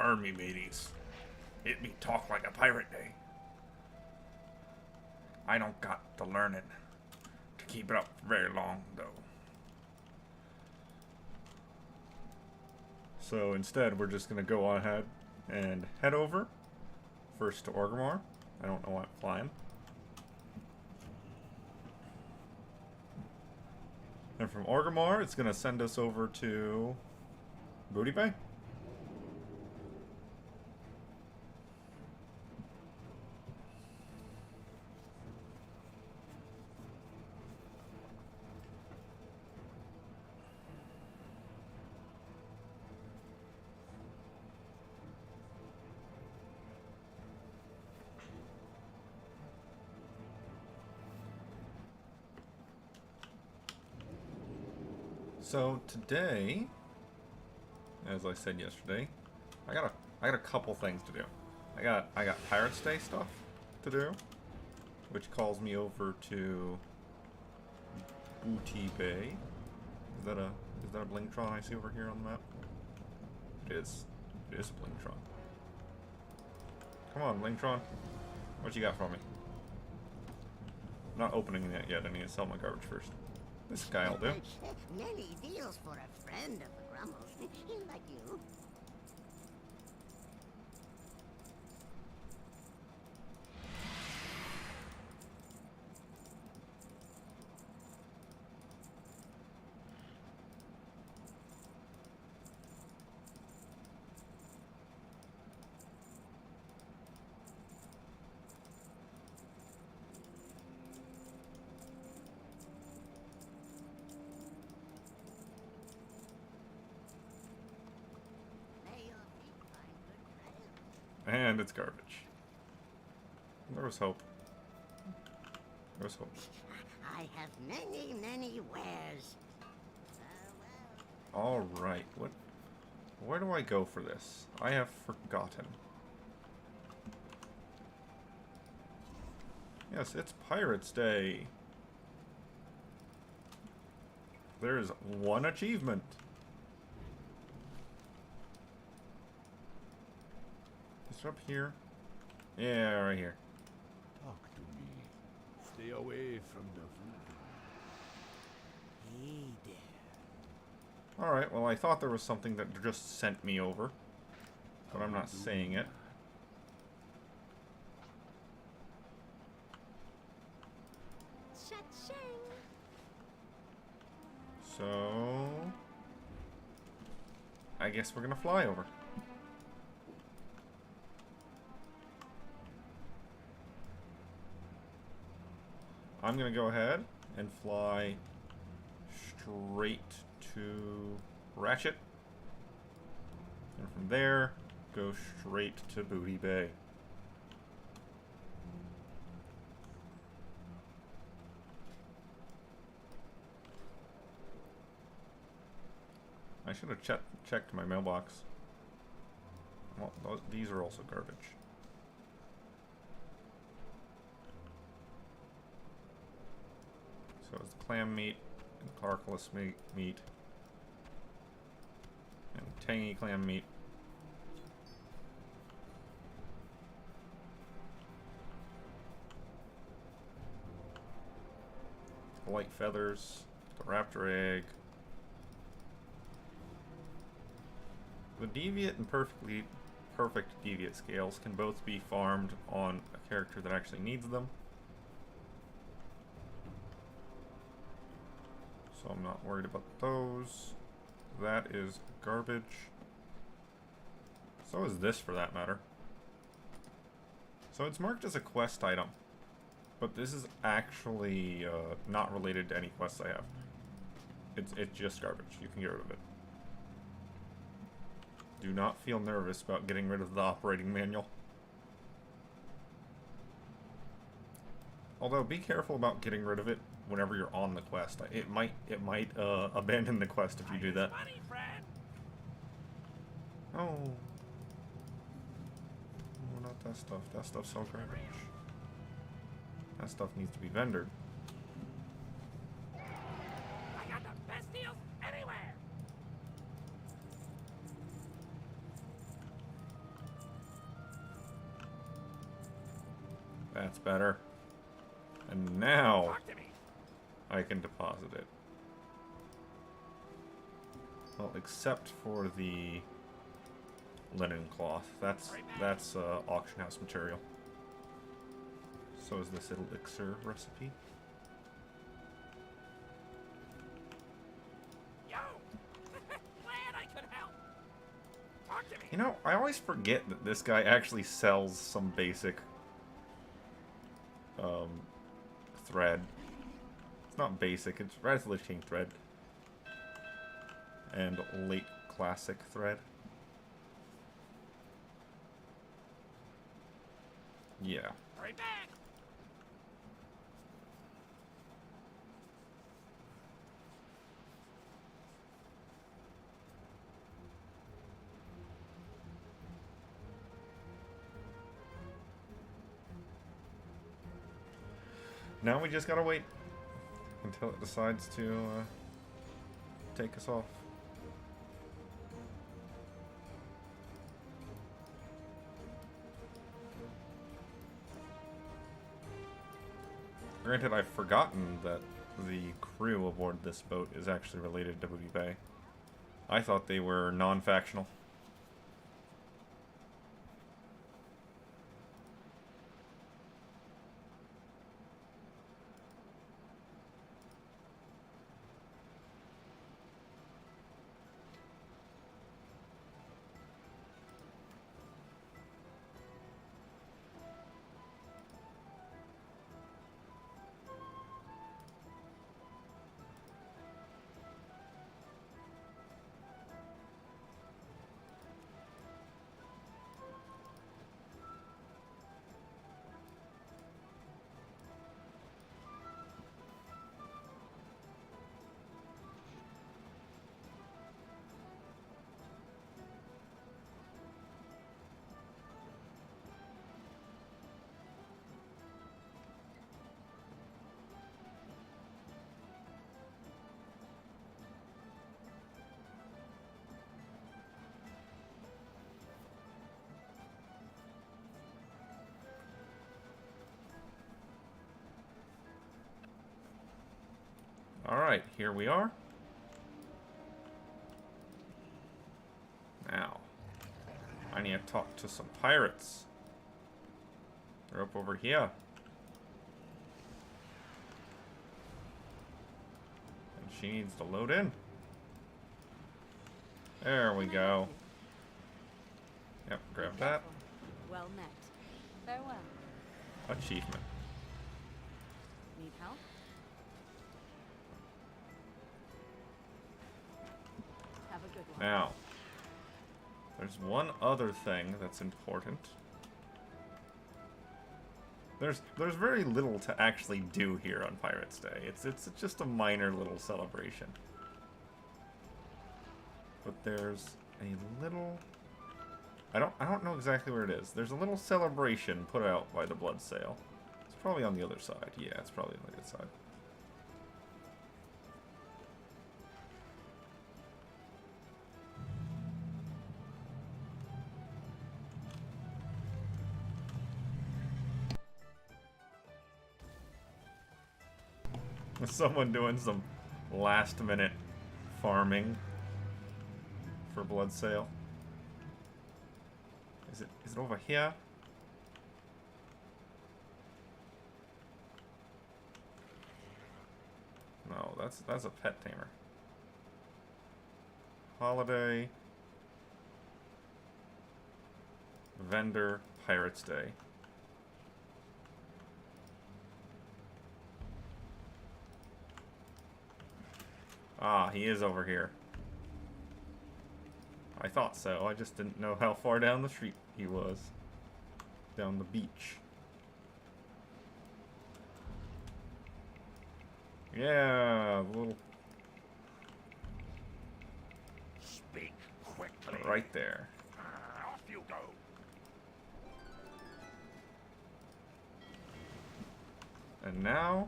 army mateys. It me talk like a pirate day. I don't got the learning to keep it up for very long, though. So instead, we're just going to go on ahead and head over first to Orgrimmar. I don't know why I'm flying. And from Orgrimmar, it's going to send us over to Booty Bay. So today, as I said yesterday, I got a couple things to do. I got Pirates Day stuff to do, which calls me over to Booty Bay. Is that a Blingtron I see over here on the map? It is. It is a Blingtron. Come on, Blingtron. What you got for me? I'm not opening it yet. I need to sell my garbage first. This guy'll do. Many deals for a friend of the Grummles, like you. And it's garbage. There was hope. There was hope. I have many, many wares. Alright, where do I go for this? I have forgotten. Yes, it's Pirates Day. There is one achievement. Up here? Yeah, right here. Talk to me. Stay away from the food. Hey there. Alright, well I thought there was something that just sent me over. But I'm not saying it. Cha-ching. So I guess we're gonna fly over. I'm going to go ahead and fly straight to Ratchet. And from there, go straight to Booty Bay. I should have checked my mailbox. Well, these are also garbage. So it's clam meat, and carcalus meat, and tangy clam meat. The white feathers, the raptor egg. The deviate and perfect deviate scales can both be farmed on a character that actually needs them. So I'm not worried about those. That is garbage. So is this, for that matter. So it's marked as a quest item. But this is actually not related to any quests I have. It's just garbage. You can get rid of it. Do not feel nervous about getting rid of the operating manual. Although, be careful about getting rid of it whenever you're on the quest. It might abandon the quest if you do that. Oh. Oh, not that stuff. That stuff's so garbage. That stuff needs to be vendored. I got the best deals anywhere. That's better. And now Talk to me. I can deposit it. Well, except for the linen cloth. That's auction house material. So is this elixir recipe. Yo! Glad I could help. Talk to me. You know, I always forget that this guy actually sells some basic thread. It's not basic, it's relatively chain thread. And late classic thread. Yeah. Right back. Now we just gotta wait until it decides to take us off. Granted, I've forgotten that the crew aboard this boat is actually related to Booty Bay. I thought they were non-factional. Alright, here we are. Now, I need to talk to some pirates. They're up over here. And she needs to load in. There we go. Yep, grab that. Well met. Farewell. Achievement. Need help? Have a good one. Now, there's one other thing that's important. There's very little to actually do here on Pirates Day. It's just a minor little celebration. But there's a little, I don't know exactly where it is. There's a little celebration put out by the Blood Sail. It's probably on the other side. Yeah, it's probably on the other side. Someone doing some last minute farming for Blood Sail. Is it over here? No, that's a pet tamer. Holiday. Vendor, Pirates Day. Ah, he is over here. I thought so. I just didn't know how far down the street he was. Down the beach. Yeah, a little... Speak quickly. Right there. Off you go. And now...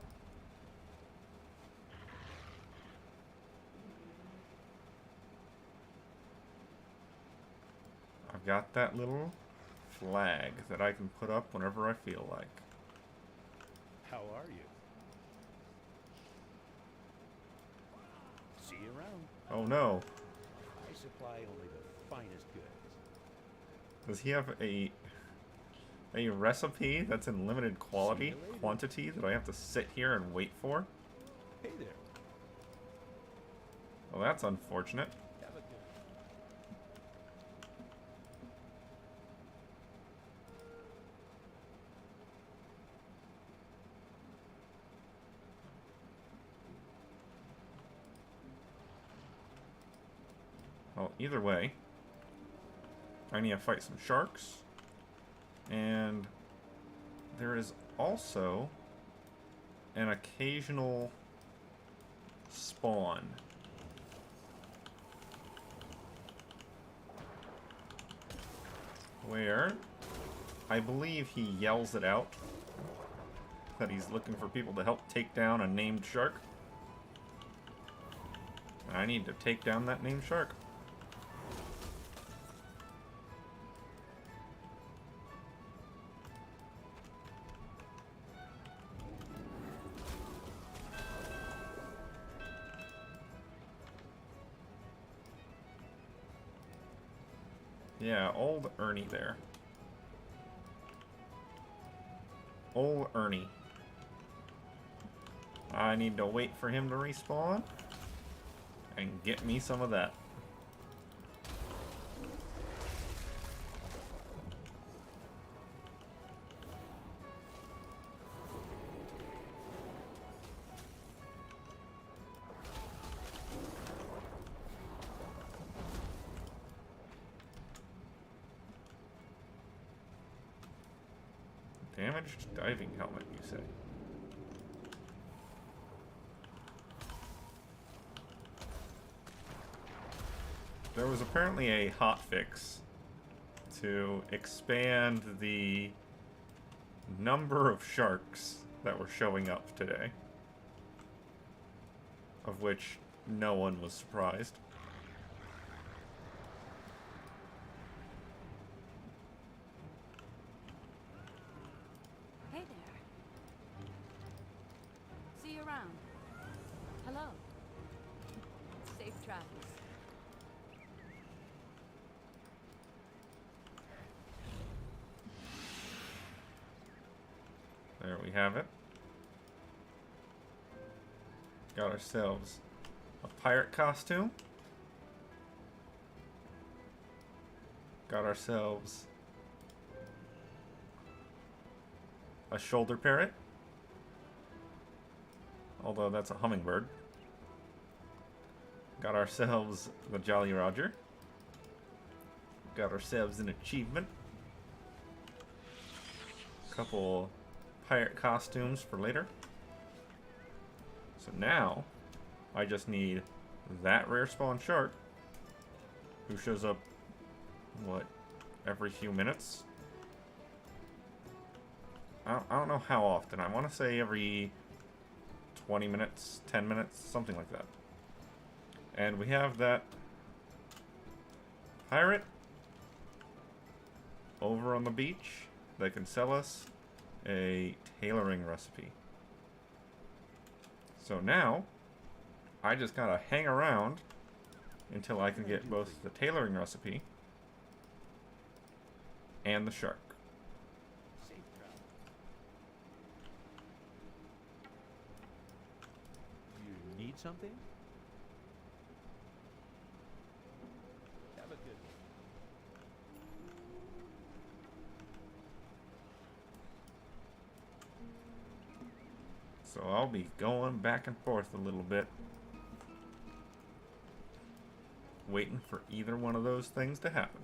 I've got that little flag that I can put up whenever I feel like. How are you? See you around. Oh no. I supply only the finest goods. Does he have a recipe that's in limited quantity that I have to sit here and wait for? Hey there. Well, that's unfortunate. Have a good Well, either way, I need to fight some sharks. And there is also an occasional spawn. Where I believe he yells it out that he's looking for people to help take down a named shark. And I need to take down that named shark. Yeah, old Ernie there. Old Ernie. I need to wait for him to respawn and get me some of that. Damaged diving helmet, you say? There was apparently a hotfix to expand the number of sharks that were showing up today, of which no one was surprised. Hey there. See you around. Hello. Safe travels. There we have it. Got ourselves a pirate costume. Got ourselves a shoulder parrot. Although that's a hummingbird. Got ourselves the Jolly Roger. Got ourselves an achievement. Couple pirate costumes for later. So now I just need that rare spawn shark who shows up, what, every few minutes? I don't know how often. I want to say every 20 minutes, 10 minutes, something like that. And we have that pirate over on the beach that can sell us a tailoring recipe. So now I just gotta hang around until I can get both the tailoring recipe and the shark. safe travel. You need something? Have a good one. So I'll be going back and forth a little bit, waiting for either one of those things to happen.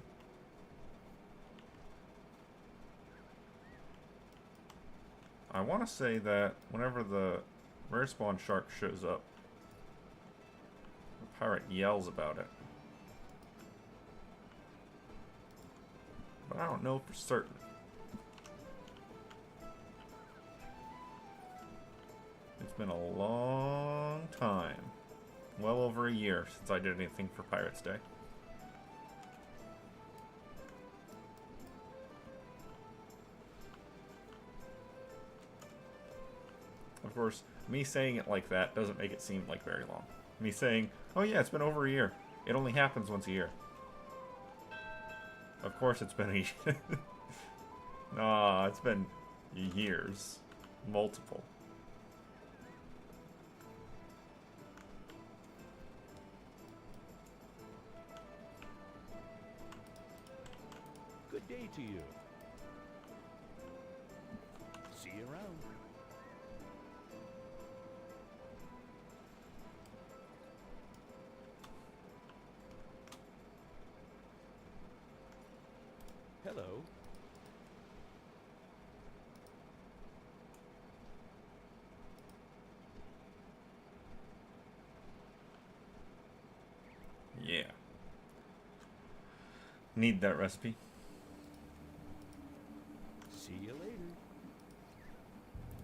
I want to say that whenever the rare spawn shark shows up, the pirate yells about it. But I don't know for certain. It's been a long time. Well over a year since I did anything for Pirates Day. course, me saying it like that doesn't make it seem like very long. Me saying, oh yeah, it's been over a year. It only happens once a year. Of course it's been a year. Nah, it's been years. Multiple. Good day to you. See you around. Hello. Yeah. Need that recipe. See you later.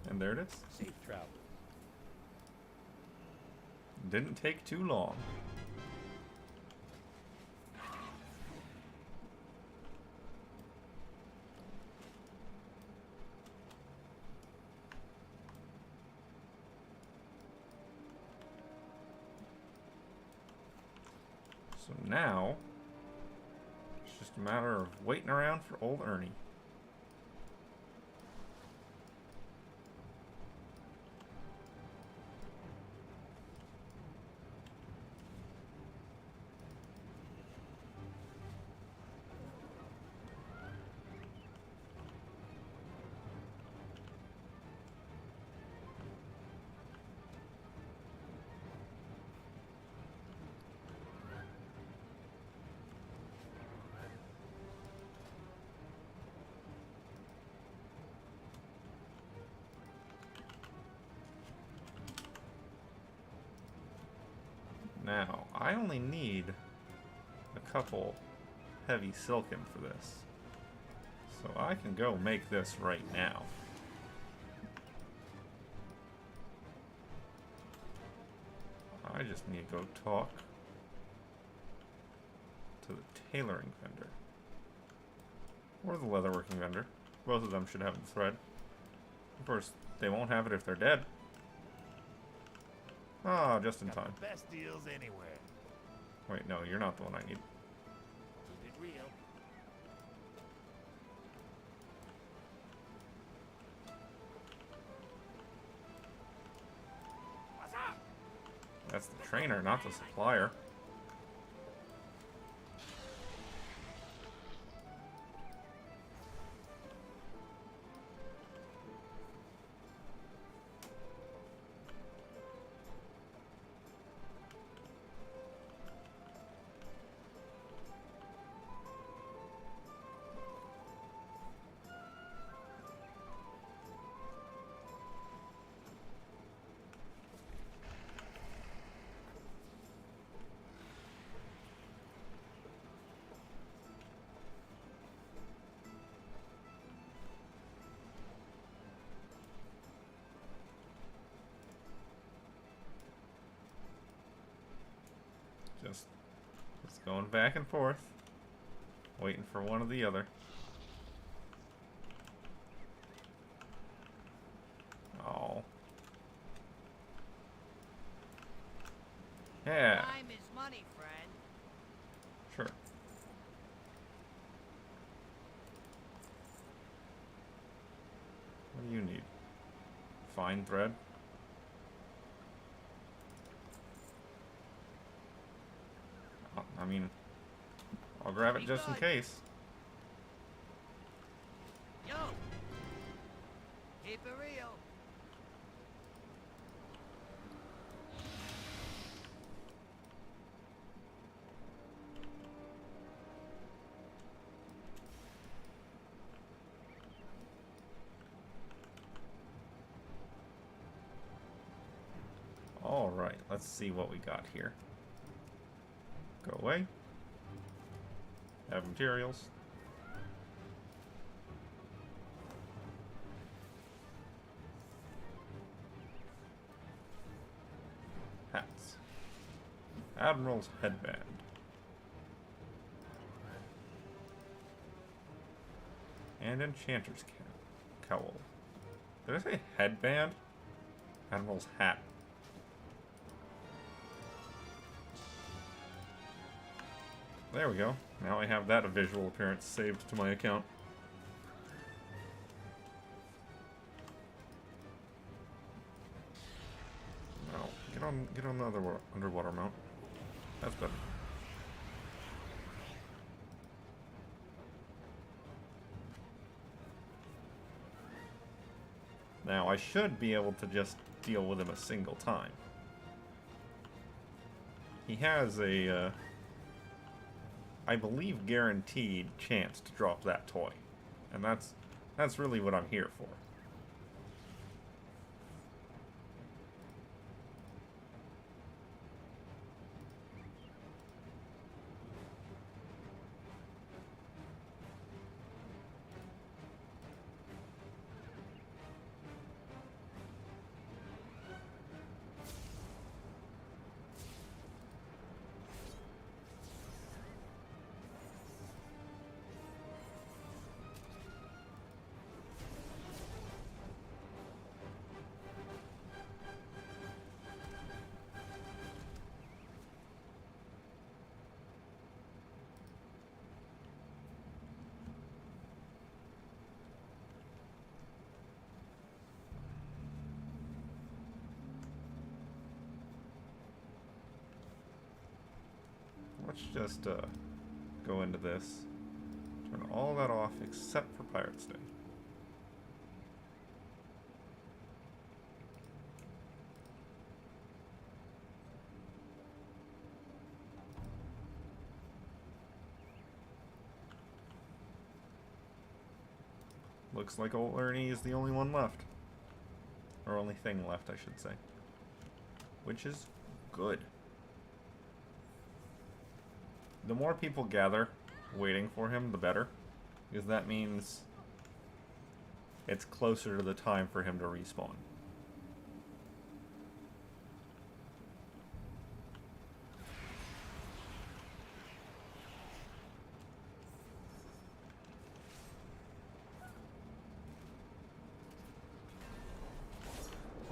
And there it is. Safe travel. Didn't take too long. So now, it's just a matter of waiting around for old Ernie. Now, I only need a couple heavy silken for this. So I can go make this right now. I just need to go talk to the tailoring vendor. Or the leatherworking vendor. Both of them should have the thread. Of course, they won't have it if they're dead. Ah, just in time. Best deals anywhere. Wait, no, you're not the one I need. Keep it real. What's up? That's the trainer, not the supplier. Just going back and forth, waiting for one or the other. Oh. Yeah. Time is money, friend. Sure. What do you need? Fine thread? I mean, I'll grab it just in case. Yo! Keep it real. Alright, let's see what we got here. Go away. Have materials. Hats. Admiral's headband. And enchanter's cowl. Did I say headband? Admiral's hat. There we go. Now I have that visual appearance saved to my account. Now, get on the other underwater mount. That's better. Now, I should be able to just deal with him a single time. He has a, I believe, guaranteed chance to drop that toy. And that's really what I'm here for. Let's just go into this. Turn all that off except for Pirates Day. Looks like old Ernie is the only one left. Or only thing left, I should say. Which is good. The more people gather waiting for him, the better. Because that means it's closer to the time for him to respawn.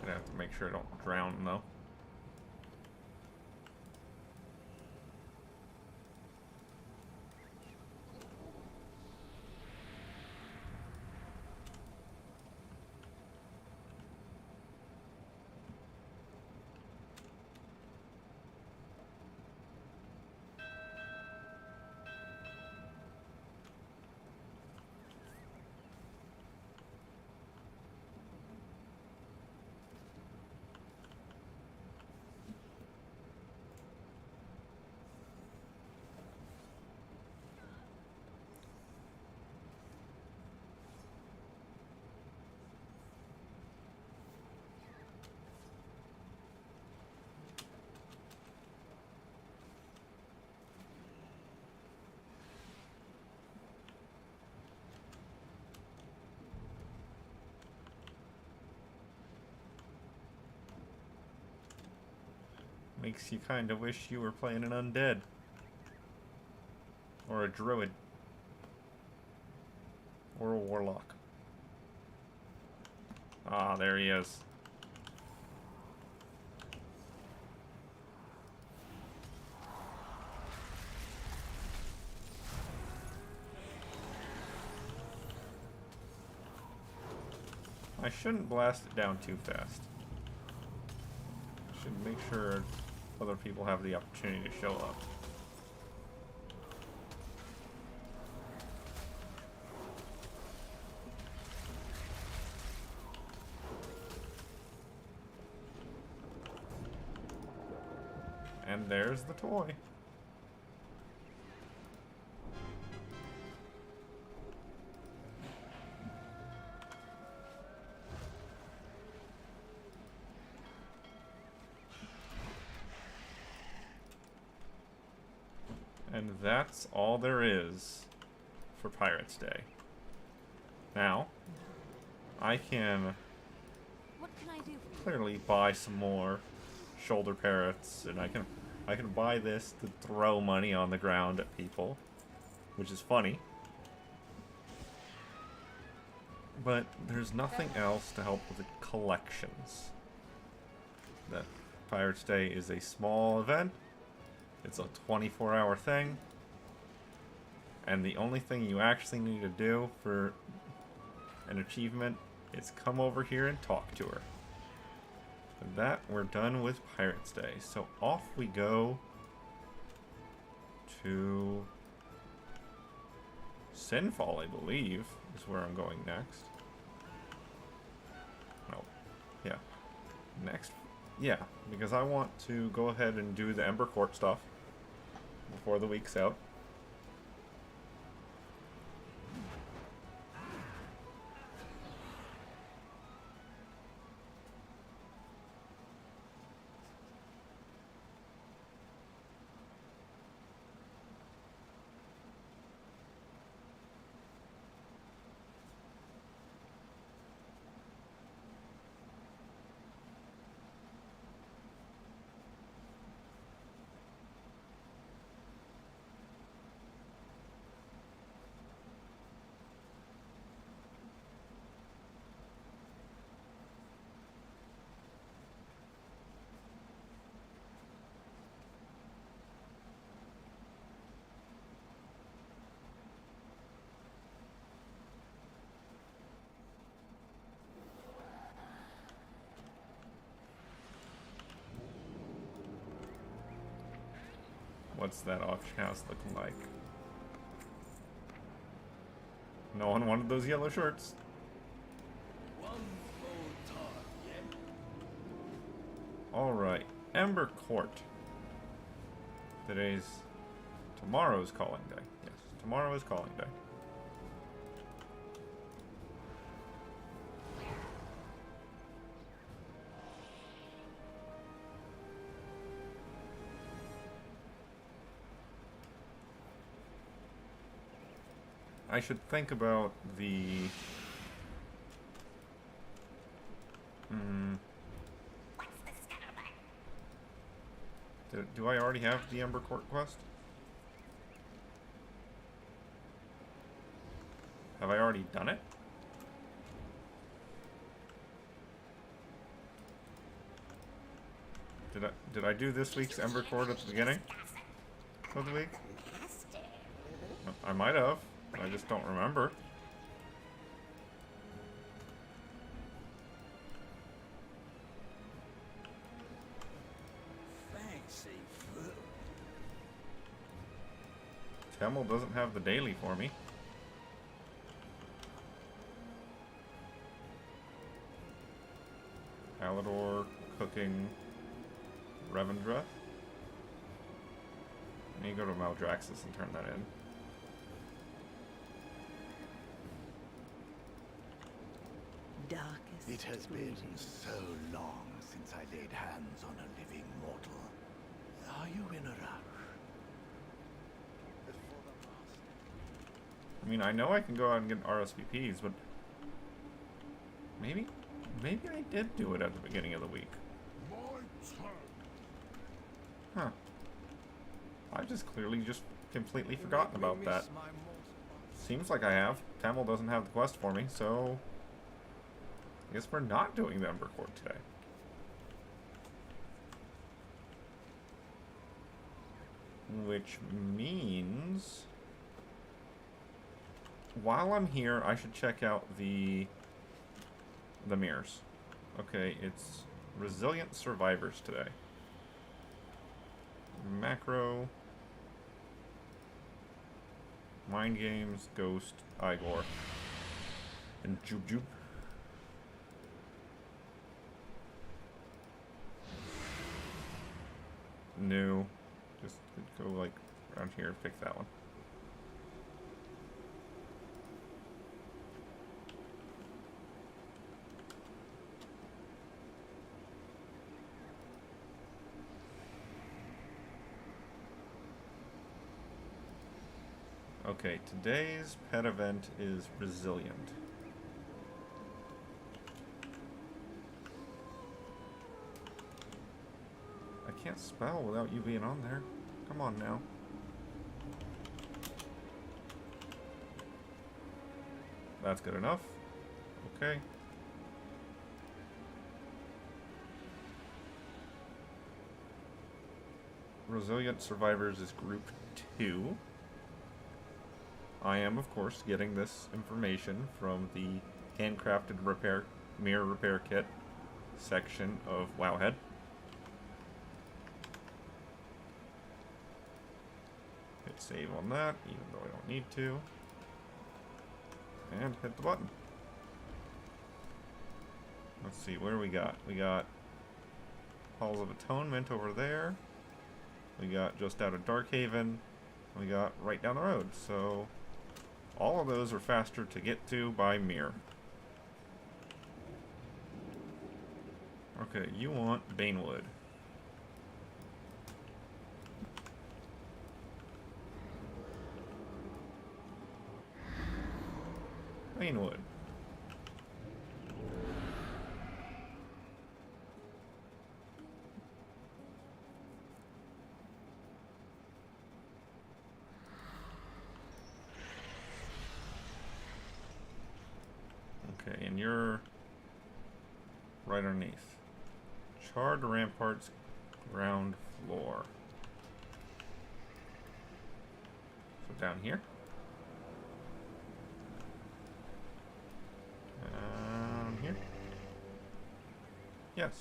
I have to make sure I don't drown, though. Makes you kind of wish you were playing an undead. Or a druid. Or a warlock. Ah, there he is. I shouldn't blast it down too fast. Should make sure other people have the opportunity to show up. And there's the toy. And that's all there is for Pirates Day. Now, I can What can I do for you? clearly buy some more shoulder parrots, and I can buy this to throw money on the ground at people, which is funny. But there's nothing else to help with the collections. that Pirates Day is a small event. It's a 24-hour thing. And the only thing you actually need to do for an achievement is come over here and talk to her. And that, we're done with Pirates Day. So off we go to Sinfall, I believe, is where I'm going next. No. Yeah. Next. Yeah, because I want to go ahead and do the Ember Court stuff before the week's out. What's that auction house looking like? No one wanted those yellow shirts. Alright, Ember Court. Tomorrow's calling day. Yes, tomorrow is calling day. I should think about the... Do I already have the Ember Court quest? Have I already done it? Did I do this week's Ember Court at the beginning of the week? I might have. I just don't remember. Temel doesn't have the daily for me. Alador cooking Revendreth. I need to go to Maldraxxus and turn that in. Darkest It has been region. so long since I laid hands on a living mortal. Are you in a rush? I mean, I know I can go out and get RSVPs, but maybe I did do it at the beginning of the week. Huh. I clearly just completely forgotten about that. Seems like I have. Tamil doesn't have the quest for me, so I guess we're not doing the Ember Court today. Which means while I'm here, I should check out the mirrors. Okay, it's Resilient Survivors today. Macro, Mind Games, Ghost, Igor, and Jub Jub. No, just go like around here and pick that one. Okay, today's pet event is Resilient. I can't spell without you being on there. Come on now. That's good enough. Okay. Resilient Survivors is Group 2. I am, of course, getting this information from the handcrafted mirror repair kit section of Wowhead. Hit save on that, even though I don't need to. And hit the button. Let's see, what do we got? We got Halls of Atonement over there. We got just out of Darkhaven. We got right down the road. So all of those are faster to get to by mirror. Okay, you want Banewood. Banewood. Okay, and you're right underneath. Charred Ramparts, ground floor. So down here. Down here. Yes.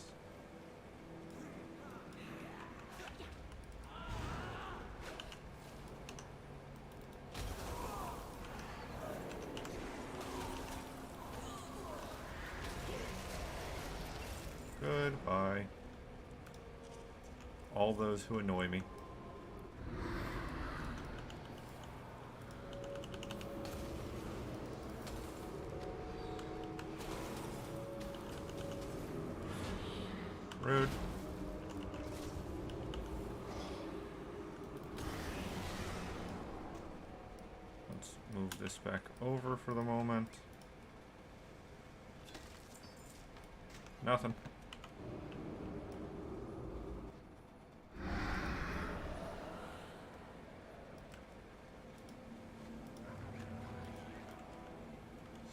Goodbye. All those who annoy me. Rude. Let's move this back over for the moment. Nothing.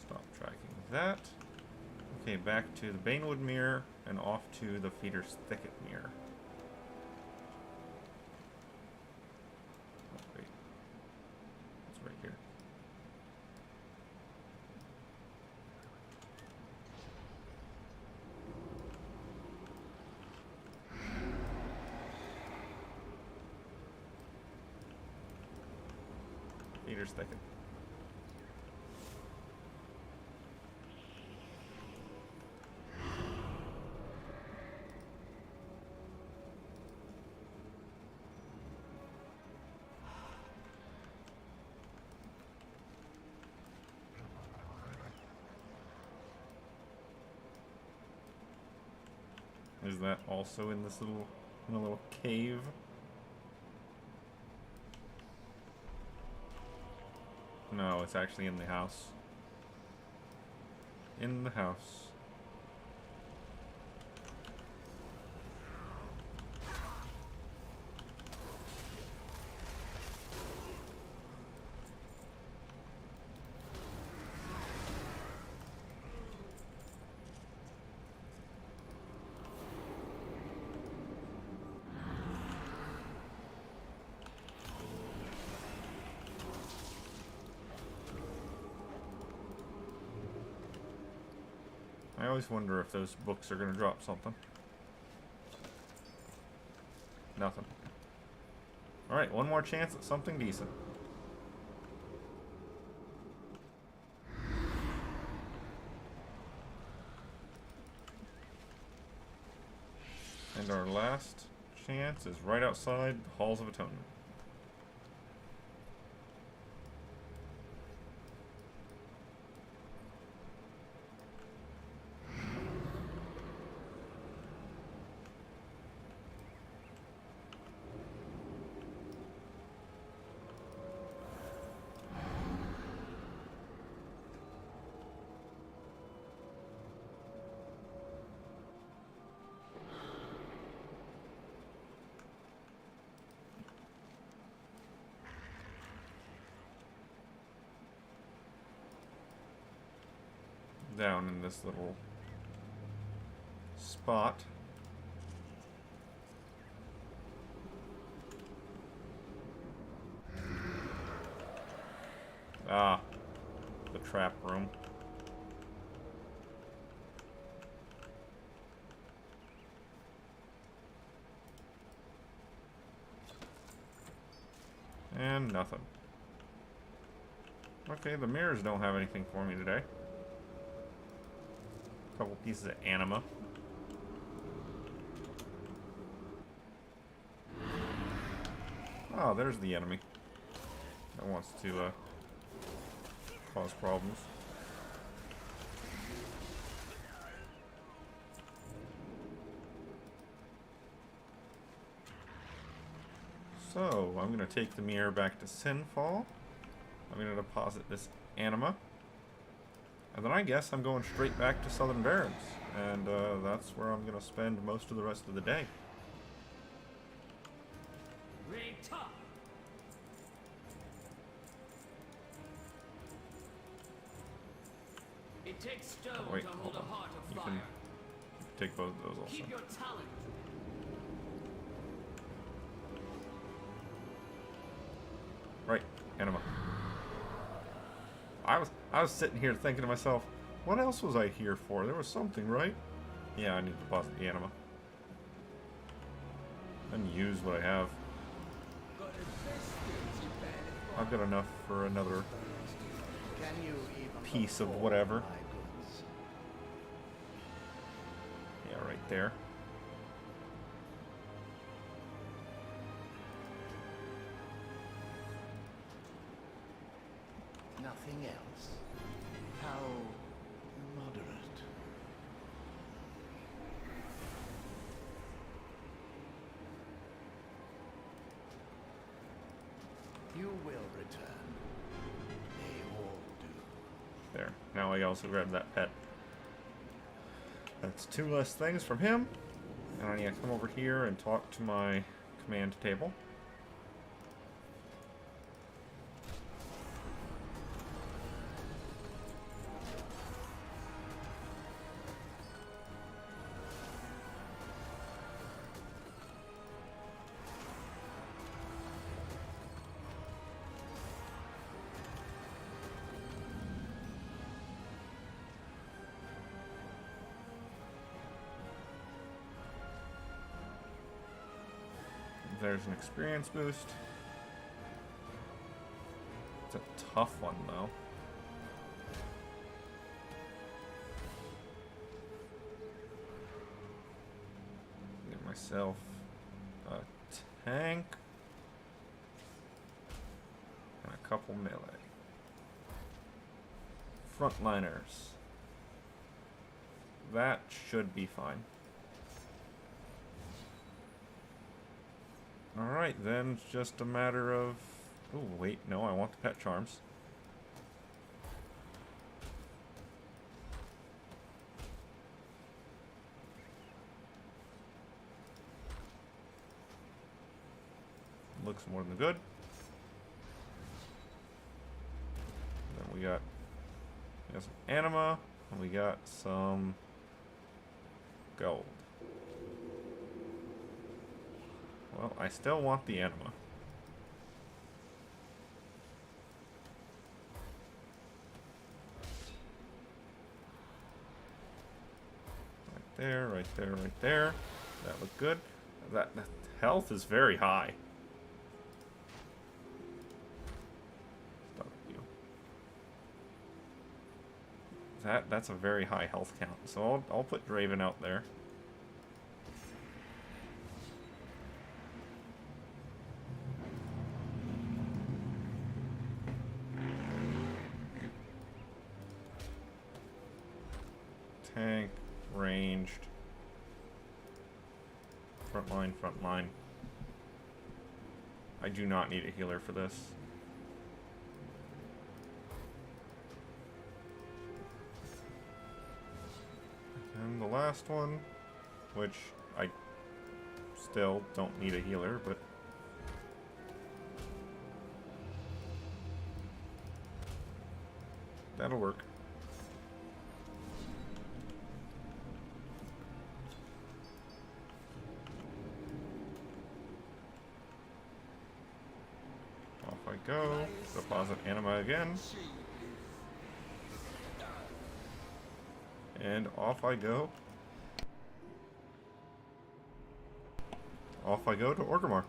Stop tracking that. Okay, back to the Banewood Mirror and off to the Feeder's Thicket Mirror. Oh, wait. It's right here. Feeder's Thicket. Is that also in this little cave? No, it's actually in the house. In the house. I always wonder if those books are going to drop something. Nothing. Alright, one more chance at something decent. And our last chance is right outside the Halls of Atonement. Down in this little spot. Ah, the trap room. And nothing. Okay, the mirrors don't have anything for me today. A couple pieces of anima. Oh, there's the enemy. That wants to cause problems. So, I'm going to take the mirror back to Sinfall. I'm going to deposit this anima. And then I guess I'm going straight back to Southern Barrens. And that's where I'm going to spend most of the rest of the day. It takes stone Oh, wait, to hold hold a on. heart of You fire. can take both of those also. Keep your talent. Right, anima. I was sitting here thinking to myself, what else was I here for? There was something, right? Yeah, I need to deposit the anima. And use what I have. I've got enough for another Can you even piece of afford whatever. my goods? Yeah, right there. Nothing else? How moderate. You will return. They all do. There. Now I also grabbed that pet. That's 2 less things from him. And I need to come over here and talk to my command table. There's an experience boost. It's a tough one, though. Get myself a tank and a couple melee. Frontliners. That should be fine. Alright, then it's just a matter of... Oh, wait, no, I want the pet charms. Looks more than good. Then we got some anima, and we got some gold. Well, I still want the anima. Right there, right there, right there. That looked good. That health is very high. Stop you. That's a very high health count. So I'll put Draven out there. Tank, ranged, frontline, frontline. I do not need a healer for this. And the last one, which I still don't need a healer, but that'll work. I go. Deposit anima again. And off I go. Off I go to Orgrimmar.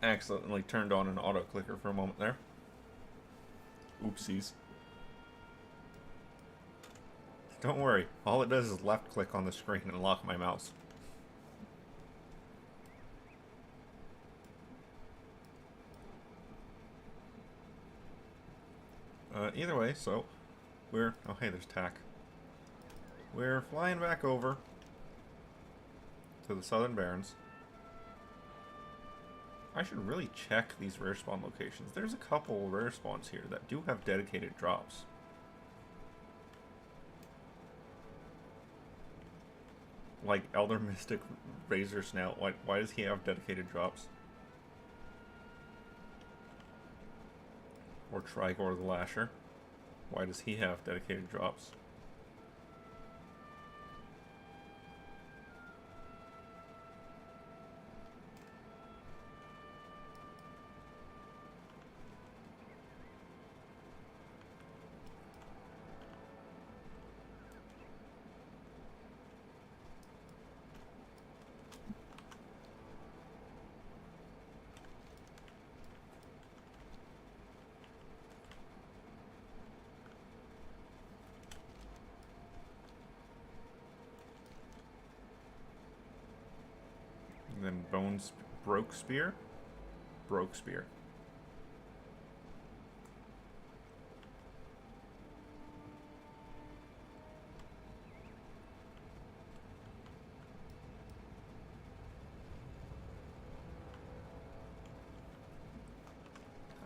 Accidentally turned on an auto clicker for a moment there. Oopsies. Don't worry, all it does is left click on the screen and lock my mouse. Either way, so we're... oh hey, there's Tack. We're flying back over to the Southern Barrens. I should really check these rare spawn locations. There's a couple rare spawns here that do have dedicated drops. Like Elder Mystic Razor Snout. Why does he have dedicated drops? Or Trigor the Lasher. Why does he have dedicated drops? And then Bones Broke Spear? Broke Spear.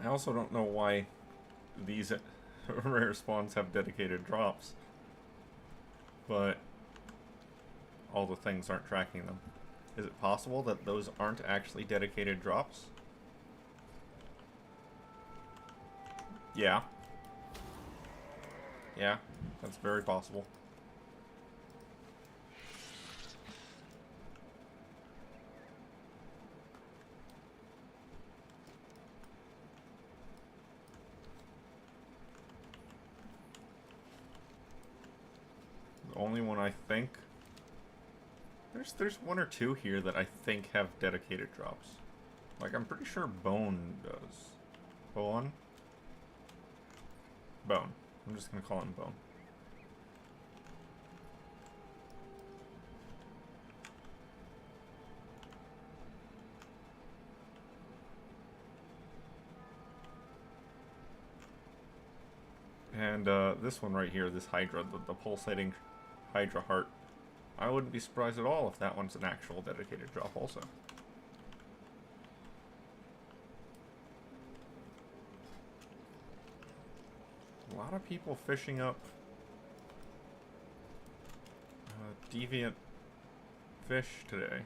I also don't know why these rare spawns have dedicated drops, but all the things aren't tracking them. Is it possible that those aren't actually dedicated drops? Yeah. Yeah, that's very possible. The only one I think... There's one or two here that I think have dedicated drops. Like, I'm pretty sure Bone does. Hold on. Bone. I'm just gonna call him Bone. And this one right here, this Hydra, the pulsating Hydra heart. I wouldn't be surprised at all if that one's an actual dedicated drop also. A lot of people fishing up deviant fish today.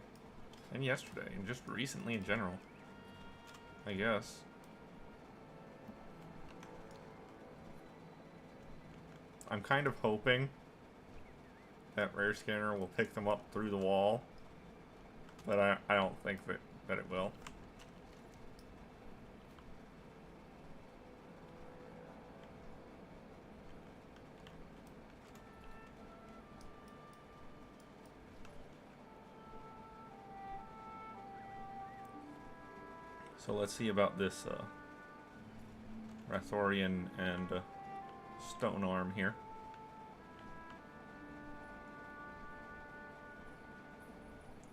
And yesterday. And just recently in general. I guess. I'm kind of hoping that rare scanner will pick them up through the wall. But I don't think that it will. So let's see about this Rathorian and stone arm here.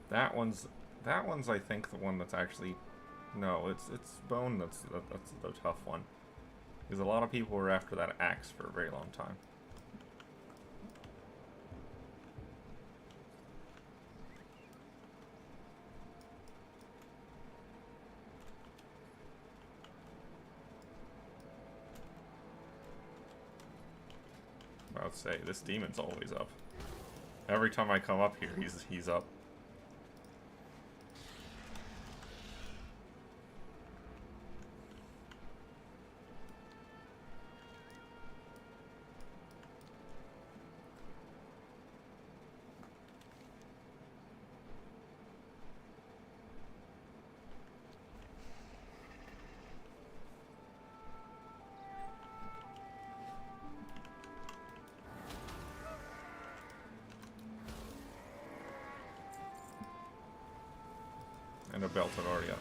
That one's I think the one that's actually, no, it's bone that's the tough one, because a lot of people were after that axe for a very long time. I would say this demon's always up. Every time I come up here, he's up. And a belt had already up.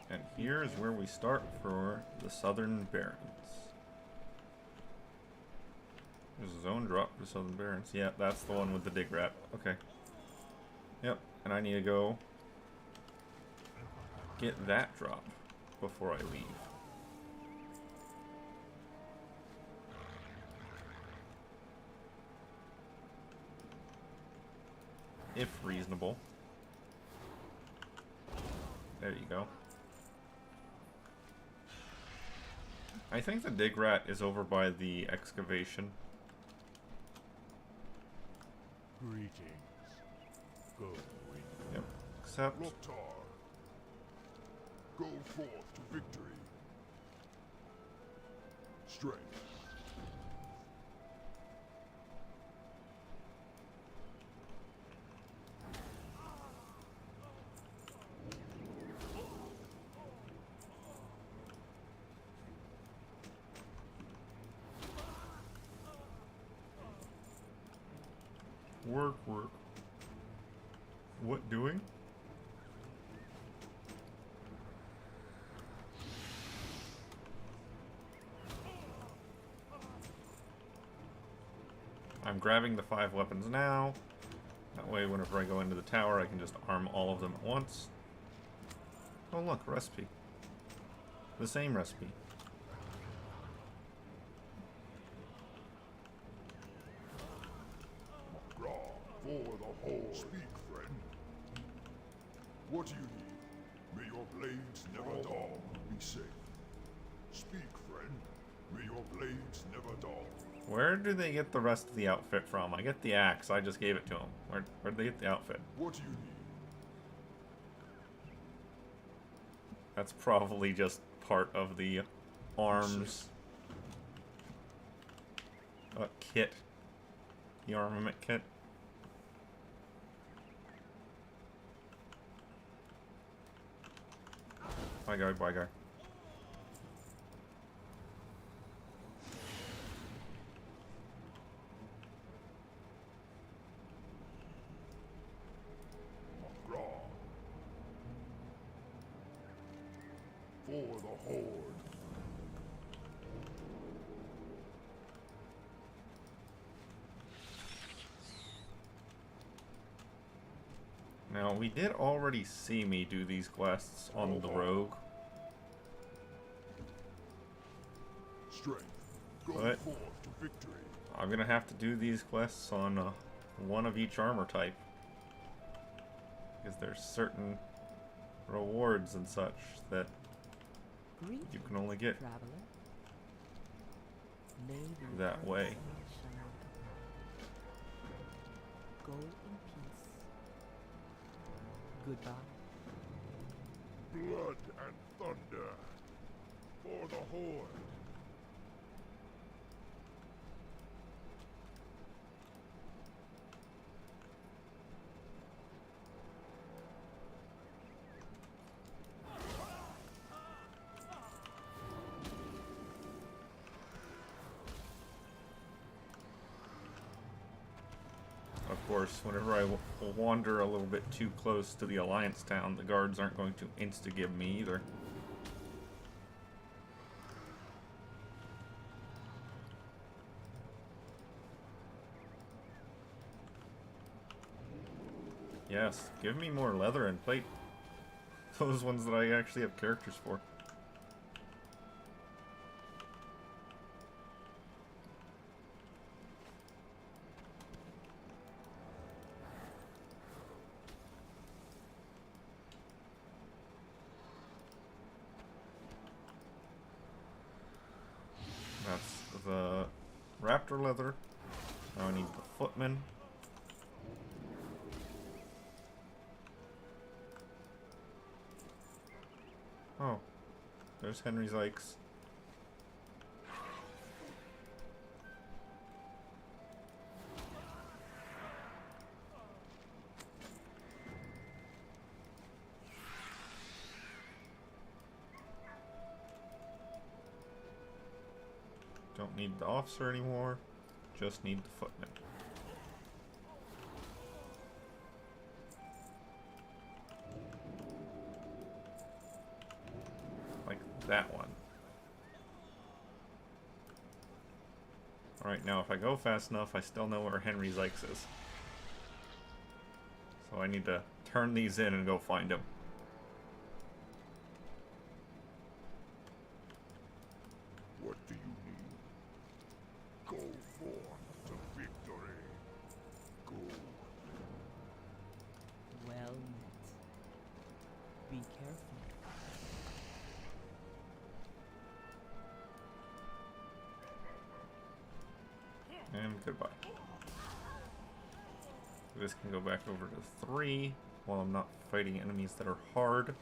And here is where we start for the Southern Barrens. There's a zone drop for Southern Barrens. Yeah, that's the one with the dig rat. Okay. Yep, and I need to go get that drop before I leave. If reasonable. There you go. I think the dig rat is over by the excavation. Greetings. Go win. Yep. Except Loktar. Go forth to victory. Strength. work. What doing? I'm grabbing the 5 weapons now. That way, whenever I go into the tower, I can just arm all of them at once. Oh look, a recipe. The same recipe. For the whole. Speak, friend. What do you need? May your blades never dull. Be safe. Speak, friend. May your blades never dull. Where do they get the rest of the outfit from? I get the axe. I just gave it to them. Where'd they get the outfit? What do you need? That's probably just part of the arms kit. The armament kit. Bye guy, bye guy. For the Horde. Now, we did already see me do these quests on the rogue. Strength. Go But forth to victory. I'm gonna have to do these quests on one of each armor type. Because there's certain rewards and such that you can only get traveler. May the that eternal way. sun shine upon you. Go in peace. Goodbye. Blood and thunder for the Horde. Of course, whenever I wander a little bit too close to the Alliance town, the guards aren't going to insta-give me either. Yes, give me more leather and plate. Those ones that I actually have characters for. That's the raptor leather. Now I need the footman. Oh, there's Henry Zykes. Don't need the officer anymore, just need the footman. Like that one. Alright, now if I go fast enough, I still know where Henry Zykes is. So I need to turn these in and go find him. What do you need? Go forth to victory. Go. Well met. Be careful. And goodbye. This can go back over to 3 while I'm not fighting enemies that are hard.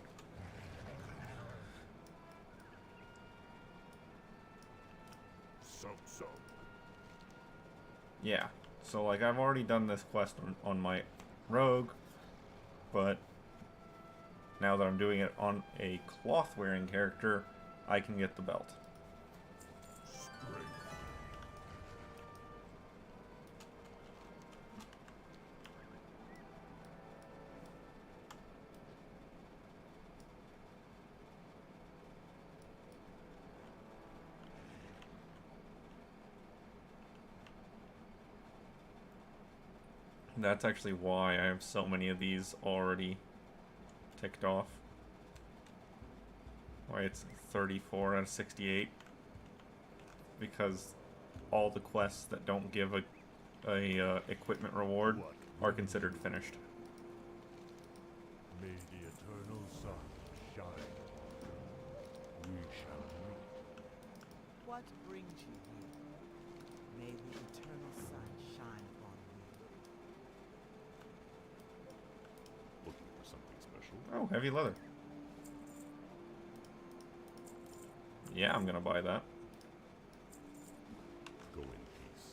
So. Yeah, so like I've already done this quest on my rogue, but now that I'm doing it on a cloth-wearing character, I can get the belt. Strength. That's actually why I have so many of these already ticked off. Why it's 34 out of 68. Because all the quests that don't give a equipment reward are considered finished. May the eternal sun shine. We shall meet. What brings you here? May the eternal sun shine upon you. Looking for something special? Oh, heavy leather. Yeah, I'm gonna buy that. Go in peace.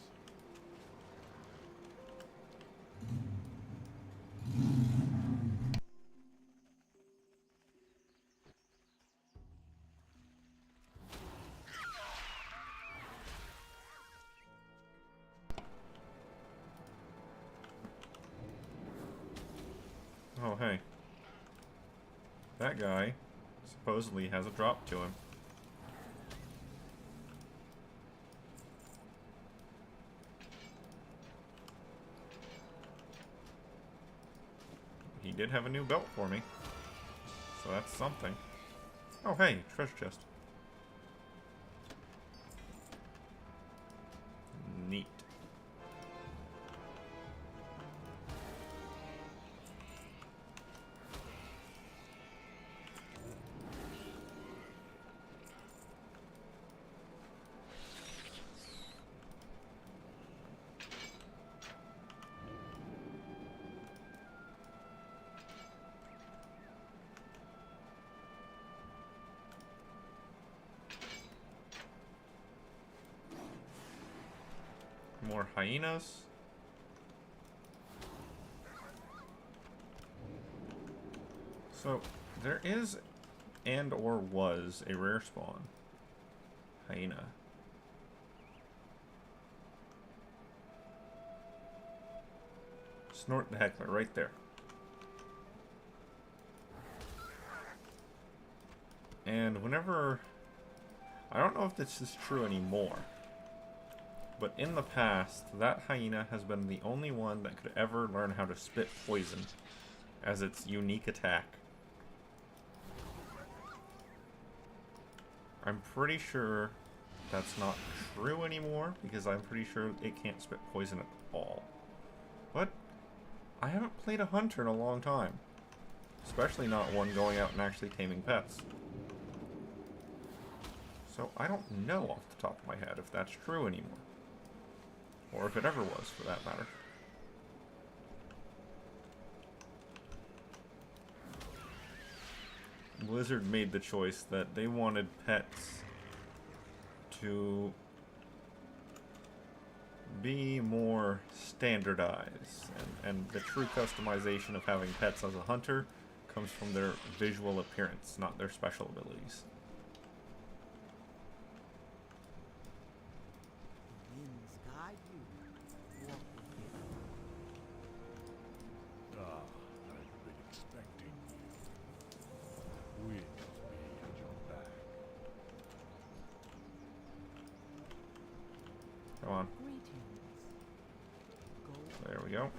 Oh, hey. That guy supposedly has a drop to him. He did have a new belt for me. So that's something. Oh, hey, treasure chest. Neat. more hyenas. So, there is and or was a rare spawn. Hyena. Snort the Heckler, right there. And whenever... I don't know if this is true anymore. But in the past, that hyena has been the only one that could ever learn how to spit poison as its unique attack. I'm pretty sure that's not true anymore, because I'm pretty sure it can't spit poison at all. But I haven't played a hunter in a long time. Especially not one going out and actually taming pets. So I don't know off the top of my head if that's true anymore. Or if it ever was, for that matter. Blizzard made the choice that they wanted pets to be more standardized, and the true customization of having pets as a hunter comes from their visual appearance, not their special abilities. The winds guide you. Walk with him. Ah, I've been expecting you. Wind me at your back. Come on. Greetings. Go There we go.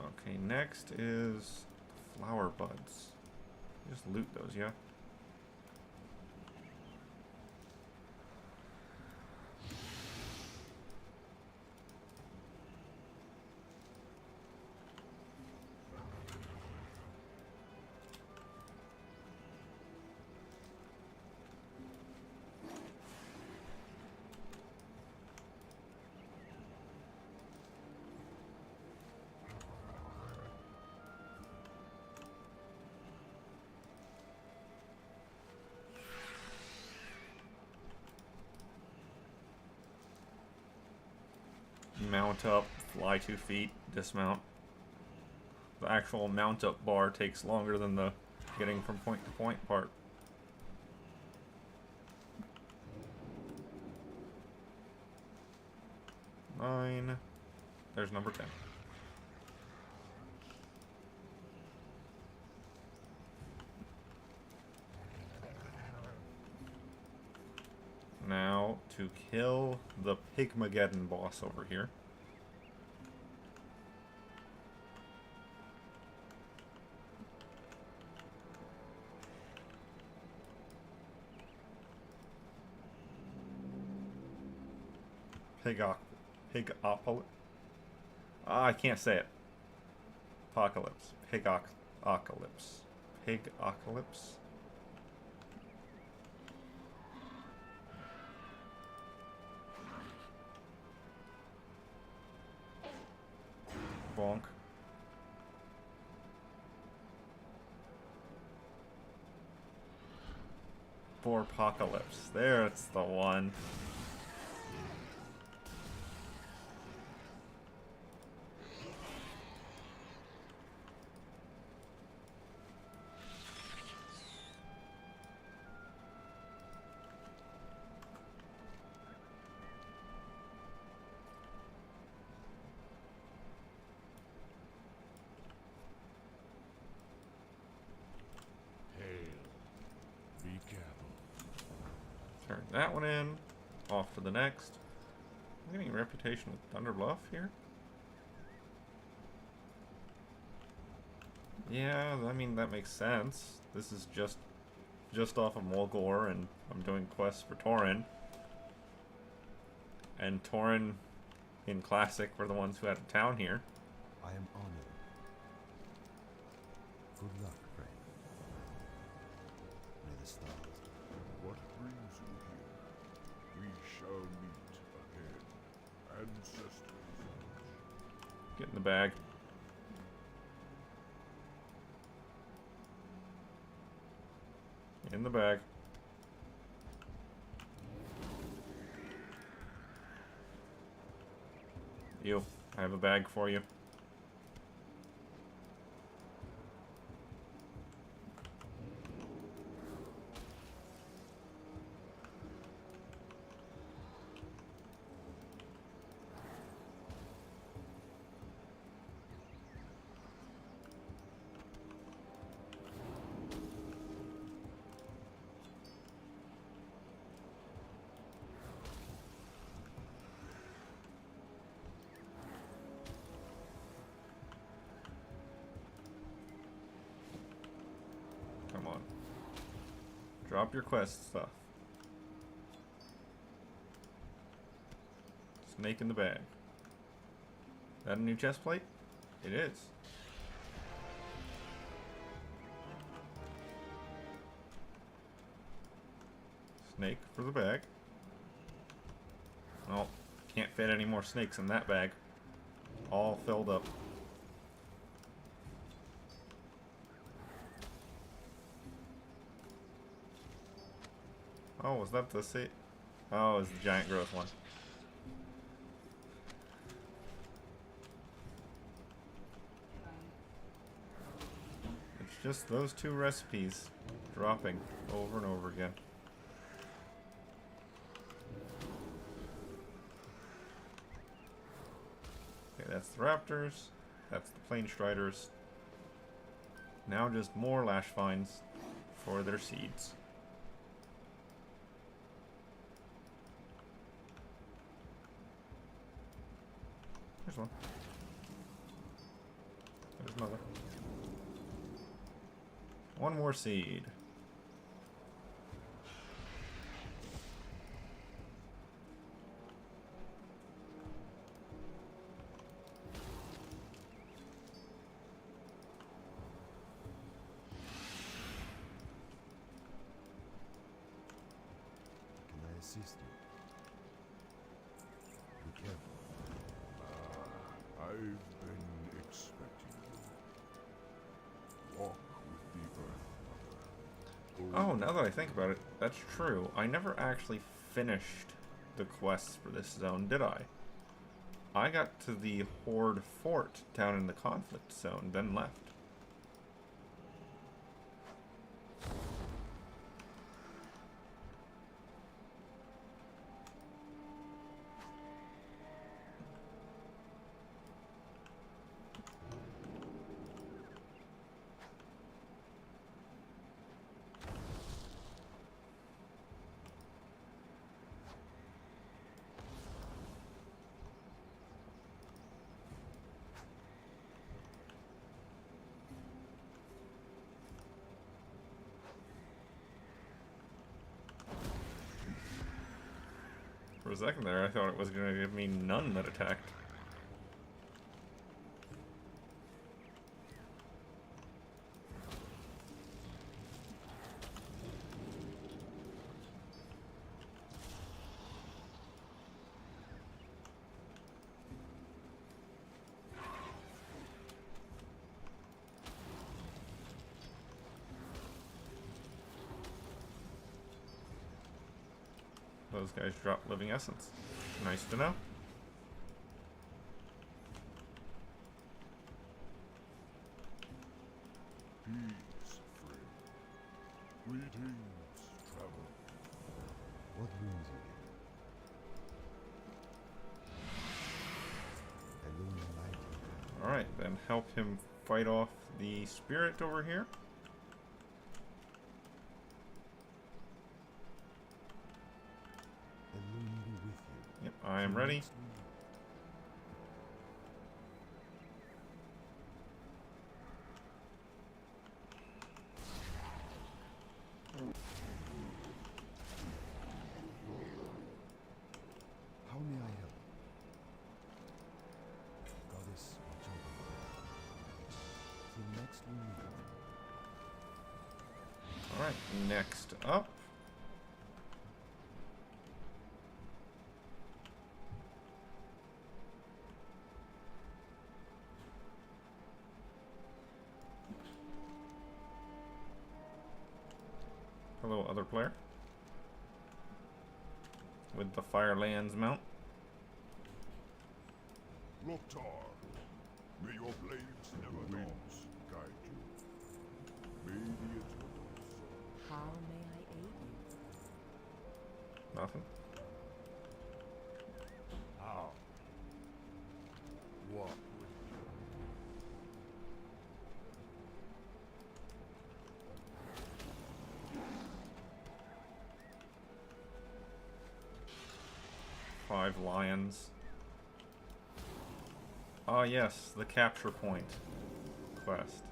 Okay, next is flower buds. Just loot those, yeah? Mount up, fly 2 feet, dismount. The actual mount up bar takes longer than the getting from point to point part. Nine. There's number 10. Now, to kill the Pigmageddon boss over here. Pigopolis. I can't say it. Apocalypse. Pigocalypse. Pigocalypse. Bonk. For apocalypse. There, it's the one. Be careful. Turn that one in. Off to the next. I'm getting a reputation with Thunder Bluff here. Yeah, I mean, that makes sense. This is just off of Mulgore, and I'm doing quests for Tauren. And Tauren in Classic were the ones who had a town here. I am honored. Good luck, friend. May the stars. What brings you here? We shall meet again. Ancestors. Get in the bag. In the bag. You. I have a bag for you. Come on. Drop your quest stuff. Snake in the bag. That a new chest plate? It is. Snake for the bag. Oh, can't fit any more snakes in that bag. All filled up. Oh, was that the sea? Oh, it was the giant growth one. It's just those two recipes dropping over and over again. Okay, that's the raptors. That's the plain striders. Now just more lash vines for their seeds. There's one. There's another. One more seed. Can I assist you? Be careful. I've been expecting you. Walk with the Earth Mother. Oh, now that I think about it, that's true. I never actually finished the quests for this zone, did I? I got to the Horde Fort down in the conflict zone, then left. For a second there, I thought it was going to give me none that attacked. Those guys drop living essence. Nice to know. Peace, friend. Greetings, traveler. What brings you here? Illuminati. Alright, then help him fight off the spirit over here. Illum be with you. Yep, I am ready. How may I help? Goddess, watch over me. Till next we meet. Alright, next up. Hello, other player. With the Firelands mount. Loktar, may your blades never winds guide you. May the eternal sun. How may I aid you? Nothing. How? What would you? 5 lions. Ah, yes, the capture point quest.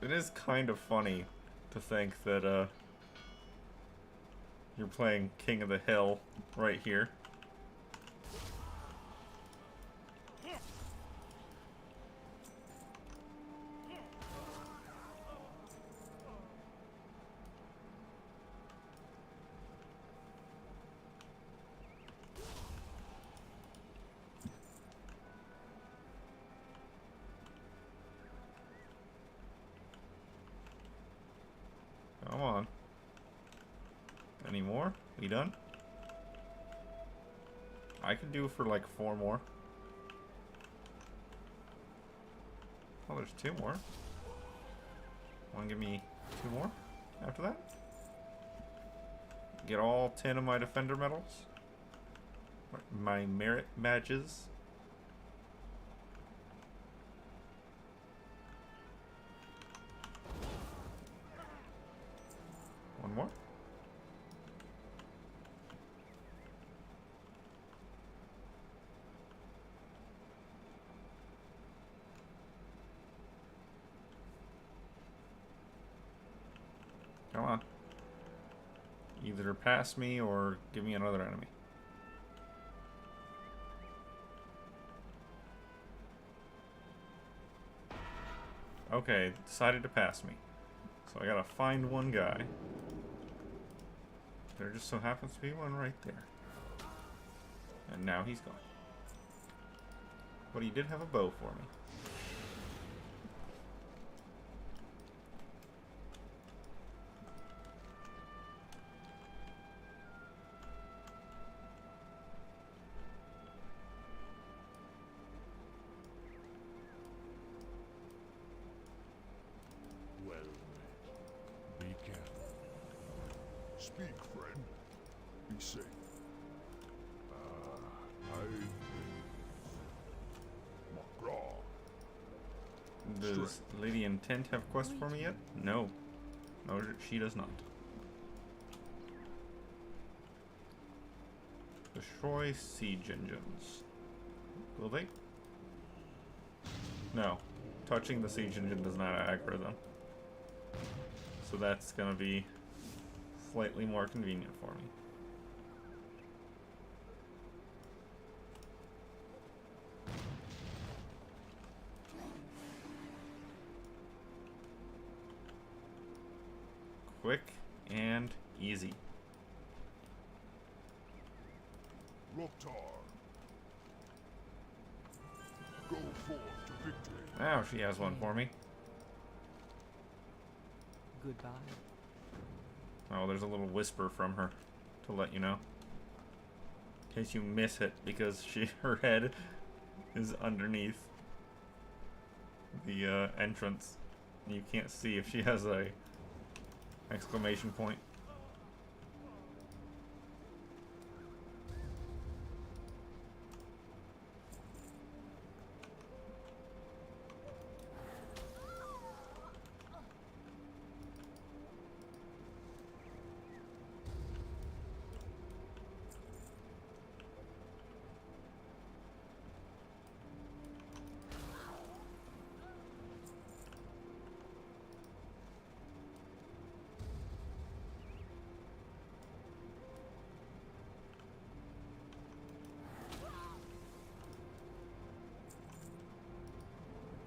It is kind of funny to think that you're playing King of the Hill right here. Come on. Any more? We done? I could do for like 4 more. Oh, there's 2 more. Wanna give me 2 more after that? Get all 10 of my defender medals? My merit badges? One more? Come on. Either pass me or give me another enemy. Okay, decided to pass me. So I gotta find one guy. There just so happens to be one right there. And now he's gone. But he did have a bow for me. Well met. Be careful. Speak, friend. Be safe. Magraw. Does Lady Intent have quest for me yet? No. No, she does not. Destroy siege engines. Will they? No. Touching the siege engine does not aggro them. So that's gonna be slightly more convenient for me. Quick and easy. Loktar. Go forth to victory. Now she has one for me. Goodbye. Oh, there's a little whisper from her to let you know. In case you miss it, because her head is underneath the entrance. You can't see if she has a exclamation point.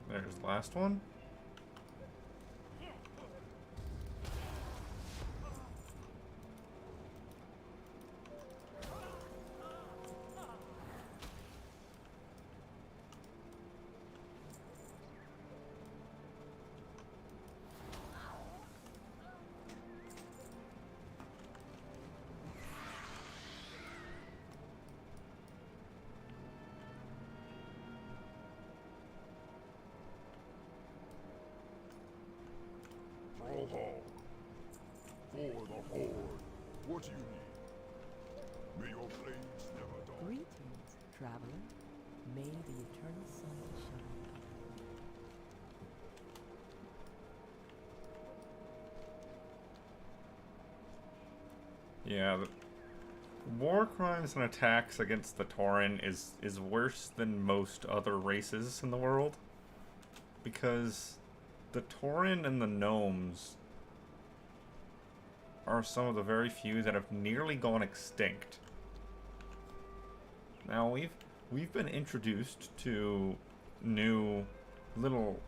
There's the last one. hall. For the Horde. What do you need? May your blades never dull. Greetings, traveler. May the eternal sun shine. Yeah, the war crimes and attacks against the Tauren is worse than most other races in the world. Because the Tauren and the Gnomes are some of the very few that have nearly gone extinct. Now we've been introduced to new little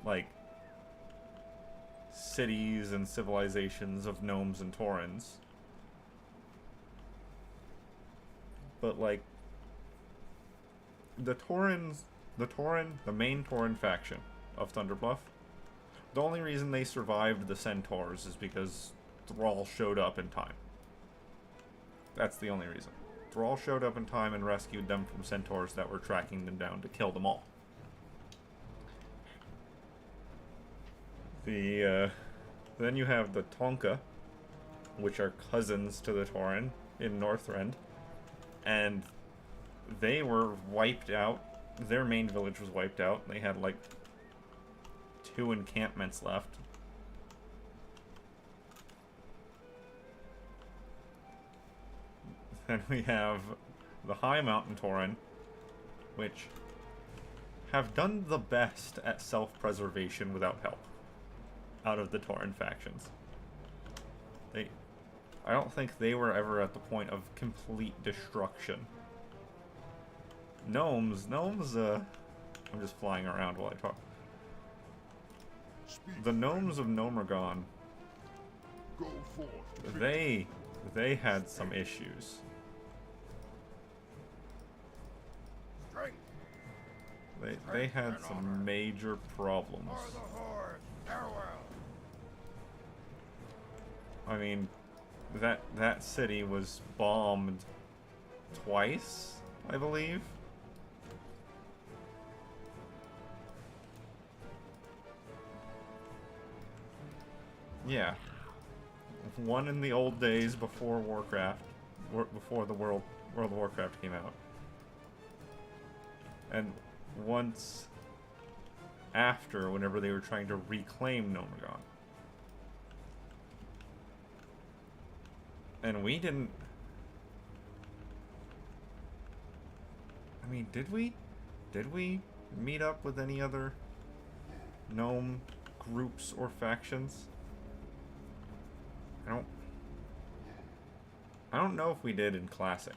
like cities and civilizations of gnomes and Taurens. But like the main Tauren faction of Thunderbluff, the only reason they survived the Centaurs is because Thrall showed up in time. That's the only reason. Thrall showed up in time and rescued them from Centaurs that were tracking them down to kill them all. Then you have the Tonka, which are cousins to the Tauren in Northrend, and they were wiped out. Their main village was wiped out. They had like 2 encampments left. Then we have the High Mountain Tauren, which have done the best at self-preservation without help out of the Tauren factions. I don't think they were ever at the point of complete destruction. Gnomes, I'm just flying around while I talk. The gnomes of Nomergon, Go forth. they had some issues. Strength. They had some major problems. For the Horde. Farewell. I mean, that city was bombed twice, I believe. Yeah. One in the old days before Warcraft, before the World of Warcraft came out. And once after, whenever they were trying to reclaim Nomergon. And we didn't... I mean, did we? Did we meet up with any other gnome groups or factions? I don't know if we did in Classic.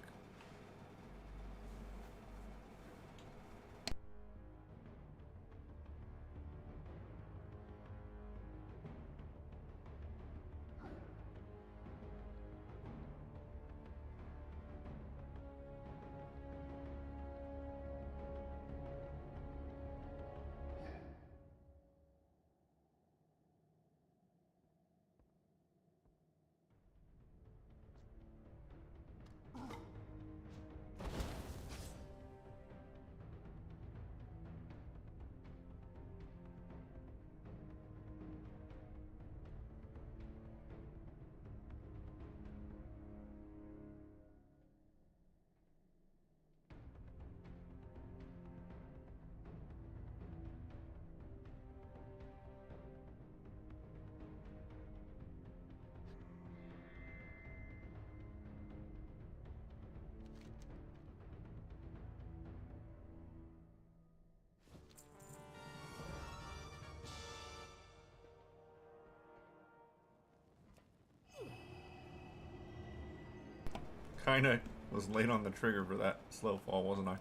Kinda was late on the trigger for that slow fall, wasn't I?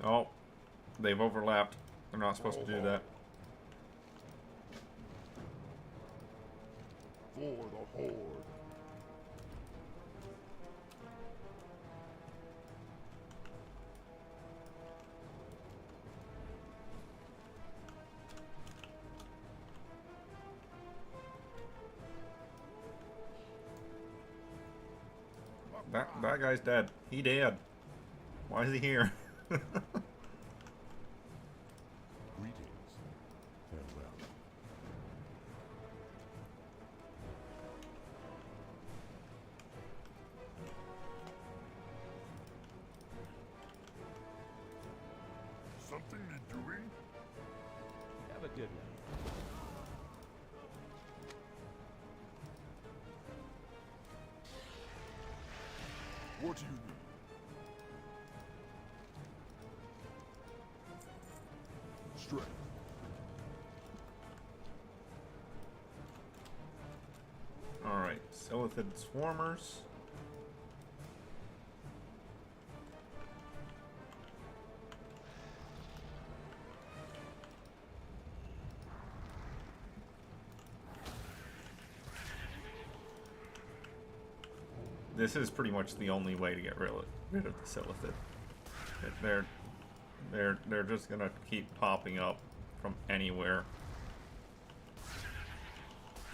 Oh, they've overlapped. They're not supposed to do that. For the Horde. That guy's dead. He dead. Why is he here? something need doing? Have a good night. What do you need? Strength. Alright, Silithid Swarmers. This is pretty much the only way to get rid of the Silithid. They're just gonna keep popping up from anywhere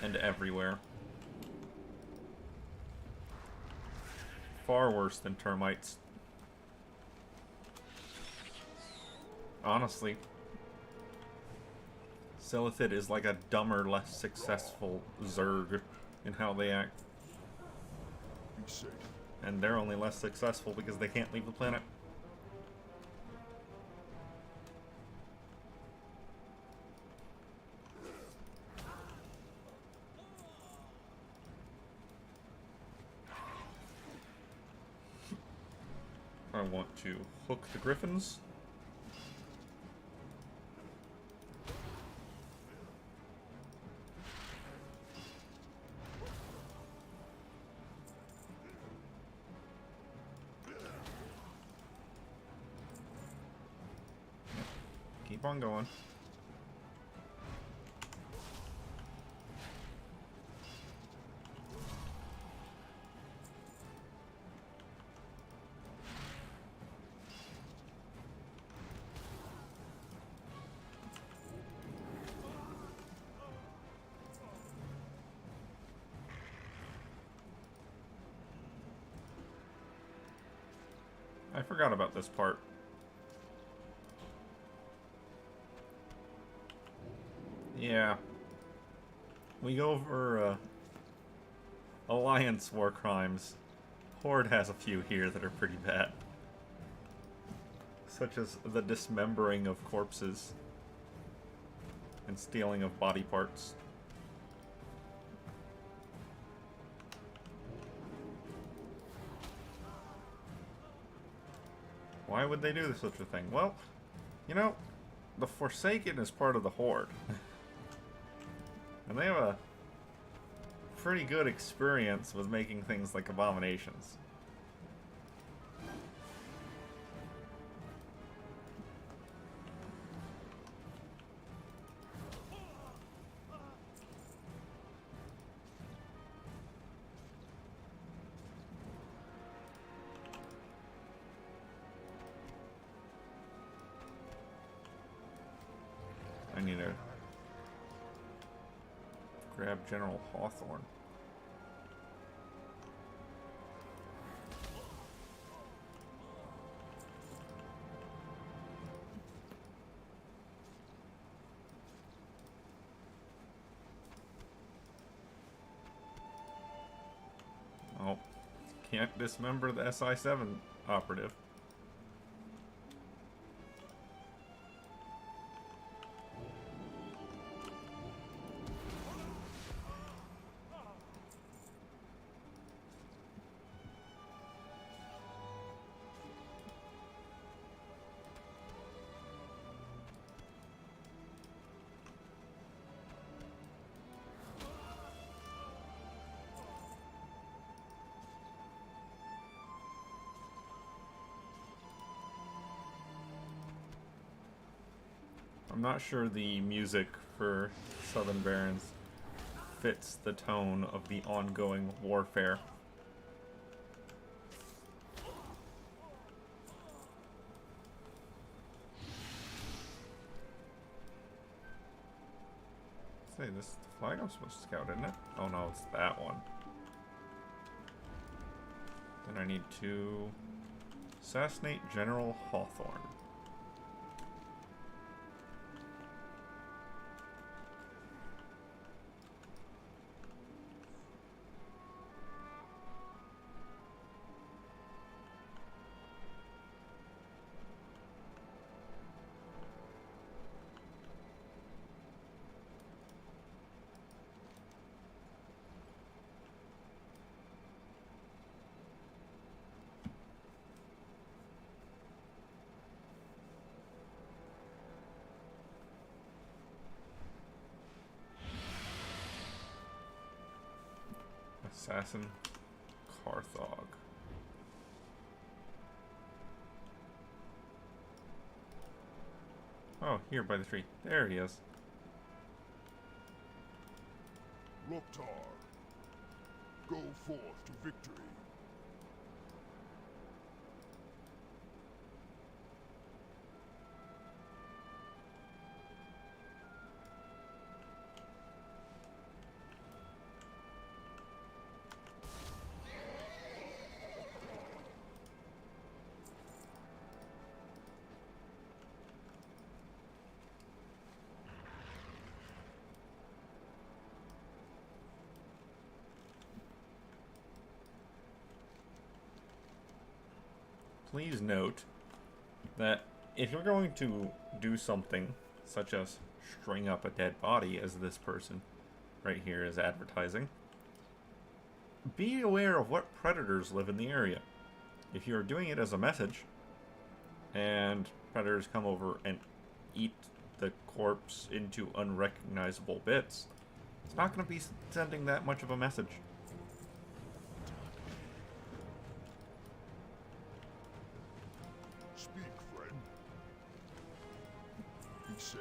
and everywhere. Far worse than termites. Honestly, Silithid is like a dumber, less successful Zerg in how they act. Be safe. And they're only less successful because they can't leave the planet. I want to hook the griffins. Keep on going. I forgot about this part. Yeah. We go over Alliance war crimes. Horde has a few here that are pretty bad. Such as the dismembering of corpses and stealing of body parts. Why would they do such a thing? Well, you know, the Forsaken is part of the Horde. And they have a pretty good experience with making things like abominations. I need to grab General Hawthorne. Oh, can't dismember the SI-7 operative. I'm not sure the music for Southern Barons fits the tone of the ongoing warfare. Say, this is the flag I'm supposed to scout, isn't it? Oh no, it's that one. Then I need to assassinate General Hawthorne. Assassin Carthog. Oh, here by the tree. There he is. Loktar, go forth to victory. Please note that if you're going to do something such as string up a dead body, as this person right here is advertising, be aware of what predators live in the area. If you're doing it as a message, and predators come over and eat the corpse into unrecognizable bits, it's not going to be sending that much of a message. Speak, friend. Be safe.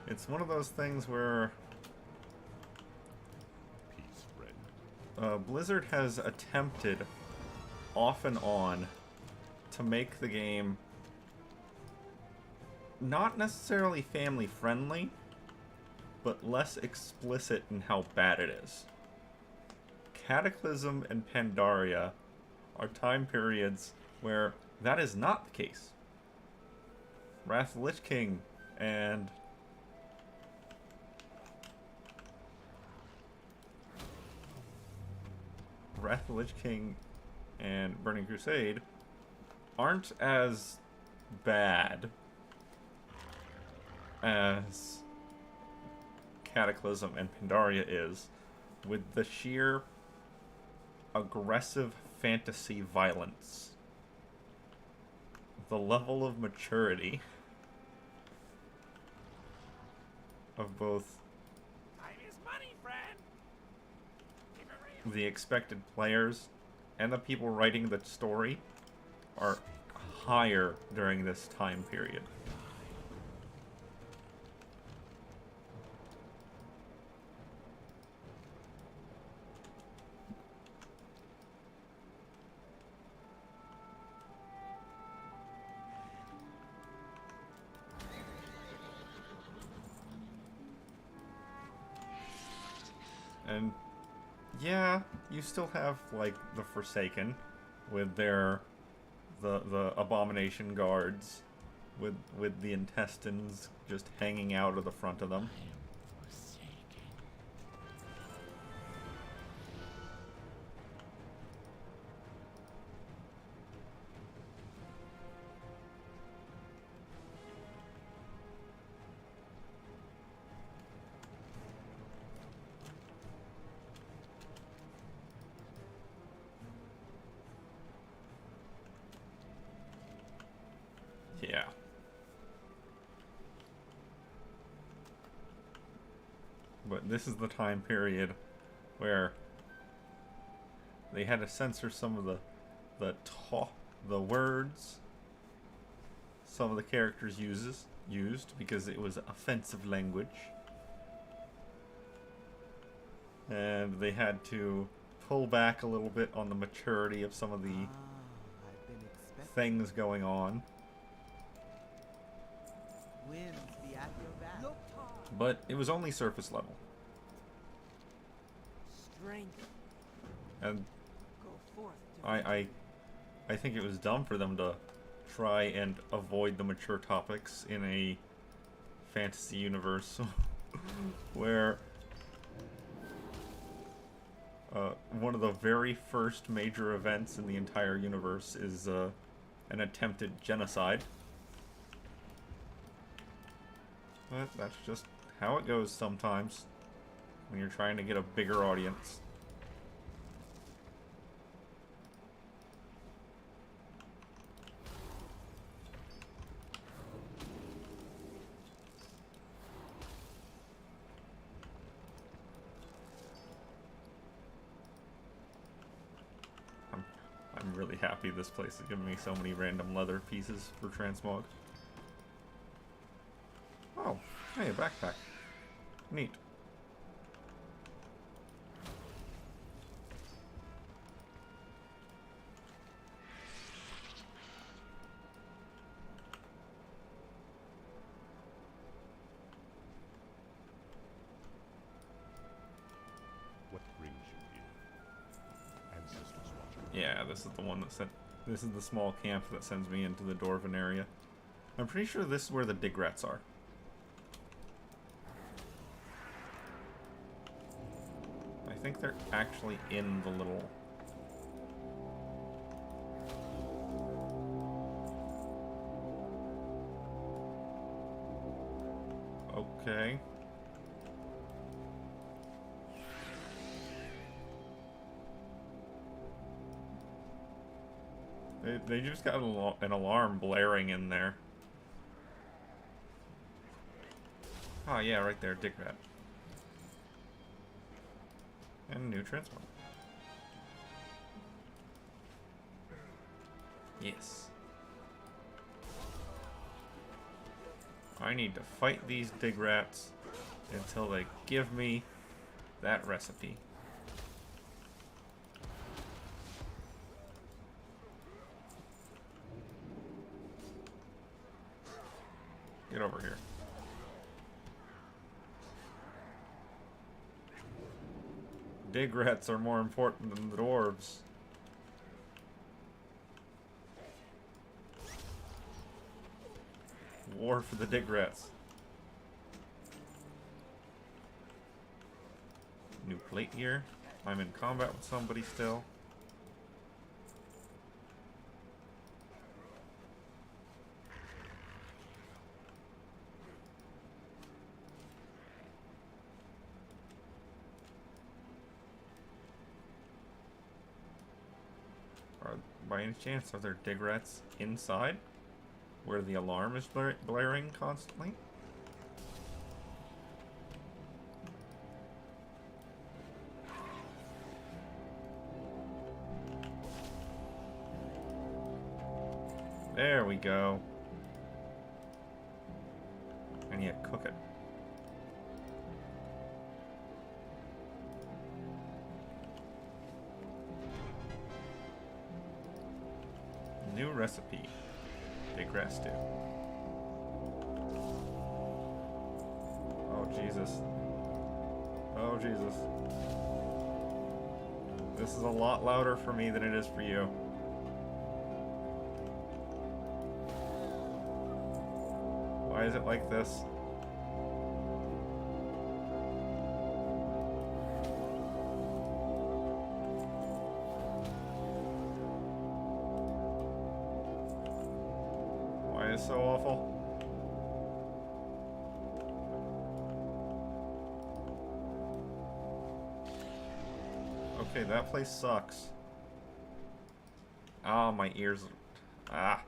It's one of those things where Peace, friend. Blizzard has attempted off and on to make the game not necessarily family friendly, but less explicit in how bad it is. Cataclysm and Pandaria are time periods where that is not the case. Wrath of the Lich King and Burning Crusade aren't as bad as Cataclysm and Pandaria is, with the sheer aggressive fantasy violence. The level of maturity of both Time is money, friend. Keep it real. the expected players and the people writing the story are higher during this time period. And yeah, you still have like the Forsaken with their the abomination guards with the intestines just hanging out of the front of them. Yeah. But this is the time period where they had to censor some of the words some of the characters used because it was offensive language. And they had to pull back a little bit on the maturity of some of the I've been expecting things going on. winds be at your back. Loktar, But it was only surface level. strength. And Go forth to I think it was dumb for them to try and avoid the mature topics in a fantasy universe where one of the very first major events in the entire universe is an attempted genocide. But that's just how it goes sometimes when you're trying to get a bigger audience. really happy this place is giving me so many random leather pieces for transmog. Oh, hey, a backpack. Neat. What brings you here? Ancestors watching. Yeah, this is the one that sent. This is the small camp that sends me into the Dwarven area. I'm pretty sure this is where the dig rats are. I think they're actually in the little... Okay. They just got an alarm blaring in there. Oh yeah, right there, dig rat. And new transform. Yes. I need to fight these dig rats until they give me that recipe. Get over here. Dig rats are more important than the dwarves. War for the dig rats. New plate here. I'm in combat with somebody still. By any chance, are there dig rats inside? Where the alarm is blaring constantly? There we go. And yeah, cook it. New recipe. Big rat stew. Oh Jesus. Oh Jesus. This is a lot louder for me than it is for you. Why is it like this? Why is it so awful? Okay, that place sucks. Ah, my ears. Ah.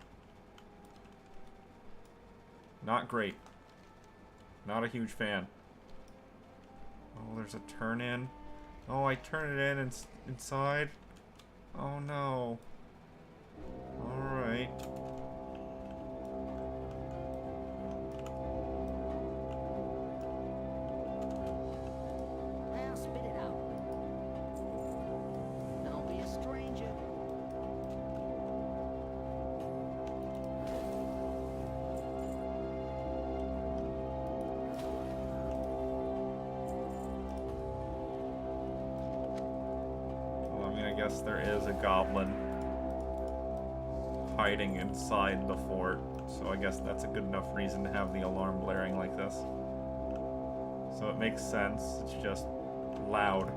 Not great. Not a huge fan. Oh, there's a turn in. Oh, I turn it in and inside. Oh no. Alright. Well, spit it out. Don't be a stranger. Well, I mean, I guess there is a goblin hiding inside the fort, so I guess that's a good enough reason to have the alarm blaring like this. So it makes sense, it's just loud.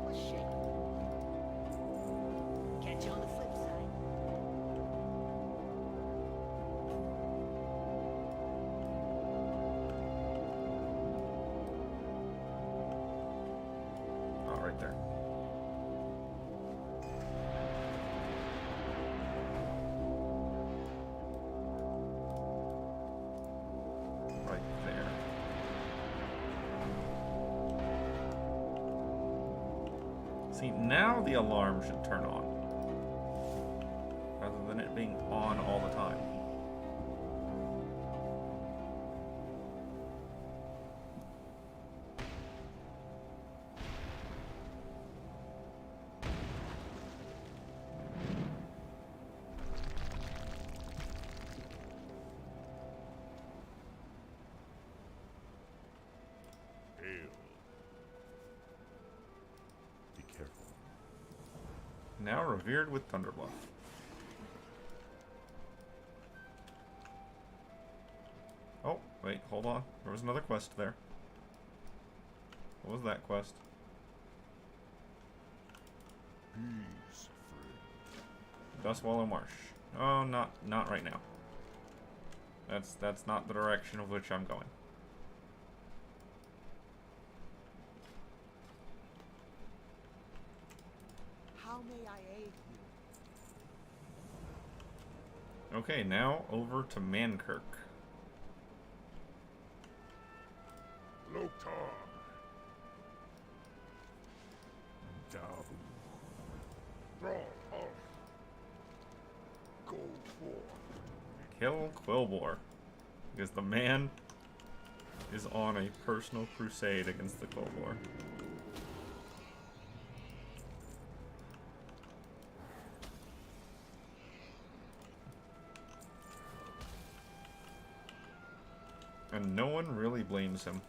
What's shaking? Catch you on the flip side. Oh, right there. Right there. See, now the alarm should turn on. Rather than it being on all the time. Hail. Be careful. Now revered with Thunderbluff. Oh, wait, hold on. There was another quest there. What was that quest? Peace, friend. Dustwallow Marsh. Oh, not right now. That's not the direction of which I'm going. How may I aid you? Okay, now over to Mankirk. Loktar. Down. Thrall. Go forth. Kill Quillbore. Because the man is on a personal crusade against the Quillbore. And no one really blames him.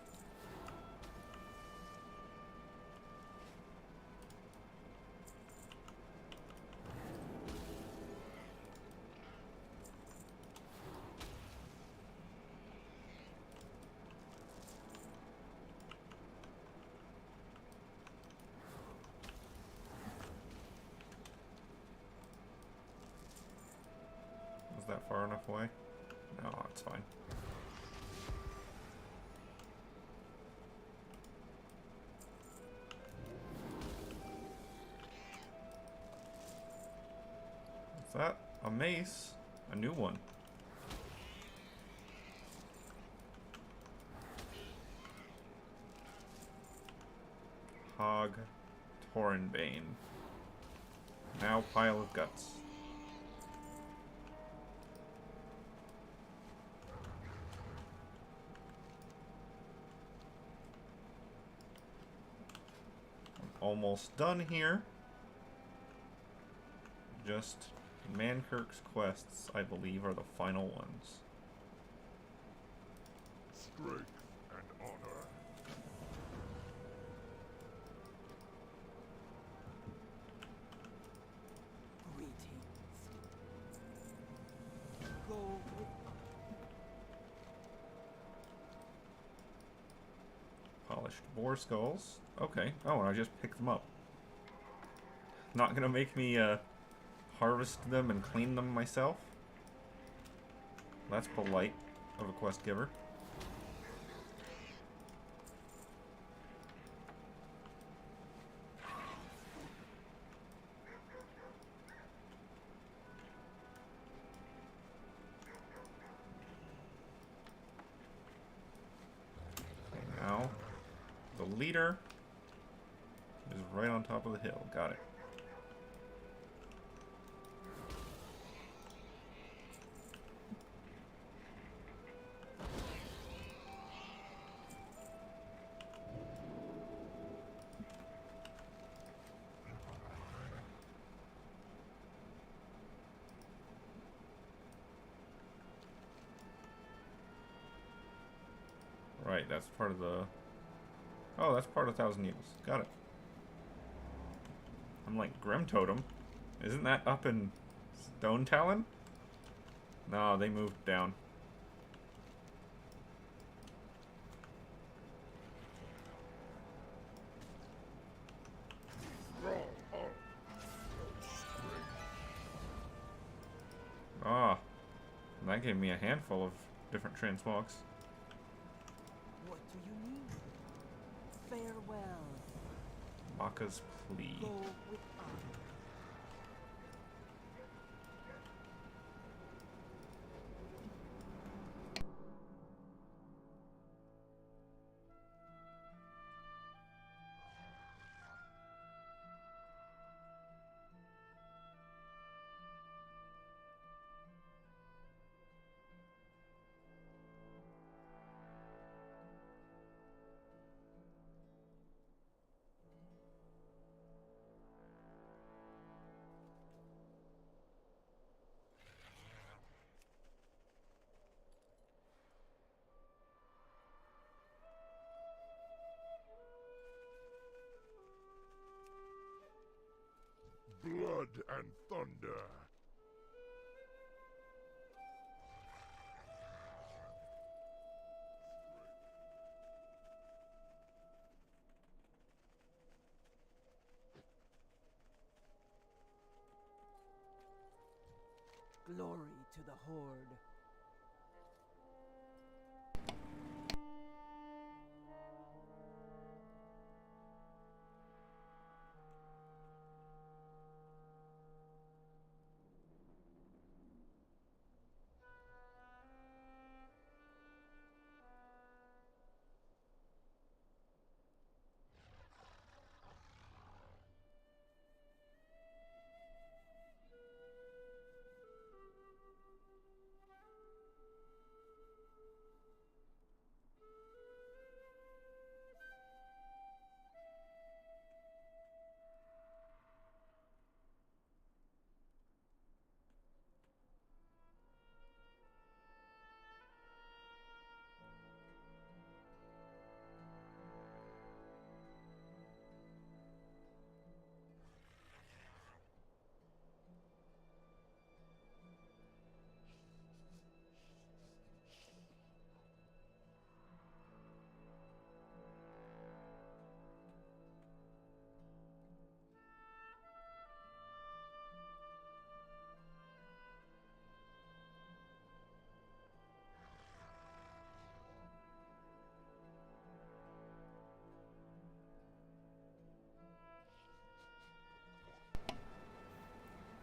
Was that far enough away? No, it's fine. What's that? A mace? A new one. Hog Torrenbane. Now pile of guts. Almost done here. Just Mankirk's quests, I believe, are the final ones. Strength and honor. Greetings. Go with Polished boar skulls. Okay. Oh, and I just picked them up. Not gonna make me harvest them and clean them myself. That's polite of a quest giver. Okay, now the leader is right on top of the hill. Got it. Right, that's part of the... Oh, that's part of Thousand Years. Got it. I'm like, Grim Totem? Isn't that up in Stone Talon? No, they moved down. Ah, that gave me a handful of different transmogs. what do you need? Farewell. Maka's Plea. Go with honor. and thunder. Glory to the Horde.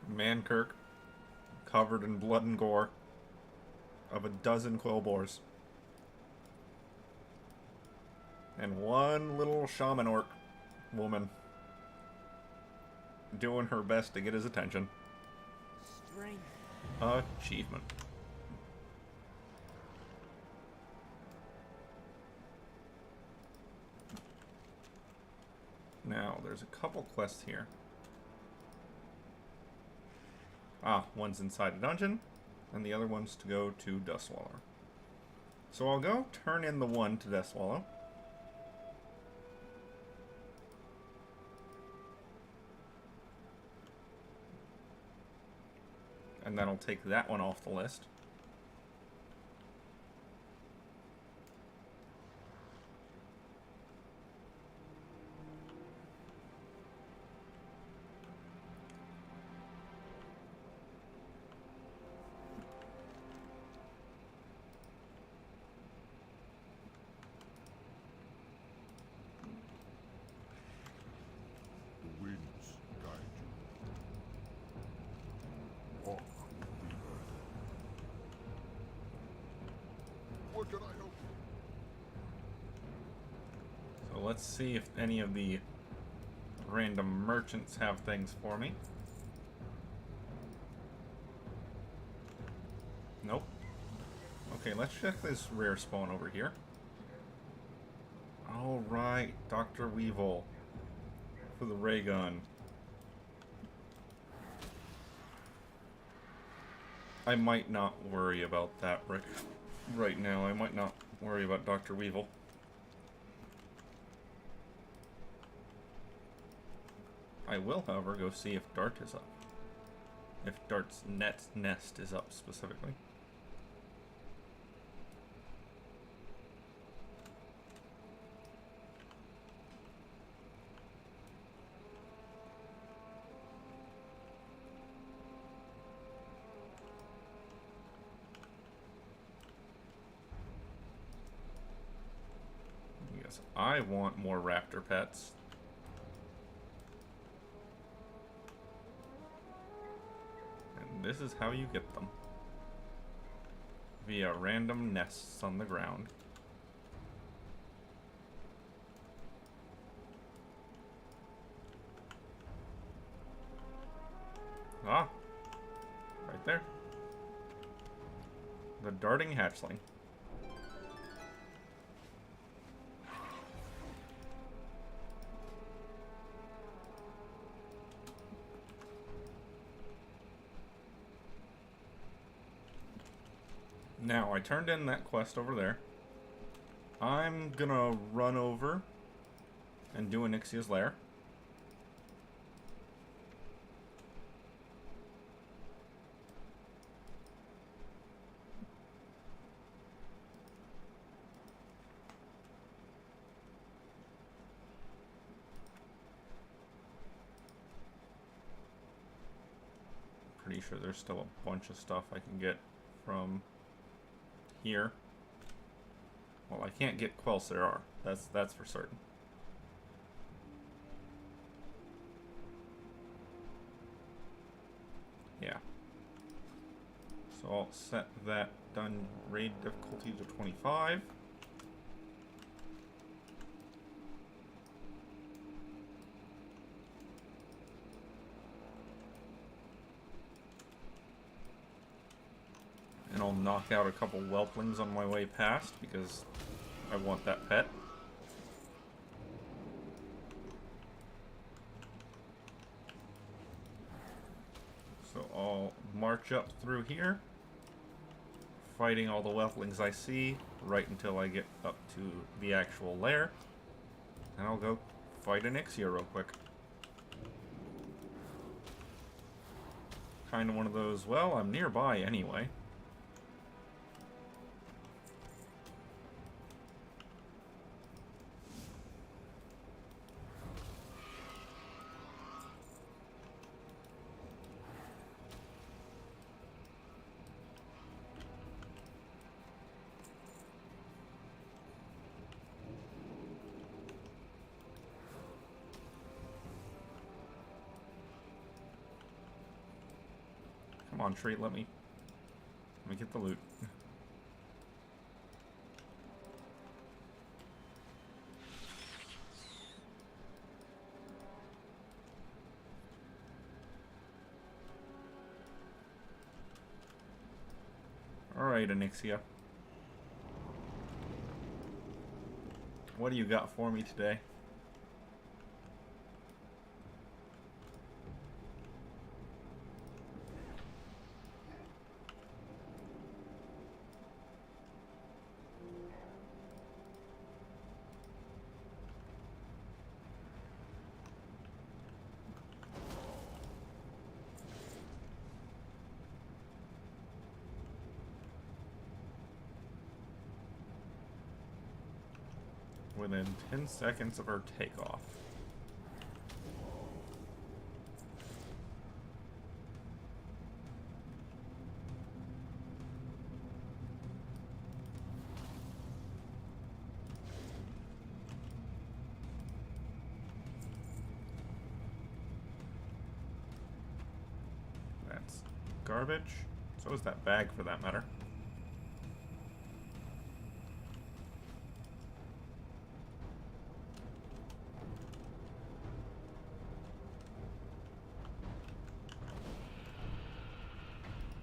Mankirk, covered in blood and gore, of a dozen quill boars. And one little shaman orc woman doing her best to get his attention. Strength. Achievement. Now, there's a couple quests here. One's inside a dungeon, and the other one's to go to Dustswallow. So I'll go turn in the one to Dustswallow. And then I'll take that one off the list. The winds guide you. Walk with the earth. What can I help you? So let's see if any of the random merchants have things for me. Nope. Okay, let's check this rare spawn over here. Alright, Dr. Weevil for the ray gun. I might not worry about that right now. I might not worry about Dr. Weevil. I will, however, go see if Dart is up. If Dart's nest is up, specifically. Yes, I want more raptor pets. This is how you get them. Via random nests on the ground. Ah! Right there. The darting hatchling. Now, I turned in that quest over there. I'm gonna run over and do Onyxia's lair. pretty sure there's still a bunch of stuff I can get from here. Well, I can't get quells there are. That's for certain. Yeah. So I'll set that done raid difficulty to 25. And I'll knock out a couple whelplings on my way past because I want that pet. So I'll march up through here, fighting all the whelplings I see, right until I get up to the actual lair. And I'll go fight an Ixia real quick. Kind of one of those, well, I'm nearby anyway. Come on, tree, let me get the loot. Alright, Anixia. What do you got for me today? Within 10 seconds of our takeoff. That's garbage. So is that bag, for that matter.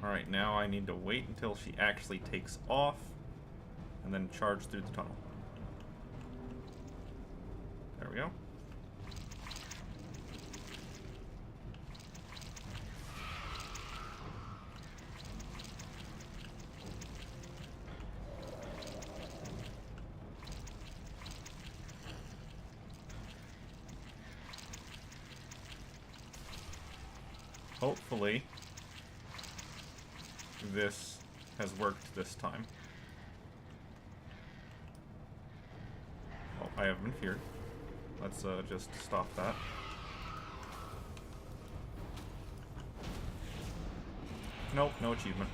Alright, now I need to wait until she actually takes off and then charge through the tunnel. There we go. Hopefully this has worked this time. Oh, I have been feared. Let's just stop that. Nope, no achievement.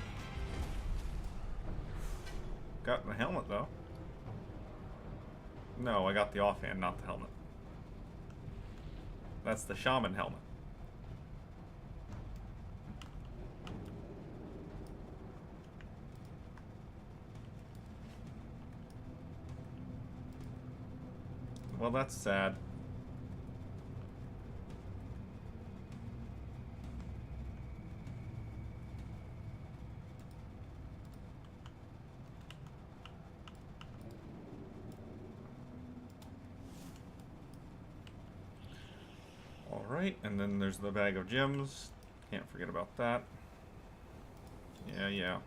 Got the helmet though. No, I got the offhand, not the helmet. That's the shaman helmet. Well, that's sad. Alright, and then there's the bag of gems. Can't forget about that. Yeah.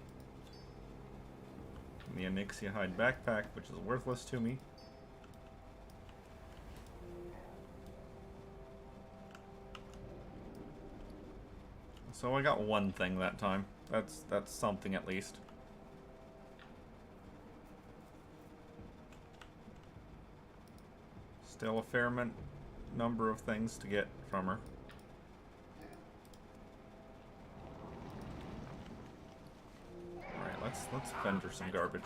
And the Anixia hide backpack, which is worthless to me. So I got one thing that time. That's something at least. Still a fair number of things to get from her. Let's vendor some garbage.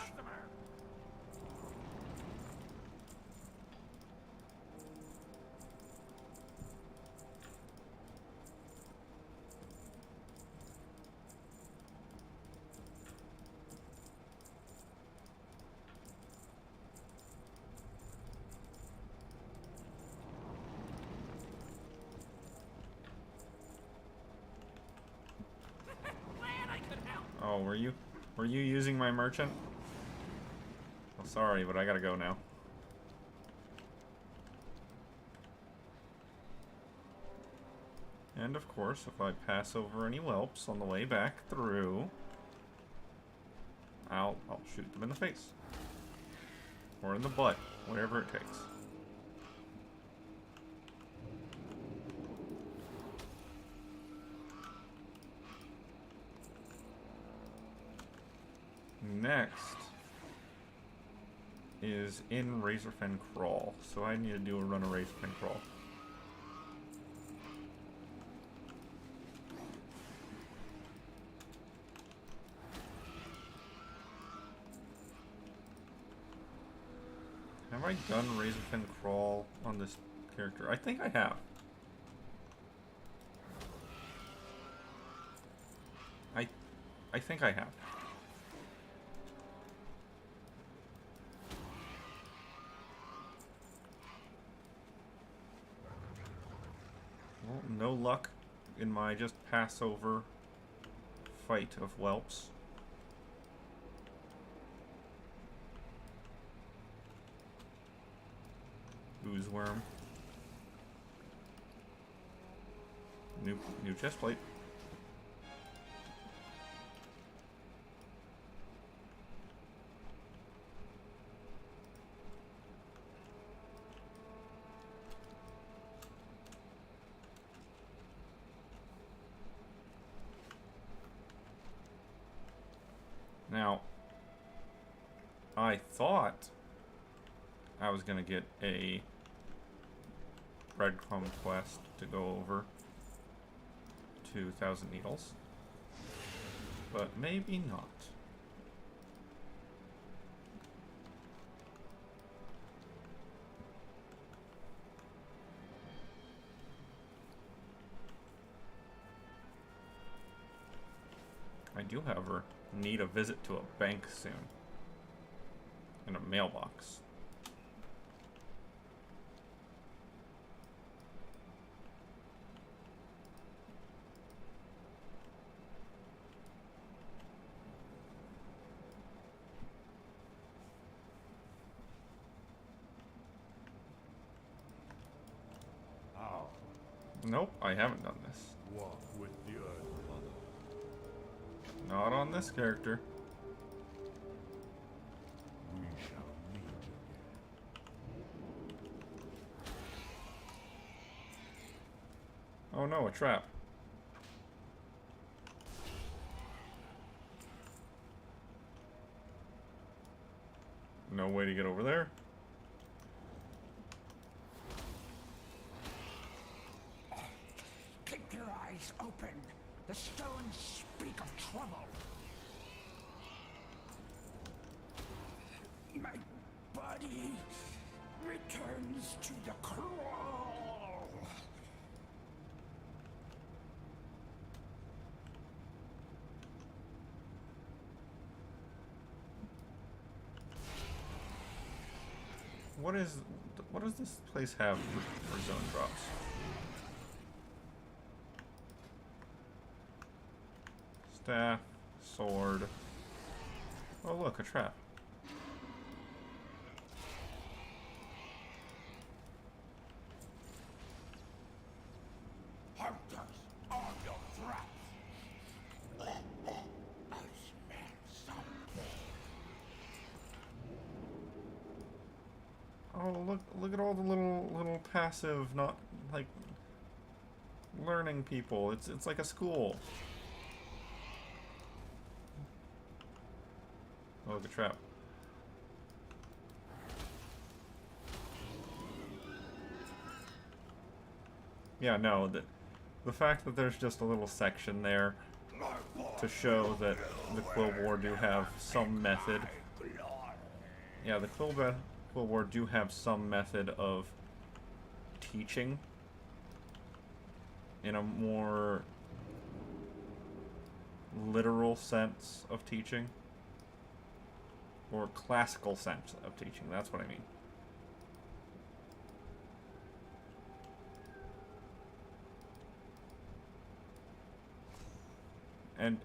Glad I could help. Oh, were you using my merchant? Oh, sorry, but I gotta go now. And of course, if I pass over any whelps on the way back through, I'll shoot them in the face. Or in the butt, whatever it takes. Next is in Razorfen Crawl, so I need to do a run of Razorfen Crawl. Have I done Razorfen Crawl on this character? I think I have. I think I have. Well, no luck in my just pass over fight of whelps. Ooze worm. New chest plate. Now, I thought I was gonna get a breadcrumb quest to go over to Thousand Needles, but maybe not. I do, however, need a visit to a bank soon. And a mailbox. How? Nope, I haven't done this. Walk with the Earth Mother. Not on this character. We shall meet again. Oh no, a trap. No way to get over there. Keep your eyes open. The stones speak of trouble. My body returns to the crawl. What does this place have for zone drops? Staff, sword. Oh look, a trap. Hunters on your traps. I smell something. Oh look at all the little passive, not like learning people. It's like a school. Oh, look, a trap. Yeah, no, the fact that there's just a little section there to show that the Quill War do have some method. Yeah, the Quill War do have some method of teaching in a more literal sense of teaching. Or classical sense of teaching, that's what I mean.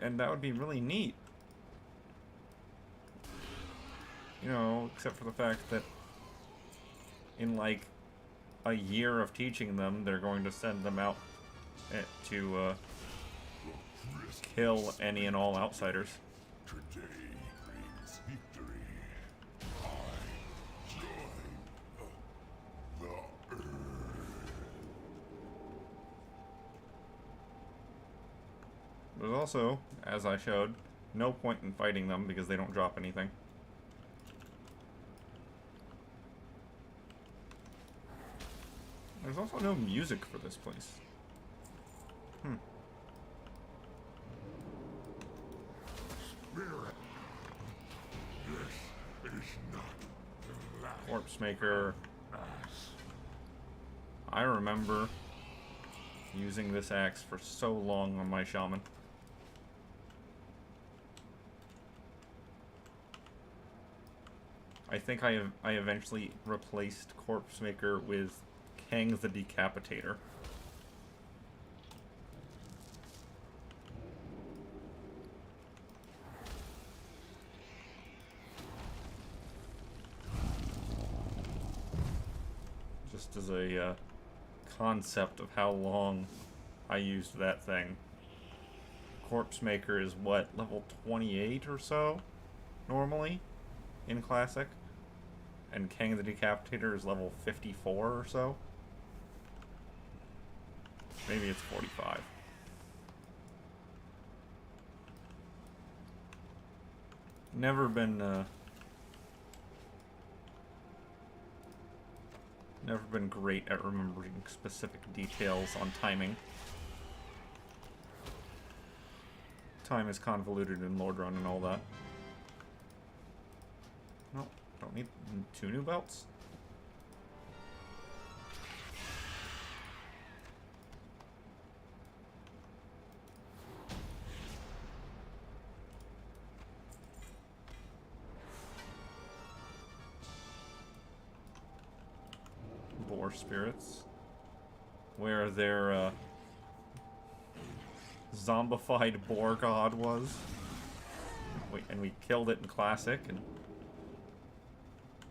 And that would be really neat. You know, except for the fact that in like a year of teaching them, they're going to send them out to kill any and all outsiders. Today brings victory. I join the earth. There's also, as I showed, no point in fighting them because they don't drop anything. There's also no music for this place. Spirit, this is not the last Corpse Maker. us. I remember using this axe for so long on my shaman. I think I eventually replaced Corpse Maker with Kang the Decapitator. Just as a concept of how long I used that thing. Corpse Maker is what, level 28 or so normally in Classic? And Kang the Decapitator is level 54 or so? Maybe it's 45. Never been great at remembering specific details on timing. Time is convoluted in Lord Run and all that. No, don't need 2 new belts. Boar spirits, where their zombified boar god was. And we killed it in Classic, and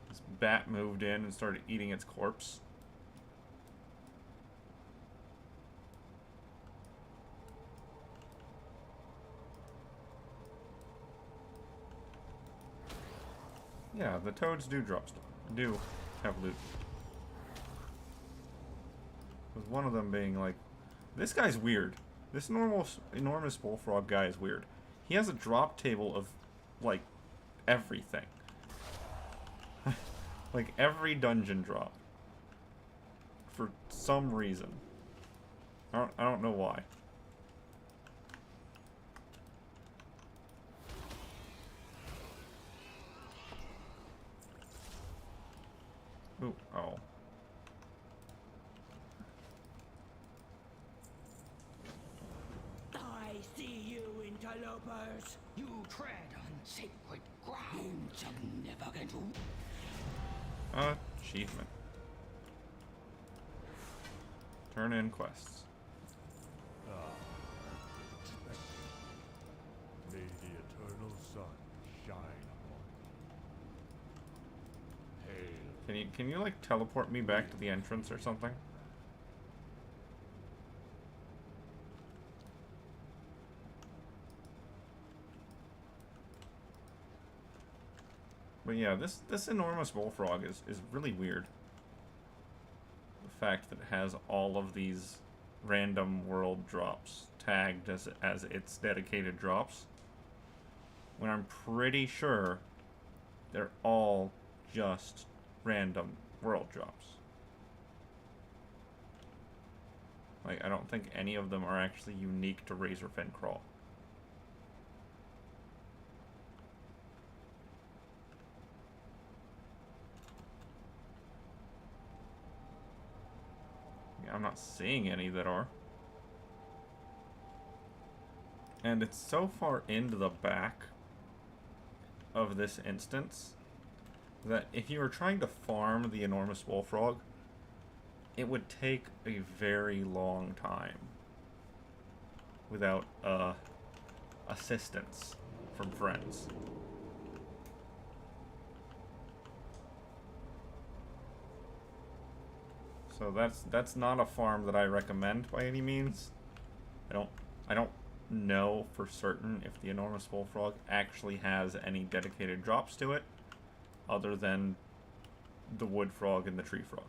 this bat moved in and started eating its corpse. Yeah, the toads do drop stuff. Do have loot. With one of them being like, this guy's weird. This enormous bullfrog guy is weird. He has a drop table of, like, everything. Like, every dungeon drop. For some reason. I don't know why. Ooh, oh. I see you, interlopers. You tread on sacred ground. Significant. Achievement. Turn in quests. Expected. May the eternal sun shine upon you. Hail. Can you like teleport me back to the entrance or something? But yeah, this enormous bullfrog is really weird. The fact that it has all of these random world drops tagged as its dedicated drops, when I'm pretty sure they're all just random world drops. Like, I don't think any of them are actually unique to Razorfen Crawl. I'm not seeing any that are. And it's so far into the back of this instance that if you were trying to farm the enormous bullfrog, it would take a very long time without assistance from friends. So that's not a farm that I recommend by any means. I don't know for certain if the enormous bullfrog actually has any dedicated drops to it other than the wood frog and the tree frog.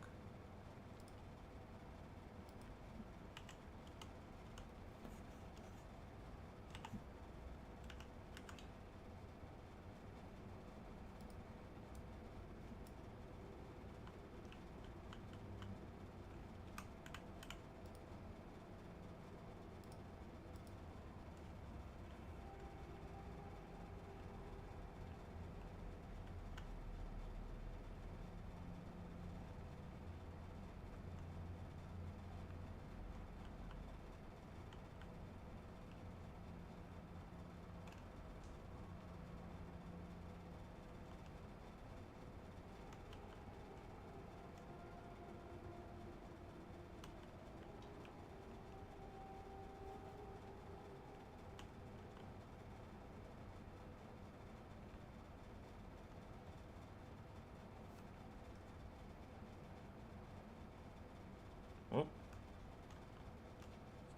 Oh.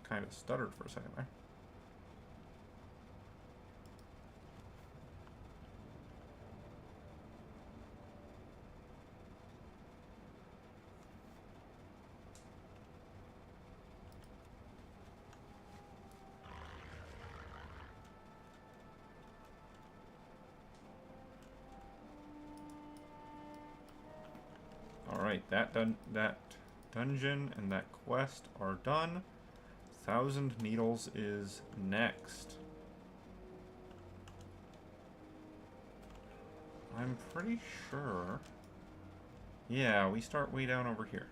Kind of stuttered for a second there. Alright, that dungeon and that quest are done. 1,000 Needles is next. I'm pretty sure... Yeah, we start way down over here.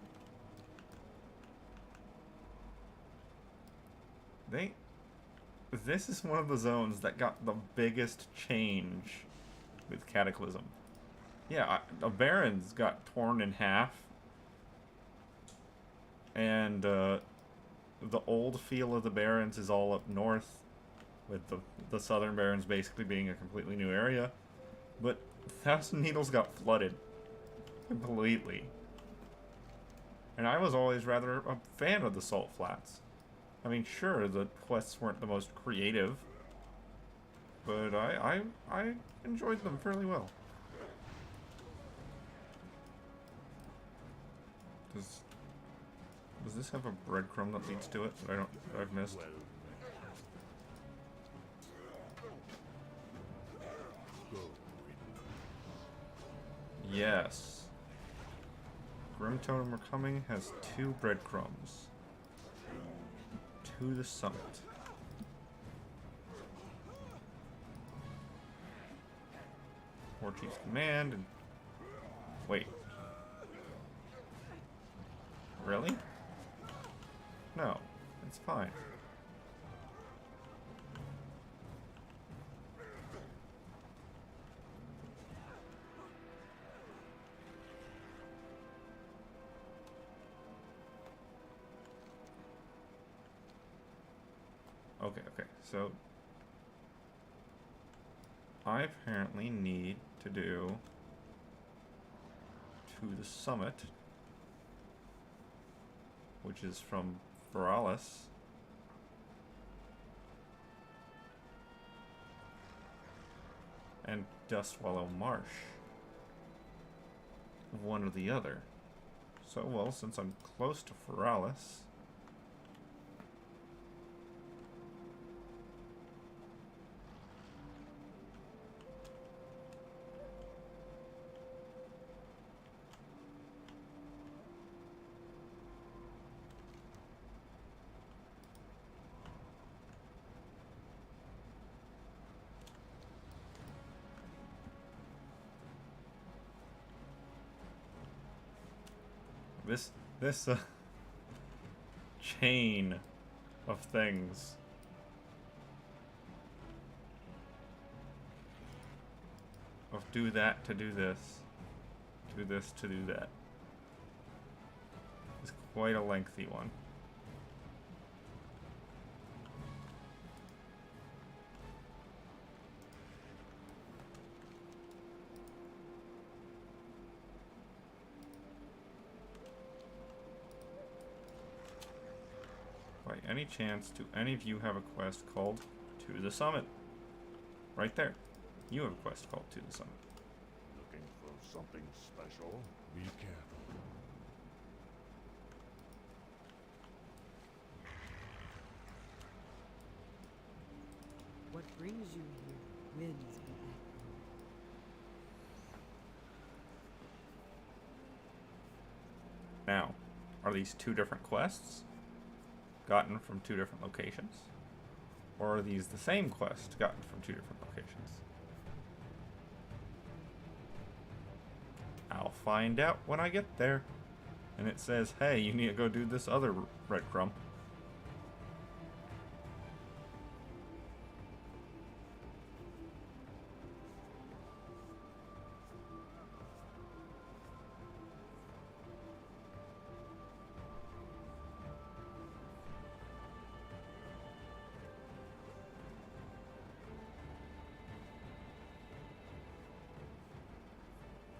This is one of the zones that got the biggest change with Cataclysm. Yeah, the Barrens got torn in half. And, the old feel of the Barrens is all up north, with the southern Barrens basically being a completely new area. But 1,000 Needles got flooded completely. And I was always rather a fan of the Salt Flats. I mean, sure, the quests weren't the most creative, but I enjoyed them fairly well. Does this have a breadcrumb that leads to it that I've missed? Yes. Grim Totem We're Coming has 2 breadcrumbs. To the summit. War Chief's Command and... Wait. Really? No, it's fine. Okay, so I apparently need to do to the summit, which is from Veralis. And Dustwallow Marsh. One or the other. So, well, since I'm close to Veralis... chain of things. Of do that to do this. Do this to do that. It's quite a lengthy one. By any chance, do any of you have a quest called To the Summit? Right there. You have a quest called To the Summit. Looking for something special? Be careful. What brings you here wins the battle. Now, are these two different quests gotten from two different locations? Or are these the same quest gotten from two different locations? I'll find out when I get there. And it says, hey, you need to go do this other breadcrumb.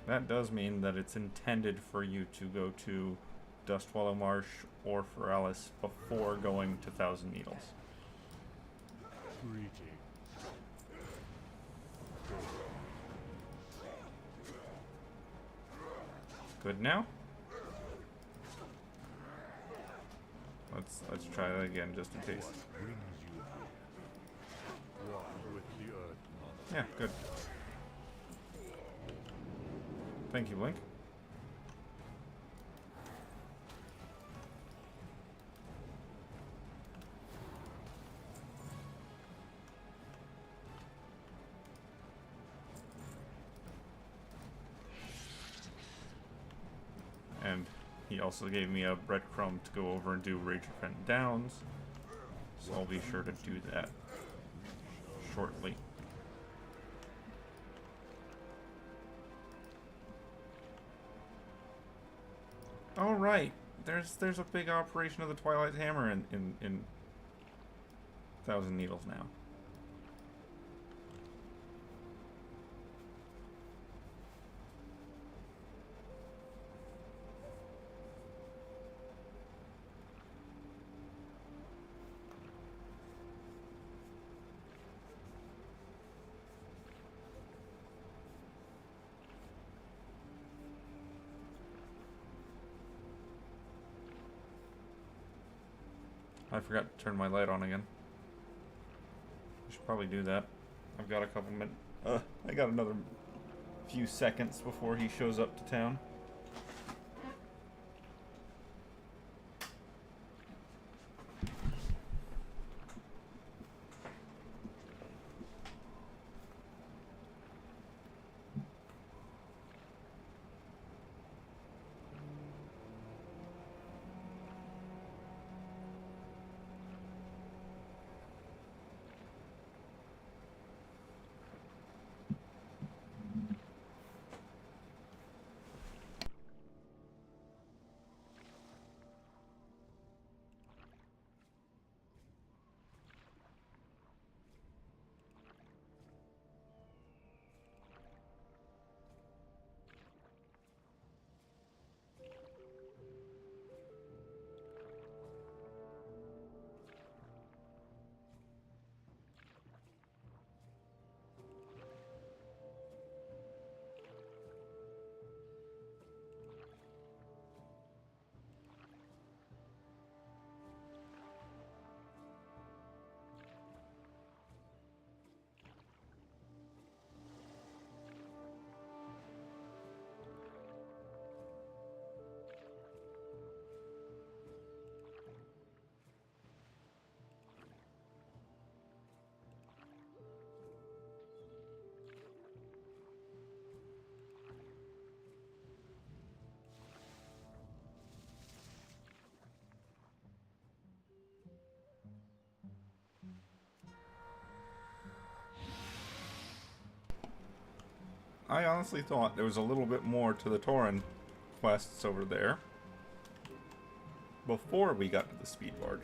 That does mean that it's intended for you to go to Dustwallow Marsh or Feralis before going to Thousand Needles. Greetings. Good now? Let's try that again just in case. What brings you here? One with the Earth Mother. Yeah, good. Thank you, Blink. And he also gave me a breadcrumb to go over and do Rage Repent Downs, so I'll be sure to do that shortly. Oh right, there's a big operation of the Twilight Hammer in Thousand Needles now. I forgot to turn my light on again. I should probably do that. I've got a couple minutes. I got another few seconds before he shows up to town. I honestly thought there was a little bit more to the Tauren quests over there before we got to the speed barge.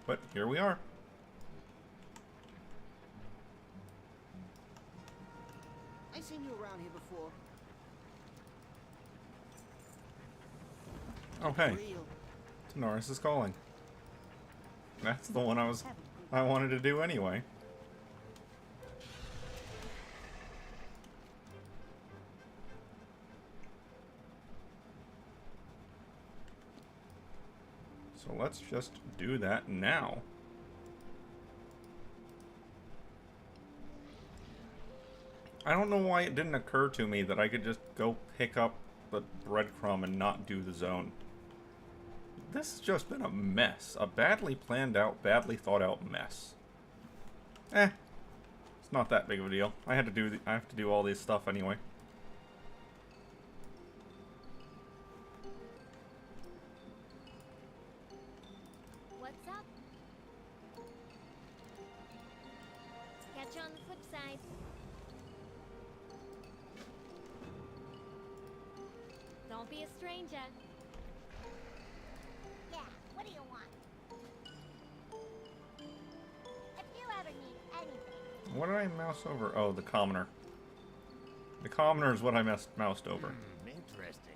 But here we are. I seen you around here before. Oh hey, Real. Tanoris is calling. That's the one I wanted to do anyway. So let's just do that now. I don't know why it didn't occur to me that I could just go pick up the breadcrumb and not do the zone. This has just been a mess. A badly planned out, badly thought out mess. It's not that big of a deal. I have to do all this stuff anyway. What's up? Catch you on the flip side. Don't be a stranger. Yeah, what do you want? If you ever need anything, What did I mouse over? Oh, the commoner. The commoner is what I moused over. Interesting.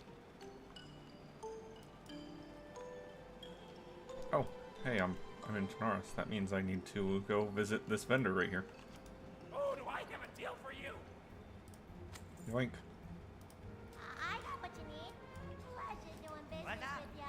Oh, hey, I'm in Tanaris. That means I need to go visit this vendor right here. Oh, do I have a deal for you? Yoink. I got what you need. Pleasure doing business with ya.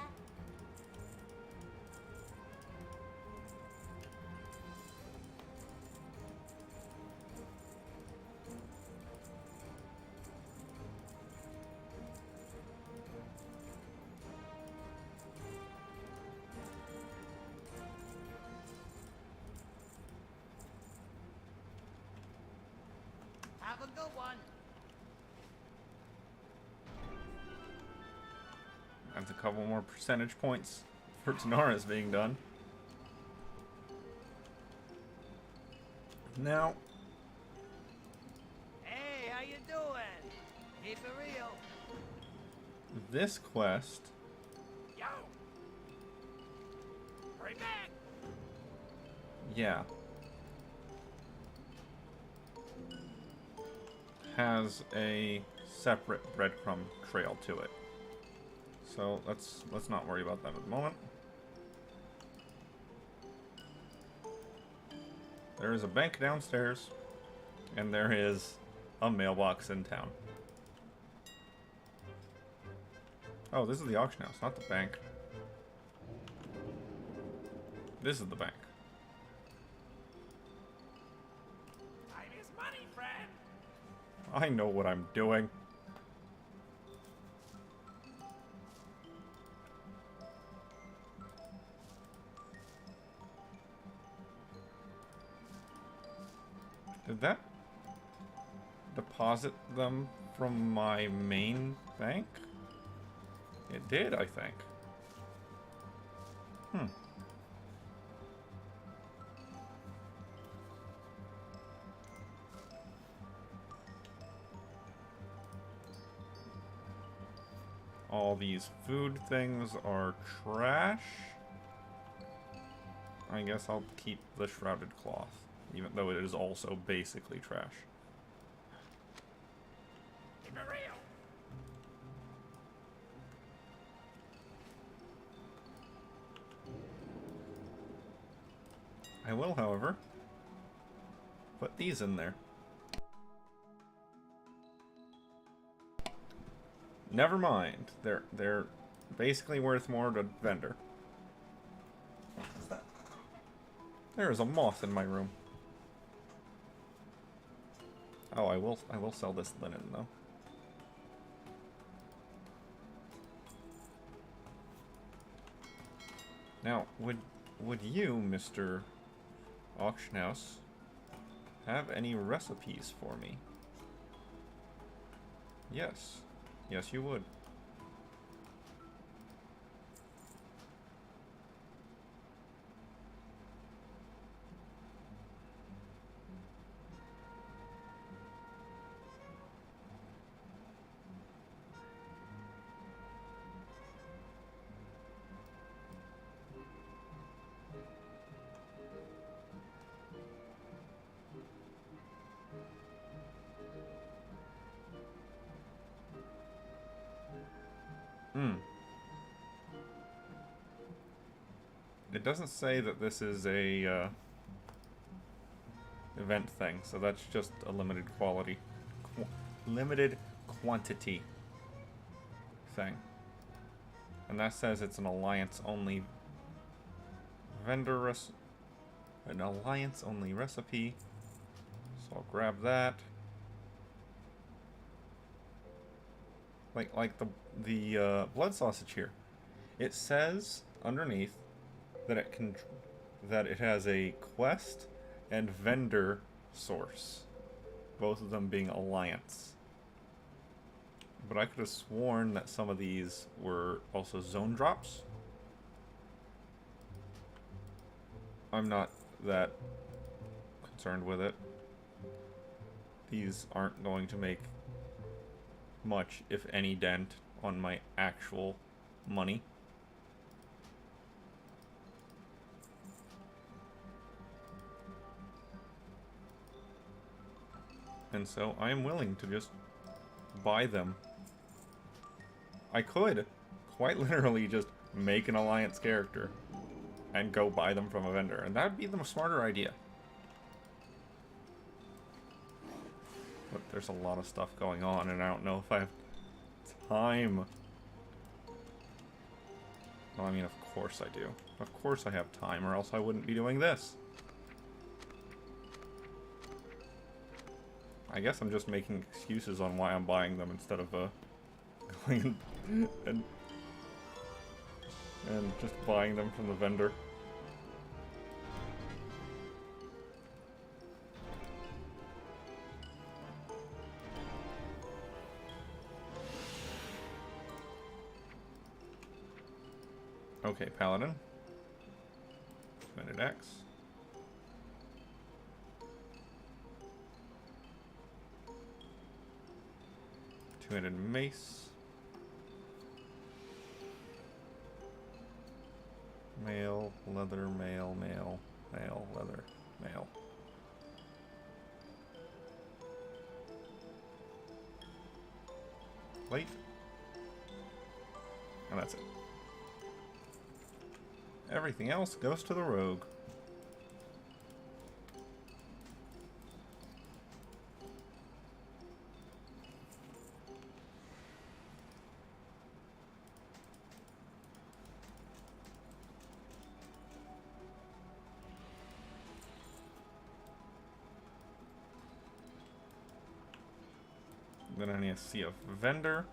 Have a good one. That's a couple more percentage points for Tanaris being done. Now, Hey, how you doing? Keep it real. this quest Yo! Hurry back! yeah, has a separate breadcrumb trail to it. So let's not worry about that at the moment. There is a bank downstairs, and there is a mailbox in town. Oh, this is the auction house, not the bank. This is the bank. Time is money, friend! I know what I'm doing. Did that deposit them from my main bank? It did, I think. All these food things are trash. I guess I'll keep the shrouded cloth, even though it is also basically trash. Keep it real! I will, however, put these in there. Never mind. They're basically worth more to vendor. What's that? There is a moth in my room. Oh, I will sell this linen though. Now, would you, Mr. Auction House, have any recipes for me? Yes. Yes, you would. Hmm. It doesn't say that this is a event thing, so that's just a limited quality, limited quantity thing. And that says it's an alliance-only an alliance-only recipe. So I'll grab that. Like the blood sausage here. It says underneath that it has a quest and vendor source, both of them being alliance. But I could have sworn that some of these were also zone drops. I'm not that concerned with it. These aren't going to make much, if any, dent on my actual money. And so I am willing to just buy them. I could quite literally just make an alliance character and go buy them from a vendor, and that would be the smarter idea. But there's a lot of stuff going on, and I don't know if I have time. Well, I mean, of course I do. Of course I have time, or else I wouldn't be doing this. I guess I'm just making excuses on why I'm buying them instead of going and just buying them from the vendor. Okay, Paladin. Two-handed axe. Two-handed mace. Mail, leather, mail, mail, mail, leather, mail. Plate. And that's it. Everything else goes to the rogue. Then I need to see a vendor.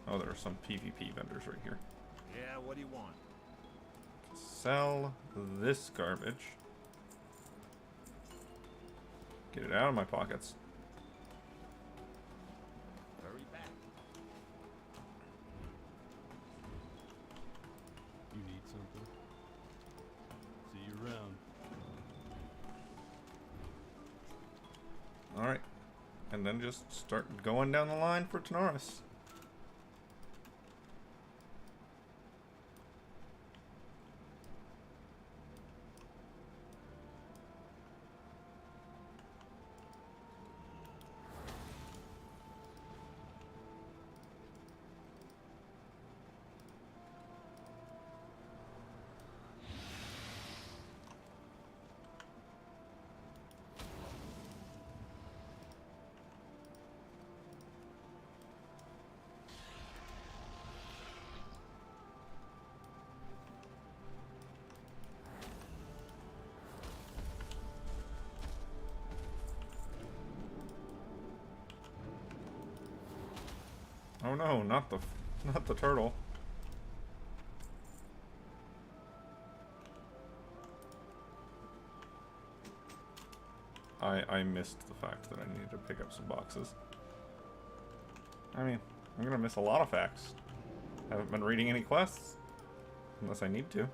Oh, there are some PvP vendors right here. Yeah, what do you want? Sell this garbage. Get it out of my pockets. Hurry back. You need something? See you around. Alright. And then just start going down the line for Tenoris. Oh no, not the turtle. I missed the fact that I needed to pick up some boxes. I mean, I'm gonna miss a lot of facts. Haven't been reading any quests. Unless I need to.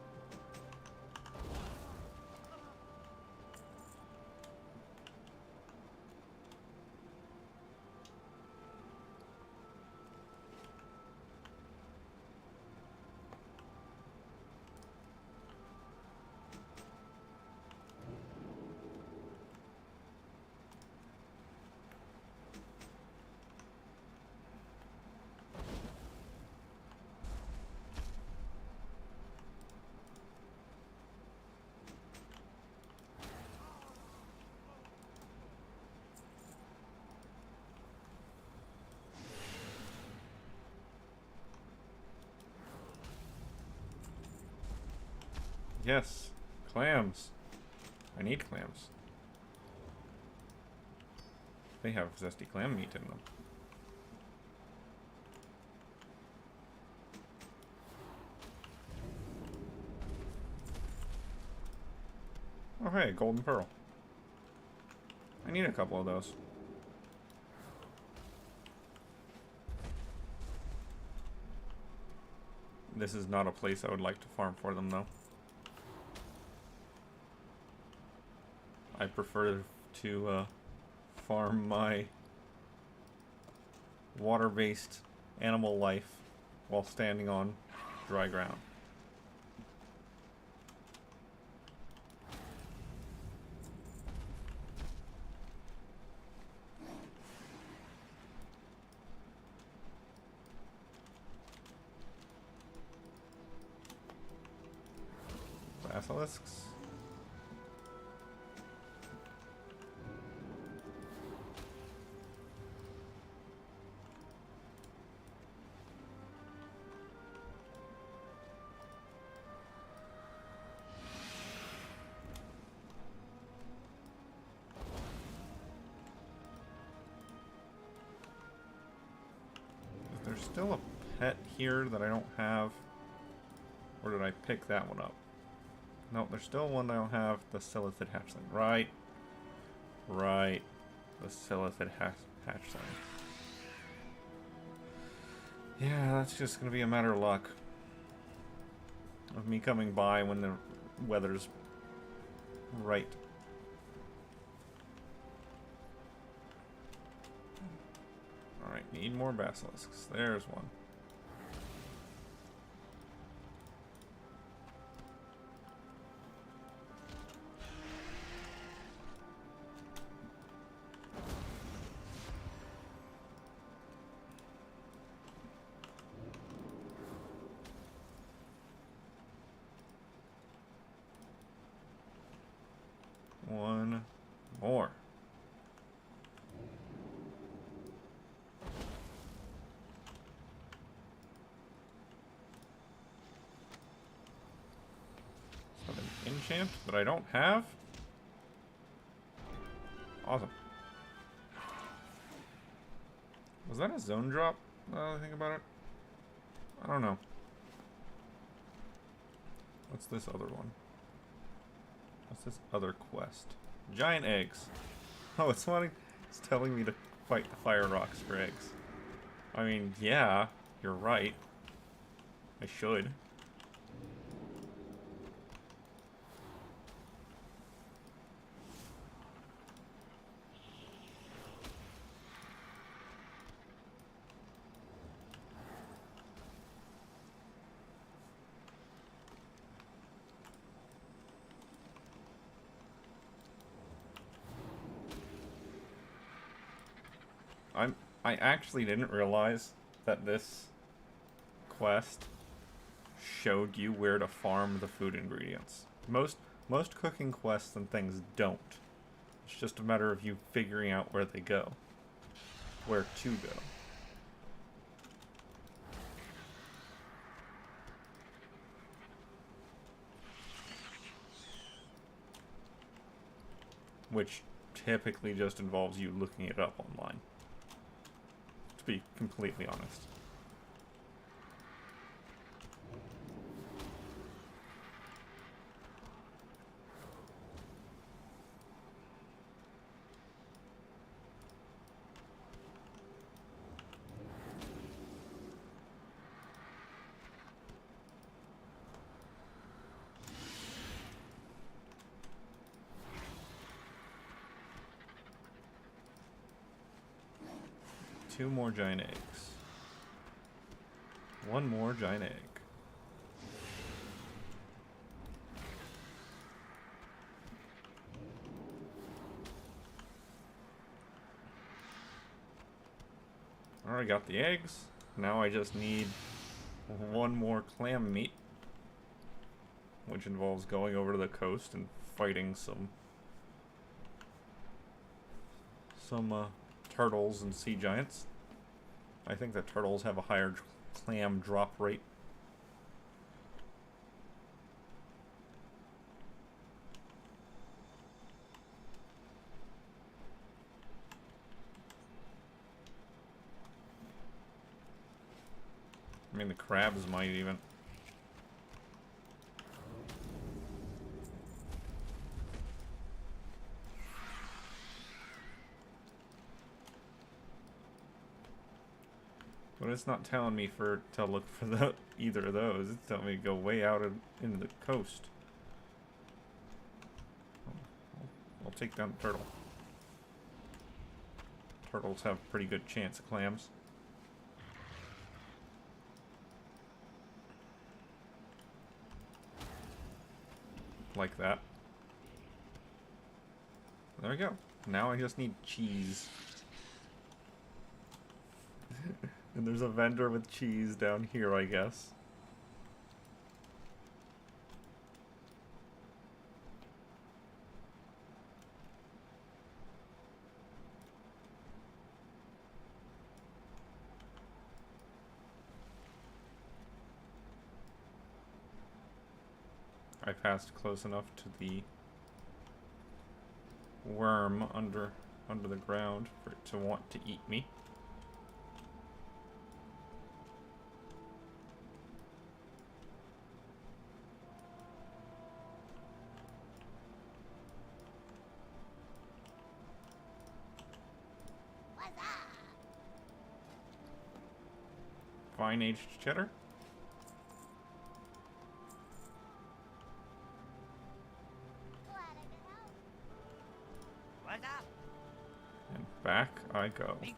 Yes. Clams. I need clams. They have zesty clam meat in them. Oh hey, golden pearl. I need a couple of those. This is not a place I would like to farm for them, though. I prefer to farm my water-based animal life while standing on dry ground. Basilisks. Is there still a pet here that I don't have? Or did I pick that one up? No, there's still one I don't have. The Silithid hatchling. Right. Right. The Silithid hatchling. Yeah, that's just gonna be a matter of luck. Of me coming by when the weather's right. Alright, need more basilisks. There's one. One more. Is that an enchant that I don't have? Awesome. Was that a zone drop? Now that I think about it. I don't know. What's this other one? What's this other quest? Giant eggs. Oh, it's telling me to fight the fire rocks for eggs. I mean, yeah, you're right. I should. I actually didn't realize that this quest showed you where to farm the food ingredients. Most cooking quests and things don't. It's just a matter of you figuring out where they go. Where to go. Which typically just involves you looking it up online. To be completely honest. Two more giant eggs. One more giant egg. Alright, got the eggs. Now I just need one more clam meat. Which involves going over to the coast and fighting some turtles and sea giants. I think the turtles have a higher clam drop rate. I mean, the crabs might even. But it's not telling me to look for either of those. It's telling me to go way out into the coast. I'll take down the turtle. Turtles have a pretty good chance of clams. Like that. There we go. Now I just need cheese. And there's a vendor with cheese down here, I guess. I passed close enough to the worm under the ground for it to want to eat me. What's up? Fine aged cheddar. Glad I could help. What's up? And back I go. Be good.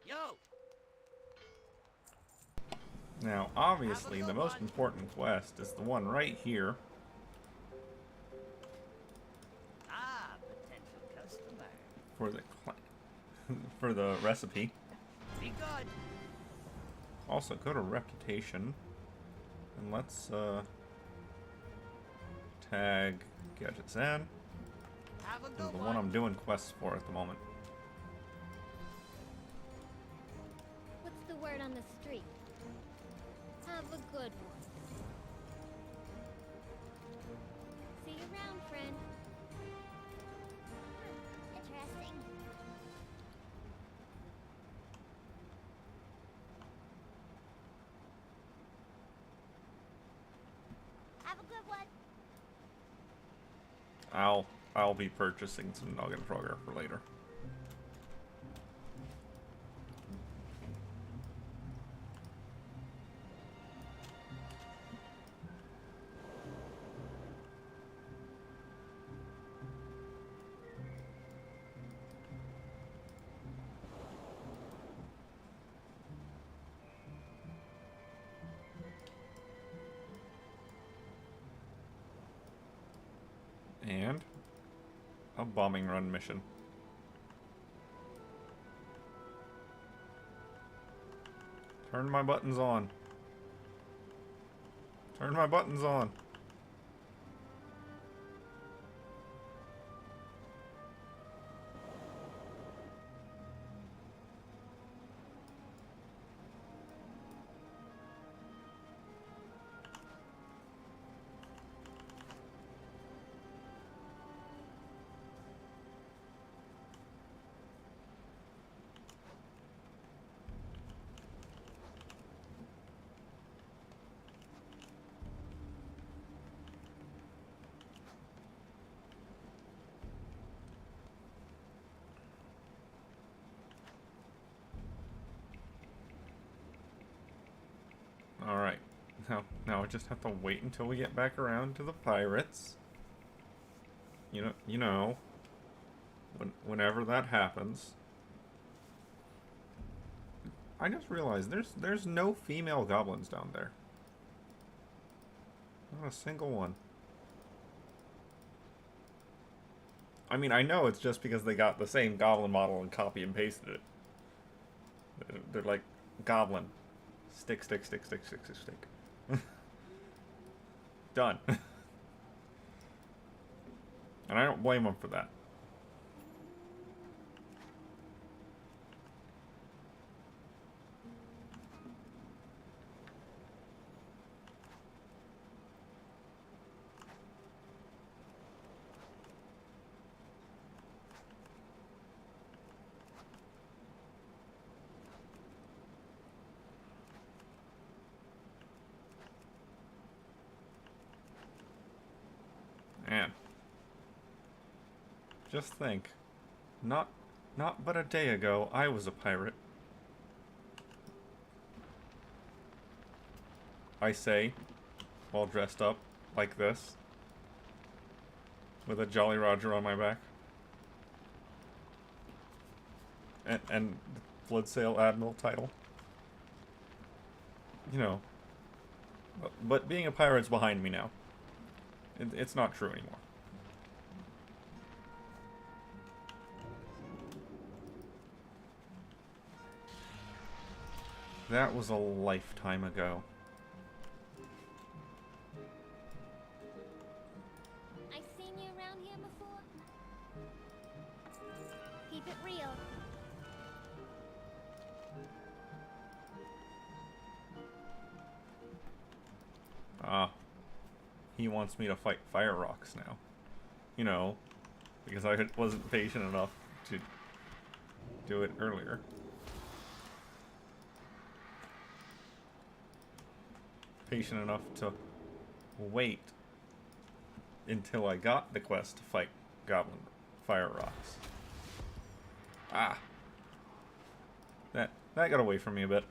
Yo! Now, obviously, the most important quest is the one right here. Ah, potential customer. For the for the recipe. Be good. Also, go to reputation, and let's tag gadgets in. Have a This good is the one. one I'm doing quests for at the moment. What's the word on the street? Have a good one. See you around, friend. Interesting. Have a good one. I'll be purchasing some Nugget Frogger for later. And a bombing run mission. Turn my buttons on. Turn my buttons on. Alright. Now I just have to wait until we get back around to the pirates. You know, whenever that happens. I just realized there's no female goblins down there. Not a single one. I mean, I know it's just because they got the same goblin model and copy and pasted it. They're like, goblin. Stick. Done. And I don't blame them for that. Man. Just think. Not but a day ago, I was a pirate. I say, all dressed up like this. With a Jolly Roger on my back. And the Flood Sail Admiral title. You know. But being a pirate's behind me now. It's not true anymore. That was a lifetime ago. I've seen you around here before. Keep it real. Ah. He wants me to fight fire rocks now. You know, because I wasn't patient enough to do it earlier. Patient enough to wait until I got the quest to fight goblin fire rocks. Ah. That got away from me a bit.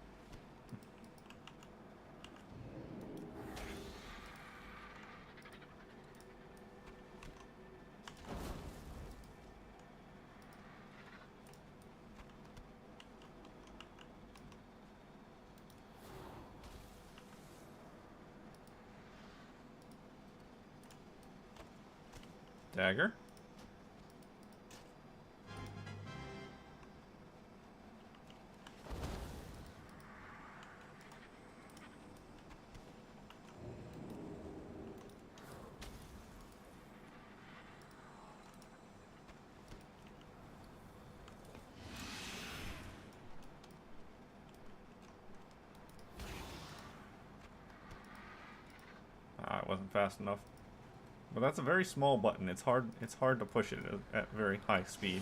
Dagger? Ah, it wasn't fast enough. But that's a very small button. It's hard to push it at very high speed.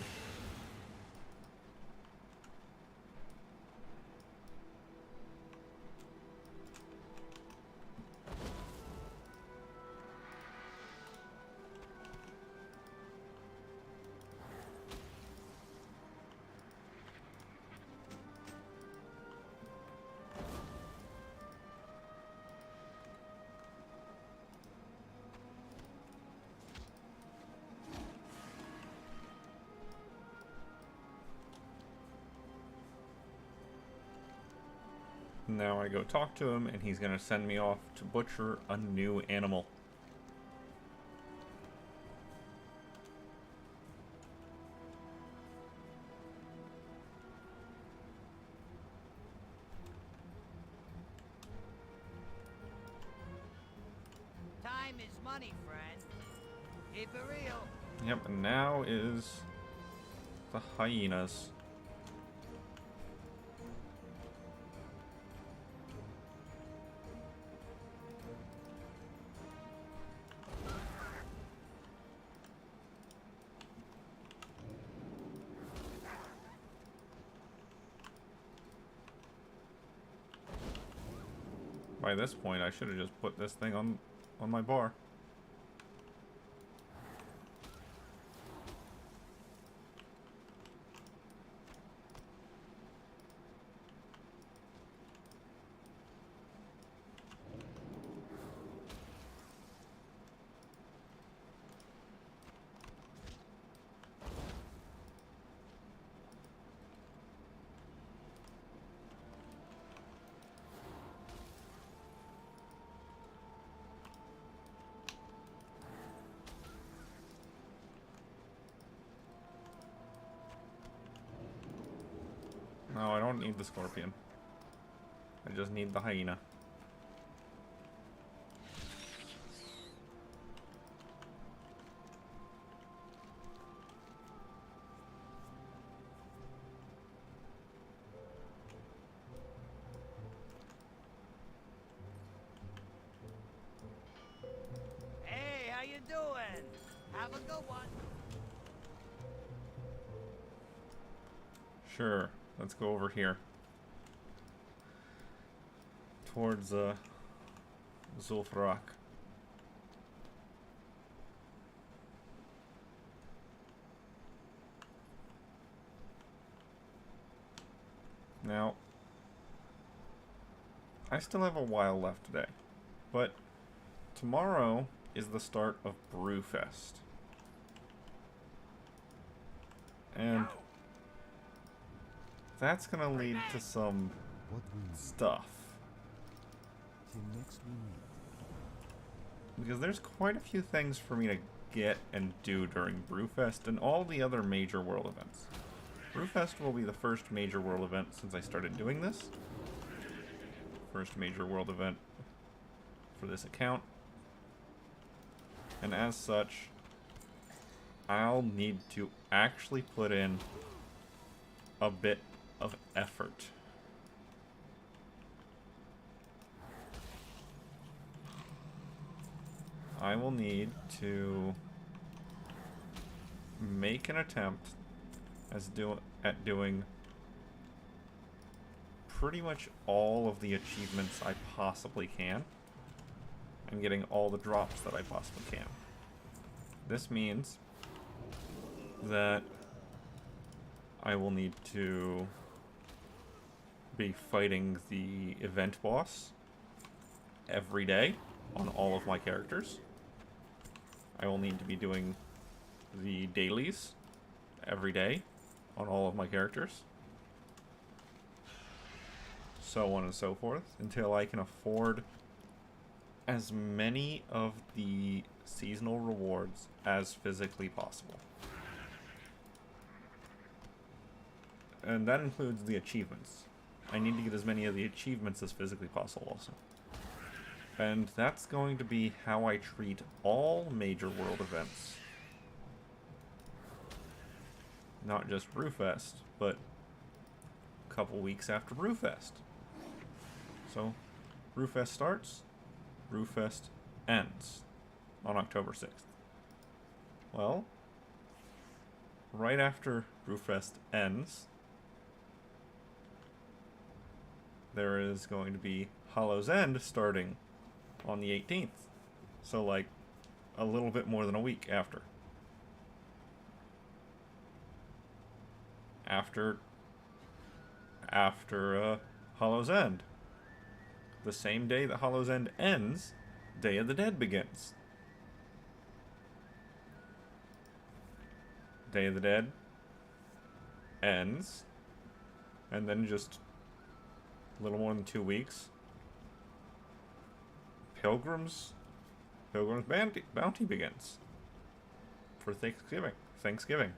Now I go talk to him, and he's gonna send me off to butcher a new animal. Time is money, friend. Keep it real. Yep, and now is the hyenas. By this point, I should have just put this thing on my bar. don't need the scorpion. I just need the hyena. Hey, how you doing? Have a good one. Sure, let's go over here. Towards, Zul'Farrak. Now, I still have a while left today, but tomorrow is the start of Brewfest. And that's gonna lead to some What we need. stuff. Till next we meet. Because there's quite a few things for me to get and do during Brewfest and all the other major world events. Brewfest will be the first major world event since I started doing this. First major world event for this account. And as such, I'll need to actually put in a bit of effort. I will need to make an attempt at doing pretty much all of the achievements I possibly can and getting all the drops that I possibly can. This means that I will need to be fighting the event boss every day on all of my characters. I will need to be doing the dailies every day on all of my characters. So on and so forth, until I can afford as many of the seasonal rewards as physically possible. And that includes the achievements. I need to get as many of the achievements as physically possible also. And that's going to be how I treat all major world events. Not just Brewfest, but a couple weeks after Brewfest. So, Brewfest starts, Brewfest ends on October 6th. Well, right after Brewfest ends, there is going to be Hollow's End starting on the 18th. So, like, a little bit more than a week after. After Hollow's End. The same day that Hollow's End ends, Day of the Dead begins. Day of the Dead ends, and then just a little more than 2 weeks, Pilgrim's Bounty begins for Thanksgiving.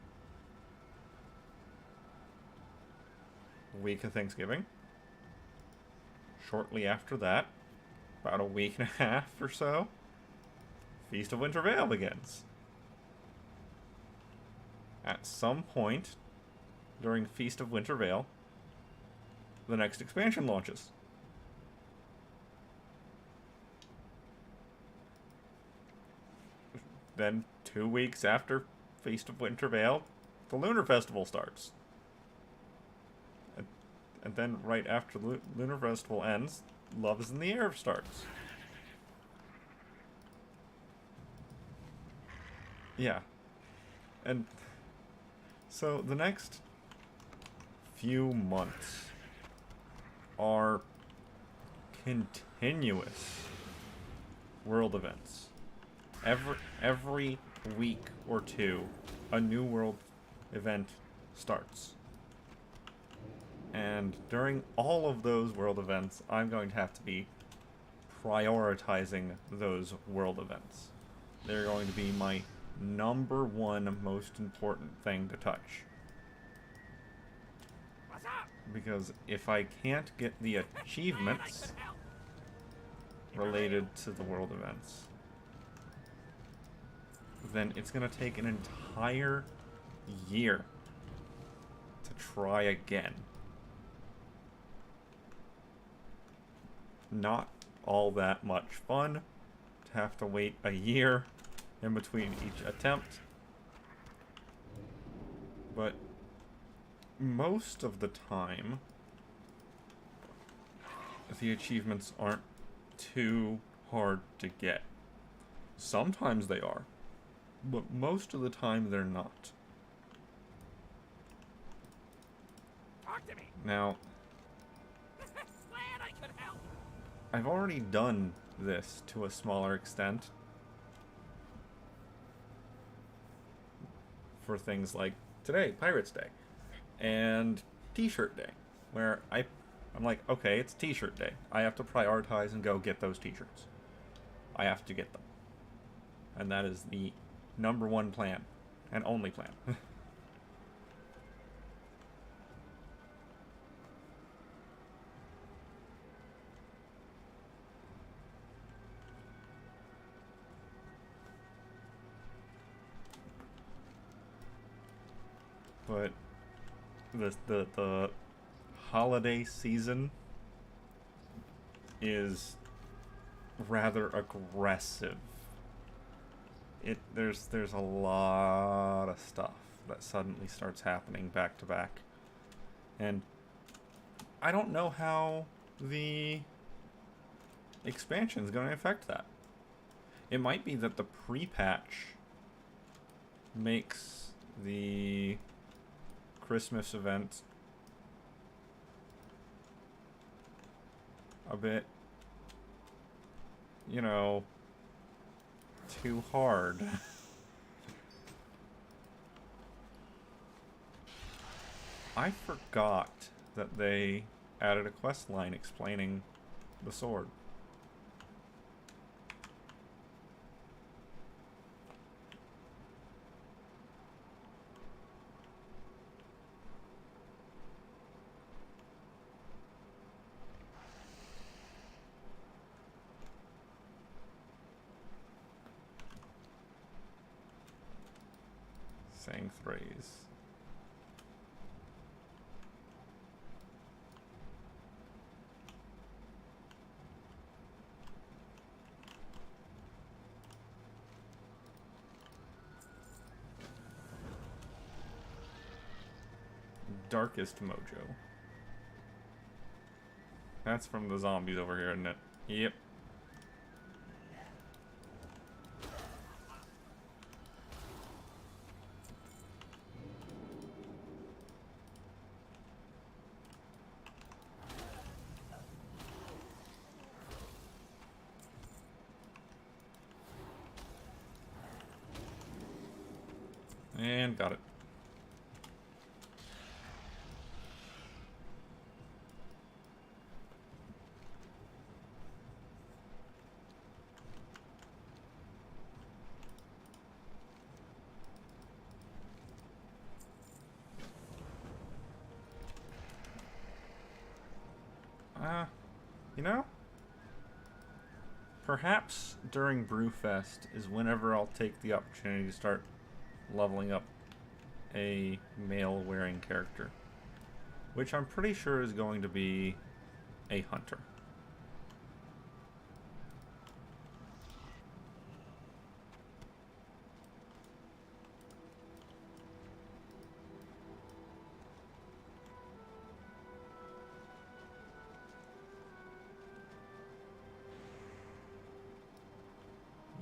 Week of Thanksgiving. Shortly after that, about a week and a half or so, Feast of Winter Veil begins. At some point during Feast of Winter Veil, the next expansion launches. Then 2 weeks after Feast of Winter Veil, the Lunar Festival starts. And then right after the Lunar Festival ends, Love is in the Air starts. Yeah. And so the next few months are continuous world events. Every week or two, a new world event starts. And during all of those world events, I'm going to have to be prioritizing those world events. They're going to be my #1 most important thing to touch. What's up? Because if I can't get the achievements related to the world events, then it's going to take an entire year to try again. Not all that much fun to have to wait a year in between each attempt. But most of the time, the achievements aren't too hard to get. Sometimes they are, but most of the time they're not. Talk to me. Now, Glad I could help. I've already done this to a smaller extent for things like today, Pirates Day, and T-shirt Day, where I'm like, okay, it's T-shirt Day. I have to prioritize and go get those T-shirts. I have to get them. And that is the #1 plan, and only plan. But the holiday season is rather aggressive. There's a lot of stuff that suddenly starts happening back to back. And I don't know how the expansion is going to affect that. It might be that the pre-patch makes the Christmas event a bit, you know, too hard. I forgot that they added a quest line explaining the sword. Saying phrase. Darkest Mojo. That's from the zombies over here, isn't it? Yep. And got it. You know? Perhaps during Brewfest is whenever I'll take the opportunity to start leveling up a male-wearing character, which I'm pretty sure is going to be a hunter.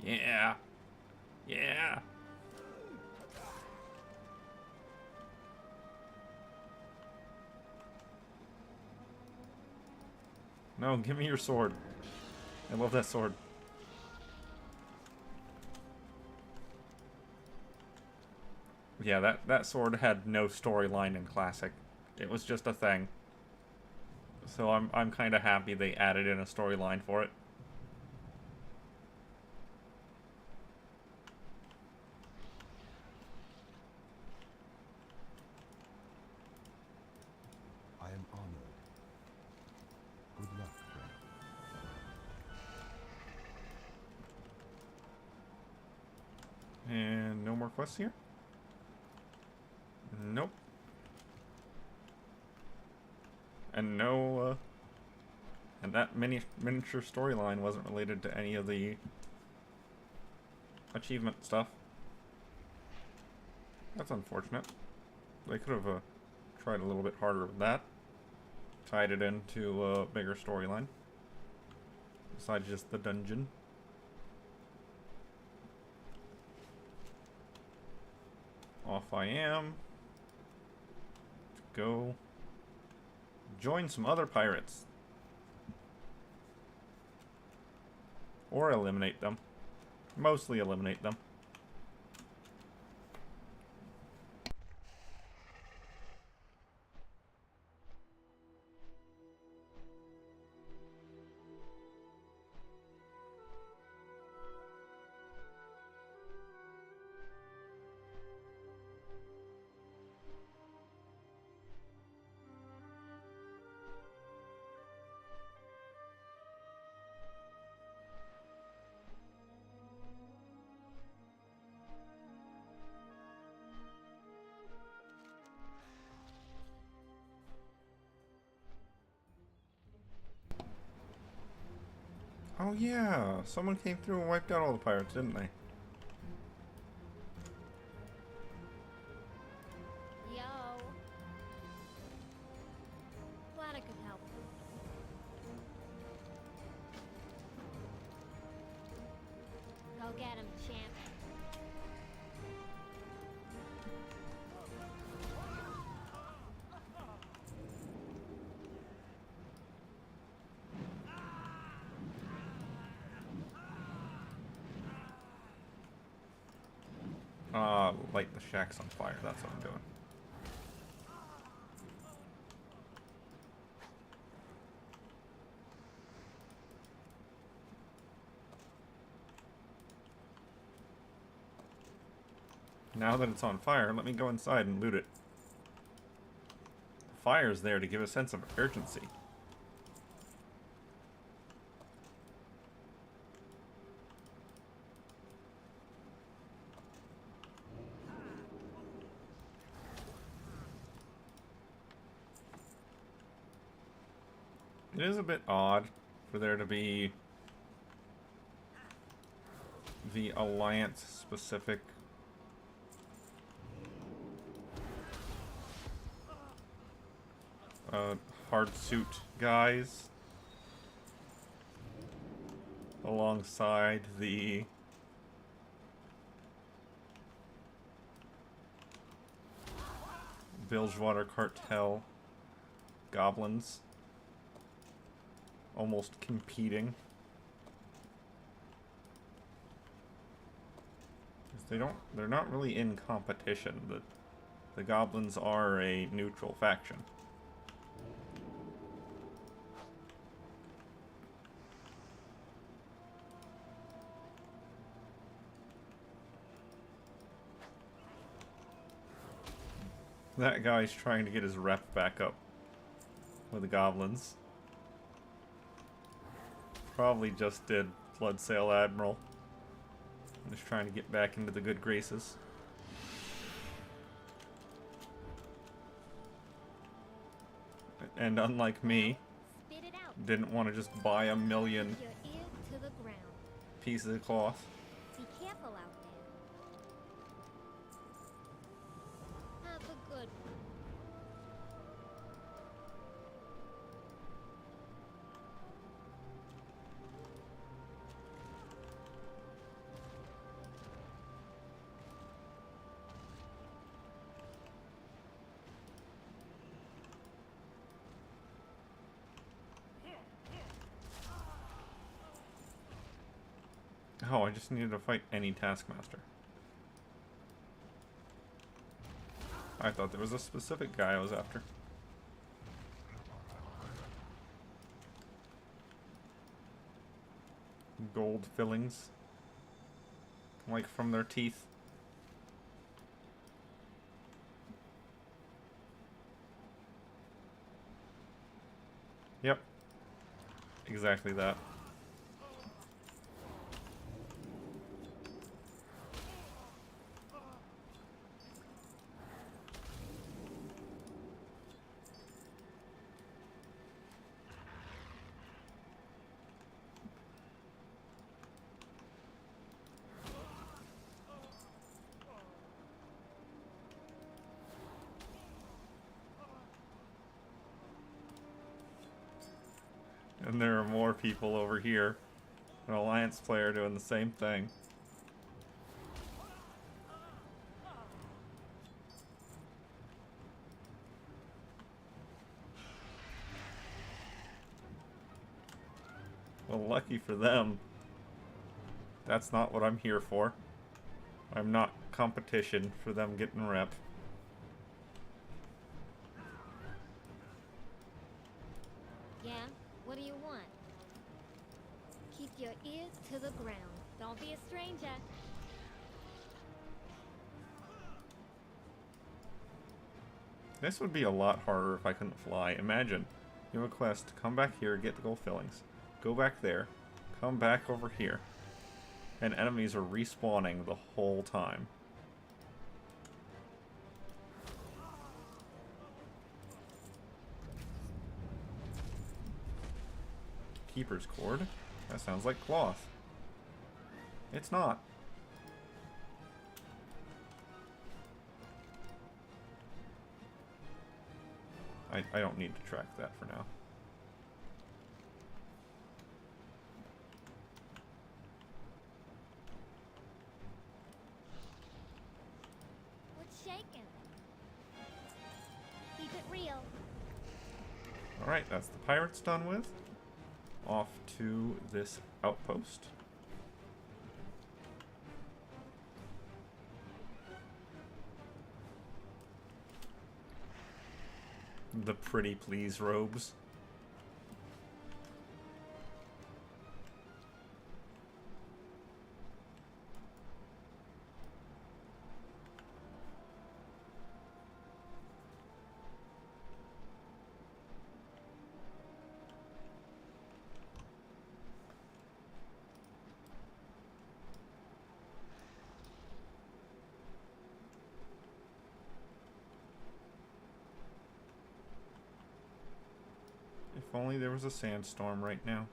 Yeah. Yeah. No, give me your sword. I love that sword. Yeah, that sword had no storyline in Classic. It was just a thing. So I'm kind of happy they added in a storyline for it. I am honored more quests here? Nope. And no, and that miniature storyline wasn't related to any of the achievement stuff. That's unfortunate. They could have tried a little bit harder with that. Tied it into a bigger storyline. Besides just the dungeon. Off I am. Go join some other pirates. Or eliminate them. Mostly eliminate them. Oh yeah, someone came through and wiped out all the pirates, didn't they? Yo. Glad I could help. Go get him, champ. Light the shacks on fire, that's what I'm doing. Now that it's on fire, let me go inside and loot it. The fire's there to give a sense of urgency. It is a bit odd for there to be the Alliance specific hard suit guys alongside the Bilgewater Cartel goblins. Almost competing. They're not really in competition. The goblins are a neutral faction. That guy's trying to get his rep back up with the goblins. Probably just did Bloodsail Admiral. I'm just trying to get back into the good graces. And unlike me, Spit it out. didn't want to just buy a million Your ear to the ground. pieces of cloth. Be careful out there. Have a good one. Oh, I just needed to fight any Taskmaster. I thought there was a specific guy I was after. Gold fillings. Like from their teeth. Yep. Exactly that. And there are more people over here. An Alliance player doing the same thing. Well, lucky for them. That's not what I'm here for. I'm not competition for them getting rep. Yeah? What do you want? Keep your ears to the ground. Don't be a stranger. This would be a lot harder if I couldn't fly. Imagine, you have a quest, come back here, get the gold fillings. Go back there, come back over here. And enemies are respawning the whole time. Keeper's cord? That sounds like cloth. It's not. I don't need to track that for now. What's shaking? Keep it real. Alright, that's the pirates done with. Off to this outpost. The pretty please robes. If only there was a sandstorm right now.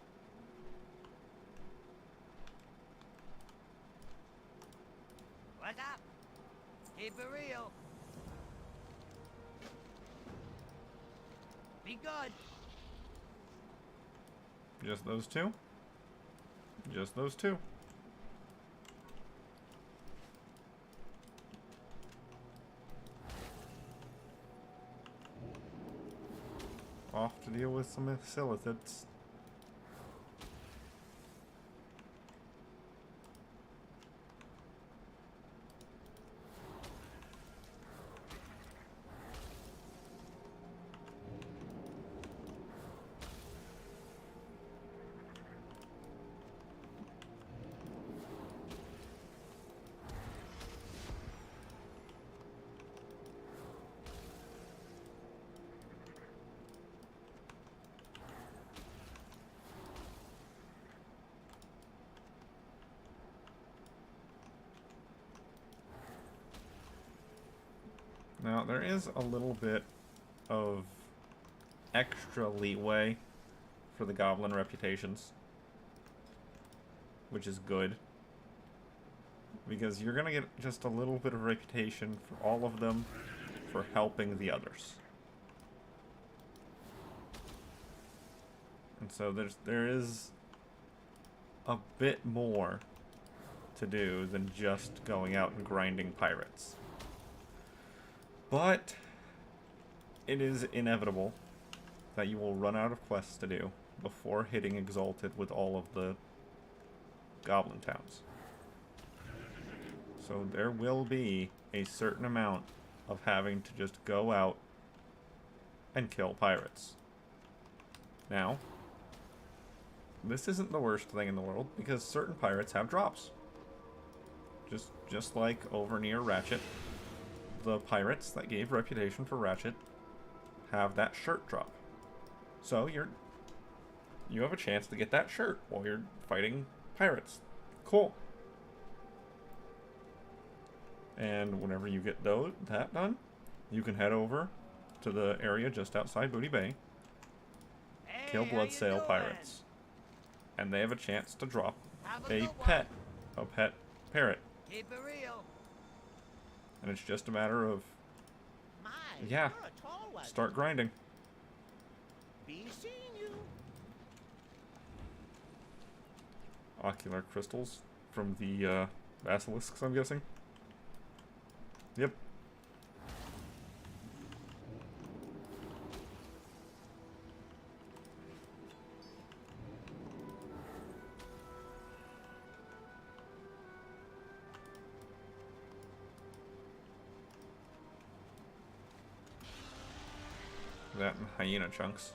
What's up? Keep it real. Be good. Just those two? Just those two. Off to deal with some silithids. Now, there is a little bit of extra leeway for the goblin reputations, which is good, because you're going to get just a little bit of reputation for all of them for helping the others. And so there is a bit more to do than just going out and grinding pirates. But it is inevitable that you will run out of quests to do before hitting Exalted with all of the goblin towns. So there will be a certain amount of having to just go out and kill pirates. Now, this isn't the worst thing in the world, because certain pirates have drops. Just like over near Ratchet. The pirates that gave reputation for Ratchet have that shirt drop. So you have a chance to get that shirt while you're fighting pirates. Cool. And whenever you get that done, you can head over to the area just outside Booty Bay, Hey, kill how blood you sail doing? pirates, and they have a chance to drop Have a a good one. pet parrot. Keep it real. And it's just a matter of, My, yeah, you're a tall one. start grinding. Be seeing you. ocular crystals from the basilisks, I'm guessing. Yep. That and hyena chunks.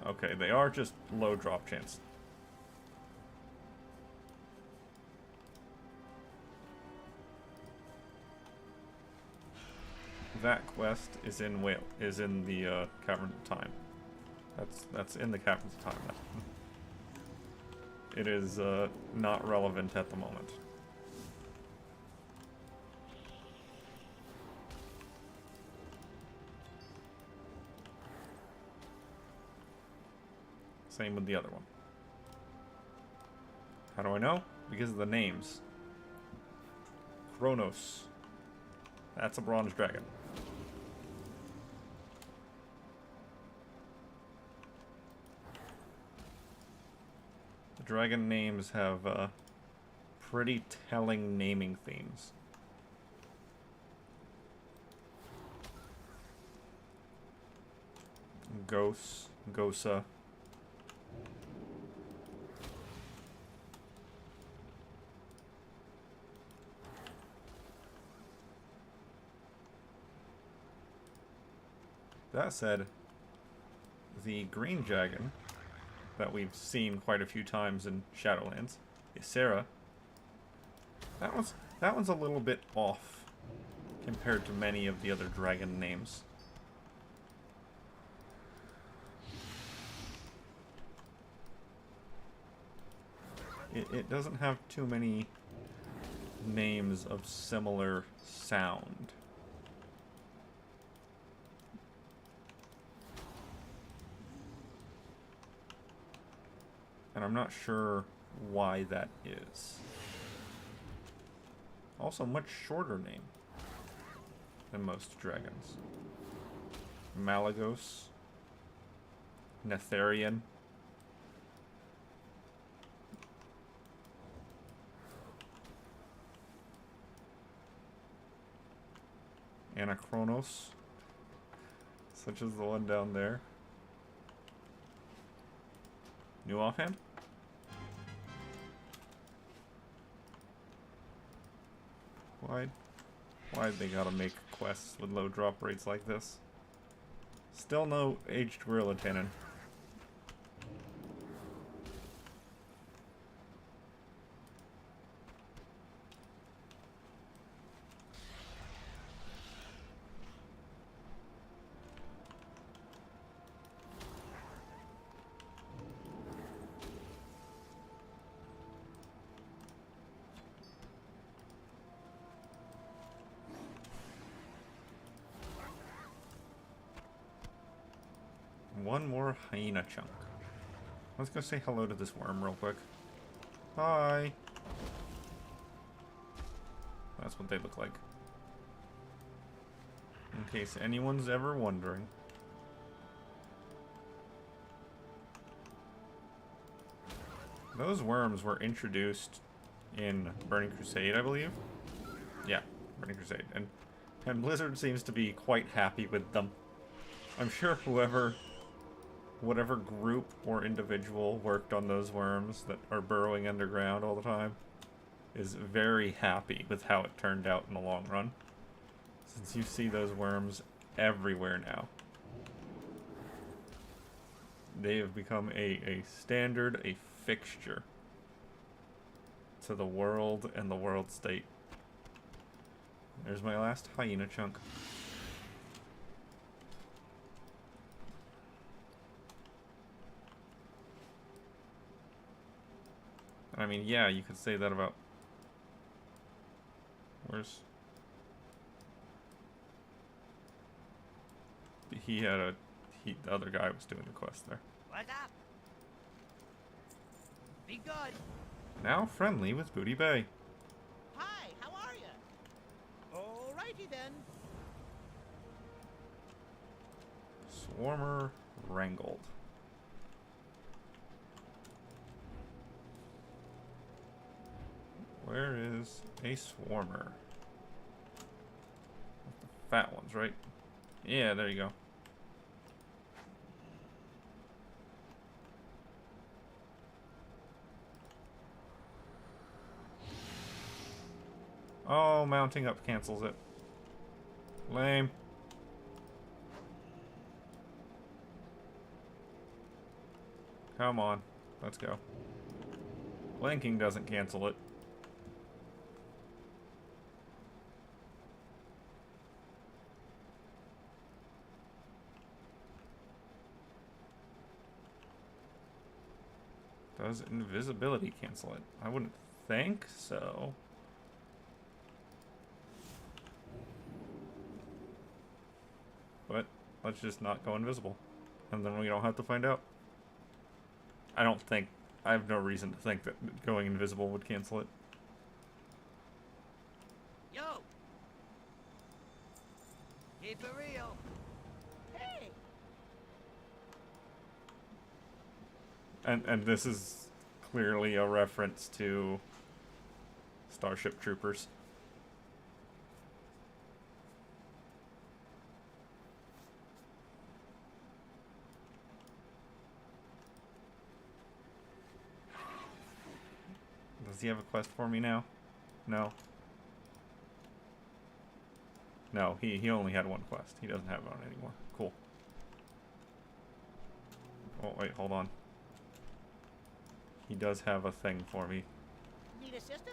Okay, they are just low drop chance. That quest is in the Caverns of Time. That's in the Caverns of Time. It is not relevant at the moment. Same with the other one. How do I know? Because of the names. Kronos. That's a bronze dragon. The dragon names have pretty telling naming themes. Ghosts, Gosa. That said, the green dragon that we've seen quite a few times in Shadowlands, Ysera, that one's a little bit off compared to many of the other dragon names. It doesn't have too many names of similar sound. And I'm not sure why that is. Also, much shorter name than most dragons. Malagos. Netherian. Anachronos. Such as the one down there. New offhand? Why they gotta make quests with low drop rates like this? Still no aged gorilla tannin. One more hyena chunk. Let's go say hello to this worm real quick. Hi! That's what they look like. In case anyone's ever wondering. Those worms were introduced in Burning Crusade, I believe. Yeah, Burning Crusade. And Blizzard seems to be quite happy with them. I'm sure whatever group or individual worked on those worms that are burrowing underground all the time is very happy with how it turned out in the long run. Since you see those worms everywhere now. They have become a standard, a fixture to the world and the world state. There's my last hyena chunk. I mean, yeah, you could say that about... Where's... The other guy was doing the quest there. What's up? Be good. Now friendly with Booty Bay. Righty then. Swarmer wrangled. Where is a swarmer? The fat ones, right? Yeah, there you go. Oh, mounting up cancels it. Lame. Come on. Let's go. Blinking doesn't cancel it. Does invisibility cancel it? I wouldn't think so. But let's just not go invisible. And then we don't have to find out. I don't think... I have no reason to think that going invisible would cancel it. Yo! Keep it real. Hey! And this is clearly a reference to Starship Troopers. Does he have a quest for me now? No. No, he only had one quest. He doesn't have one anymore. Cool. Oh, wait, hold on. He does have a thing for me. Need assistance?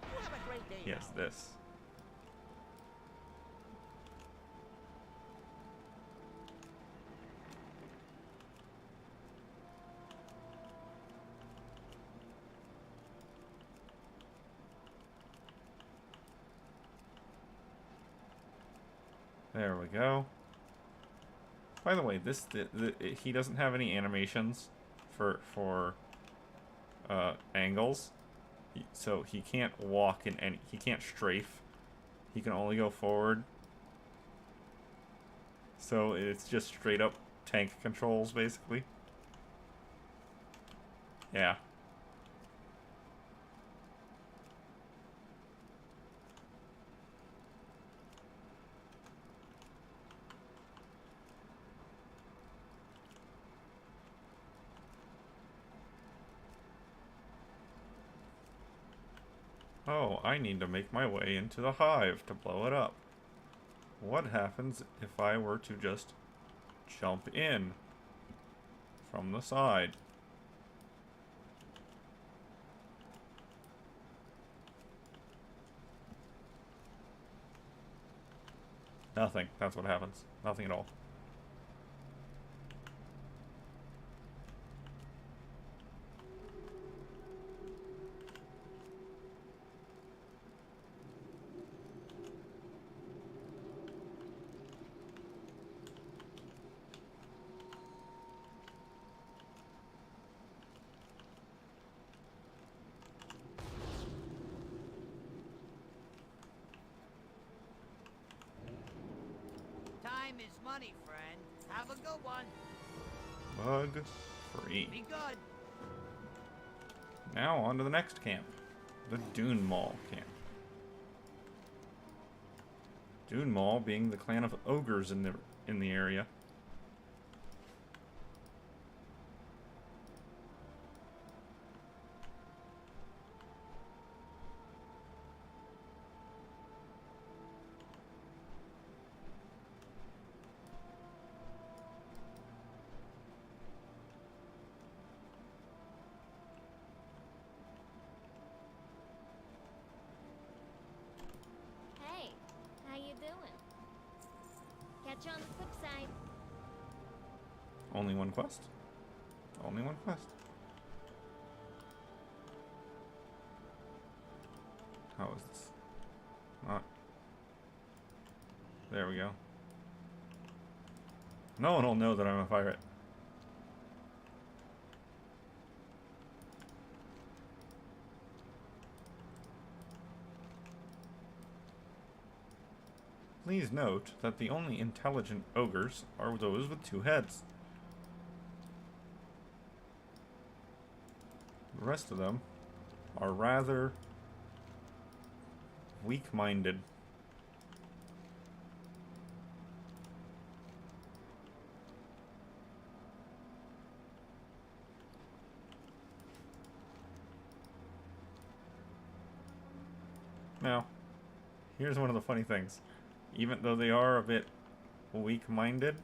You have a great day. Yes, now. this. There we go. By the way, this he doesn't have any animations for angles, so he can't walk in any. He can't strafe. He can only go forward. So it's just straight up tank controls, basically. Yeah. Oh, I need to make my way into the hive to blow it up. What happens if I were to just jump in from the side? Nothing. That's what happens. Nothing at all. Time is money, friend. Have a good one. Bug free. Be good. Now on to the next camp. The Dune Mall camp. Dune Mall being the clan of ogres in the area. Hey, how you doing? Catch you on the flip side. Only one quest. Only one quest. How is this? Not. There we go. No one will know that I'm a pirate. Please note that the only intelligent ogres are those with 2 heads. The rest of them are rather weak-minded. Now, here's one of the funny things. Even though they are a bit weak-minded,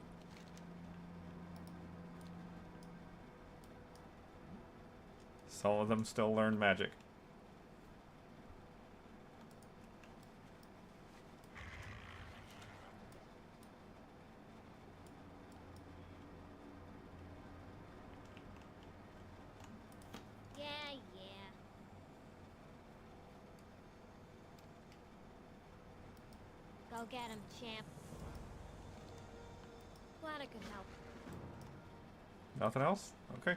some of them still learn magic. Yeah, yeah. Go get him, champ. Glad I could help. Nothing else? Okay.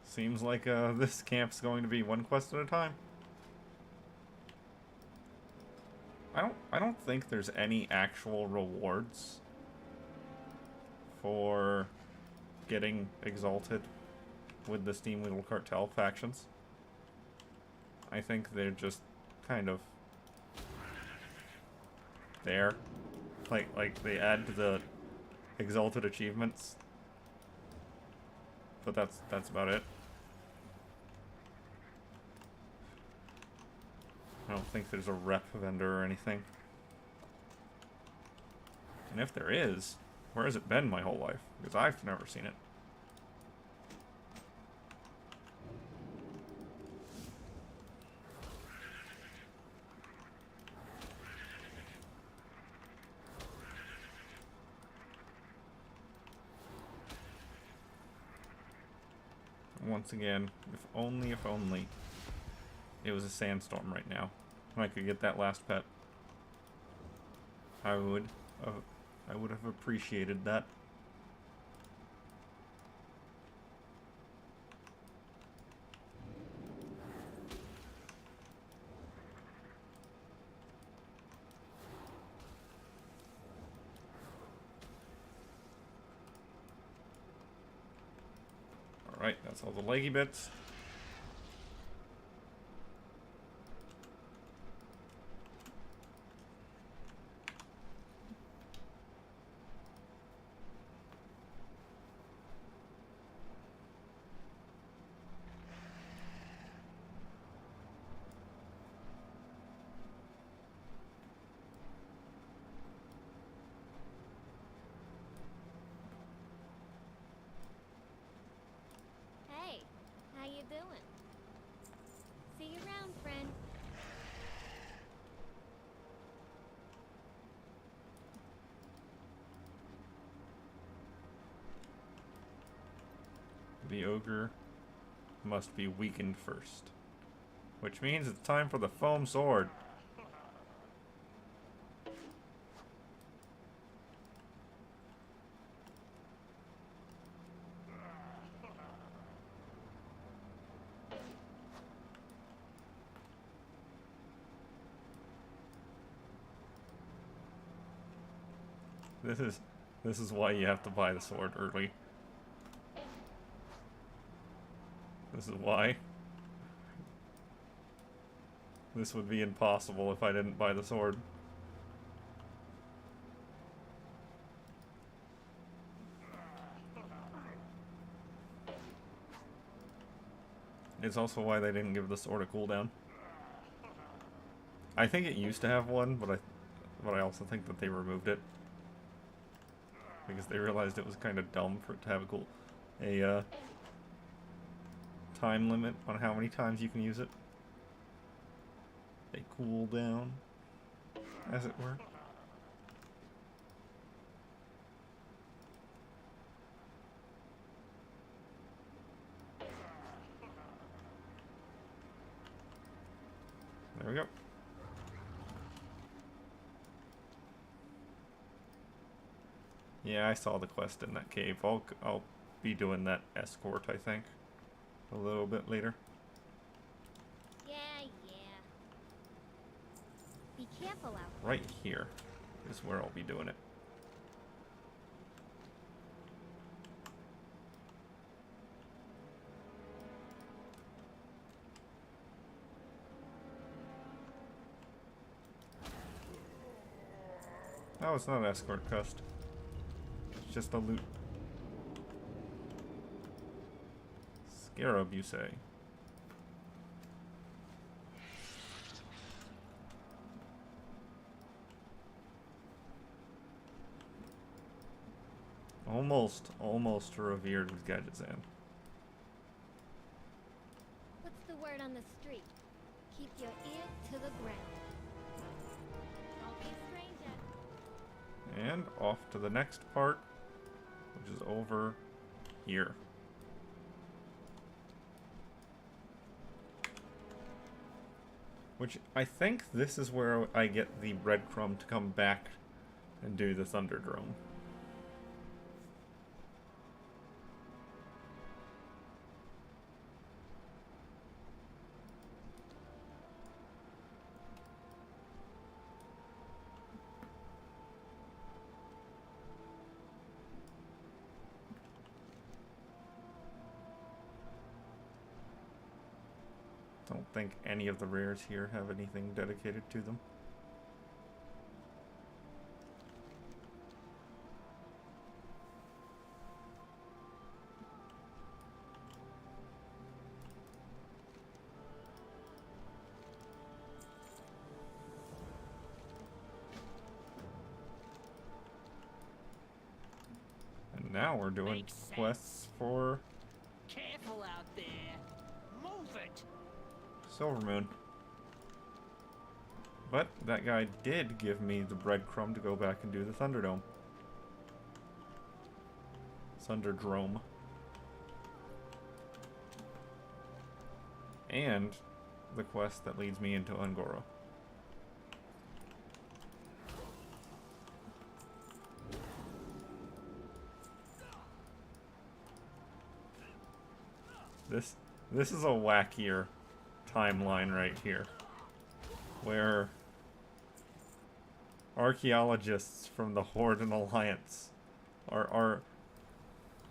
Seems like this camp's going to be one quest at a time. I don't think there's any actual rewards for getting exalted with the Steam Wheel Cartel factions. I think they're just kind of there. Like they add to the exalted achievements. But that's about it. I don't think there's a rep vendor or anything. And if there is, where has it been my whole life? Because I've never seen it. Once again, if only it was a sandstorm right now, and I could get that last pet. I would have appreciated that. Alright, that's all the leggy bits. Hey, how you doing? See you around, friend. The ogre must be weakened first. Which means it's time for the foam sword. This is why you have to buy the sword early. This is why. This would be impossible if I didn't buy the sword. It's also why they didn't give the sword a cooldown. I think it used to have one, but I also think that they removed it. Because they realized it was kind of dumb for it to have a time limit on how many times you can use it. A cooldown, as it were. There we go. Yeah, I saw the quest in that cave. I'll be doing that escort, I think, a little bit later. Yeah, yeah. Be careful out there. Right here is where I'll be doing it. Oh, it's not an escort quest. It's just a loot. Scarab, you say? Almost revered with Gadgetzan. What's the word on the street? Keep your ear to the ground. Don't be a stranger. And off to the next part, which is over here. Which, I think this is where I get the breadcrumb to come back and do the Thunderdrome. Don't think any of the rares here have anything dedicated to them. And now we're doing Makes sense. quests for Careful out there. Move it. Silvermoon. But that guy did give me the breadcrumb to go back and do the Thunderdome. Thunderdrome. And the quest that leads me into Ungoro. This is a wackier timeline right here, where archaeologists from the Horde and Alliance are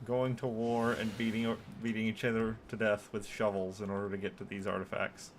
going to war and beating each other to death with shovels in order to get to these artifacts.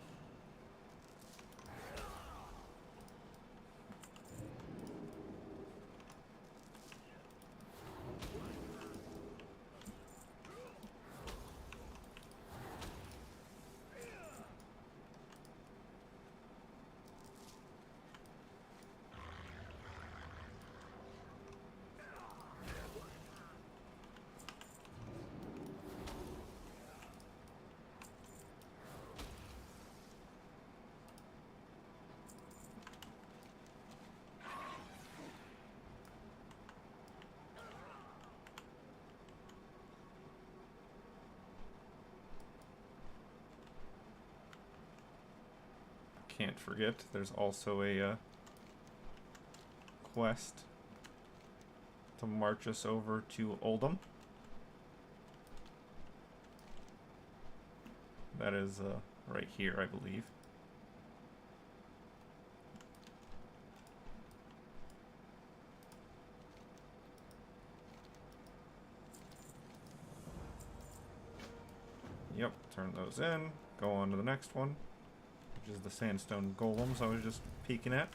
Can't forget, there's also a quest to march us over to Oldham. That is right here, I believe. Yep, turn those in, go on to the next one, which is the sandstone golems I was just peeking at.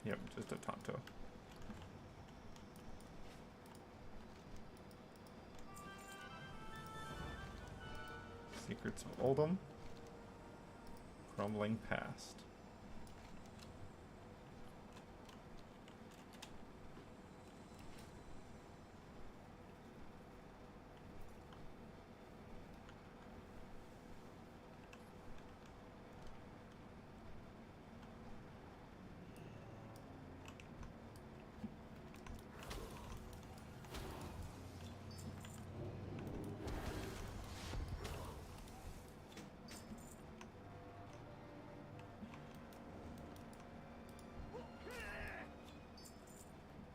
Yep, just a Tonto. Secrets of Oldham. Crumbling Past.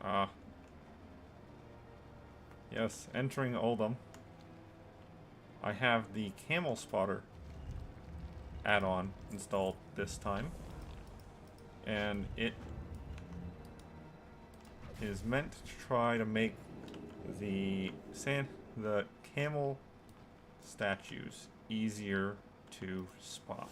Ah. Yes, entering Oldham. I have the Camel Spotter add-on installed this time. And it is meant to try to make the camel statues easier to spot.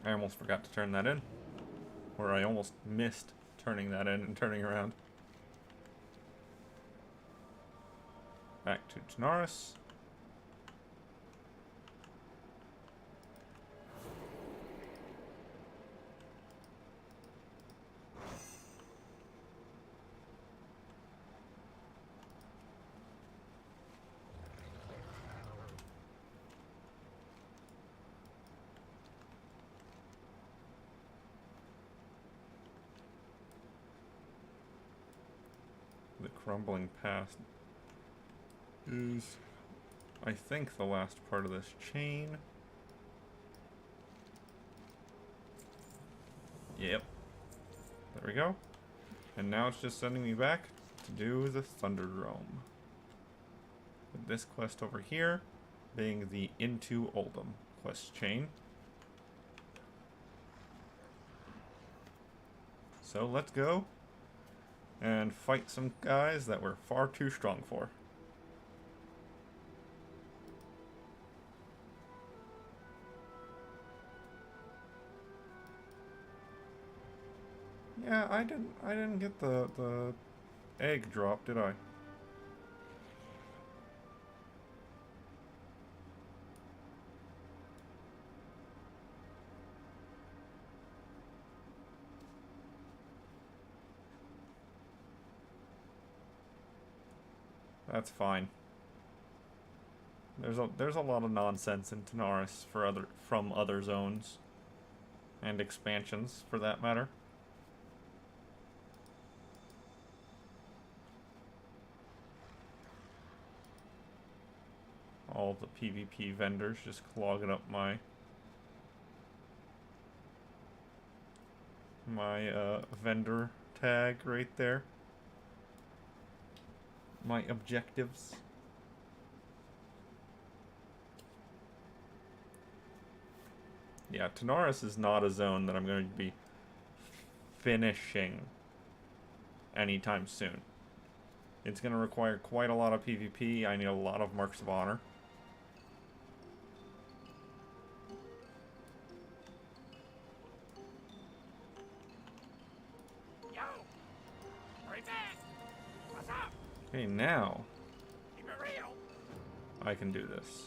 I almost forgot to turn that in. Or I almost missed turning that in and turning around. Back to Tanaris. The crumbling past is, I think, the last part of this chain. Yep. There we go. And now it's just sending me back to do the Thunderdrome. With this quest over here being the Into Oldham quest chain. So let's go and fight some guys that we're far too strong for. Yeah, I didn't get the egg drop, did I? That's fine. There's a lot of nonsense in Tanaris from other zones and expansions for that matter. All the PvP vendors just clogging up my vendor tag right there. My objectives. Yeah, Tanaris is not a zone that I'm going to be finishing anytime soon. It's going to require quite a lot of PvP. I need a lot of marks of honor. Yo! Hurry back! What's up? Okay, now Keep it real! I can do this.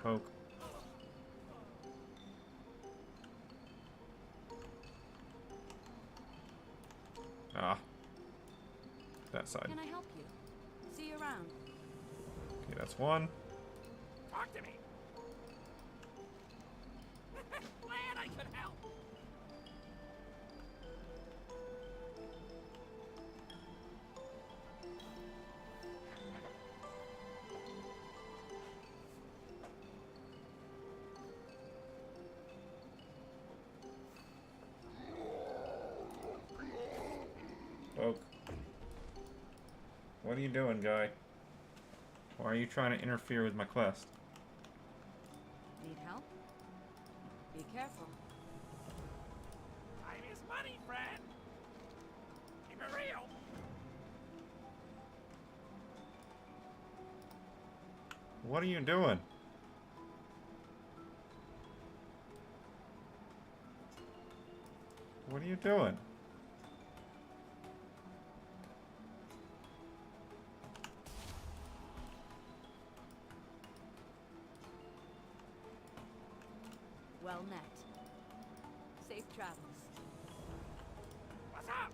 Poke. Ah. That side. Can I help you? See you around. Okay, that's one. Talk to me! Glad I could help! Poke. What are you doing, guy? Why are you trying to interfere with my quest? Need help? Be careful. Time is money, friend! Keep it real! What are you doing? What are you doing? Well met. travels. What's up?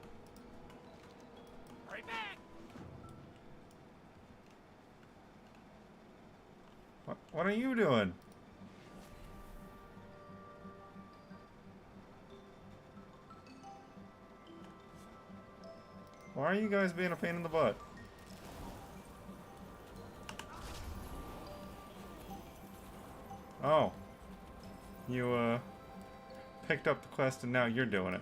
Hurry back! What are you doing? Why are you guys being a pain in the butt? Oh. You, picked up the quest and now you're doing it.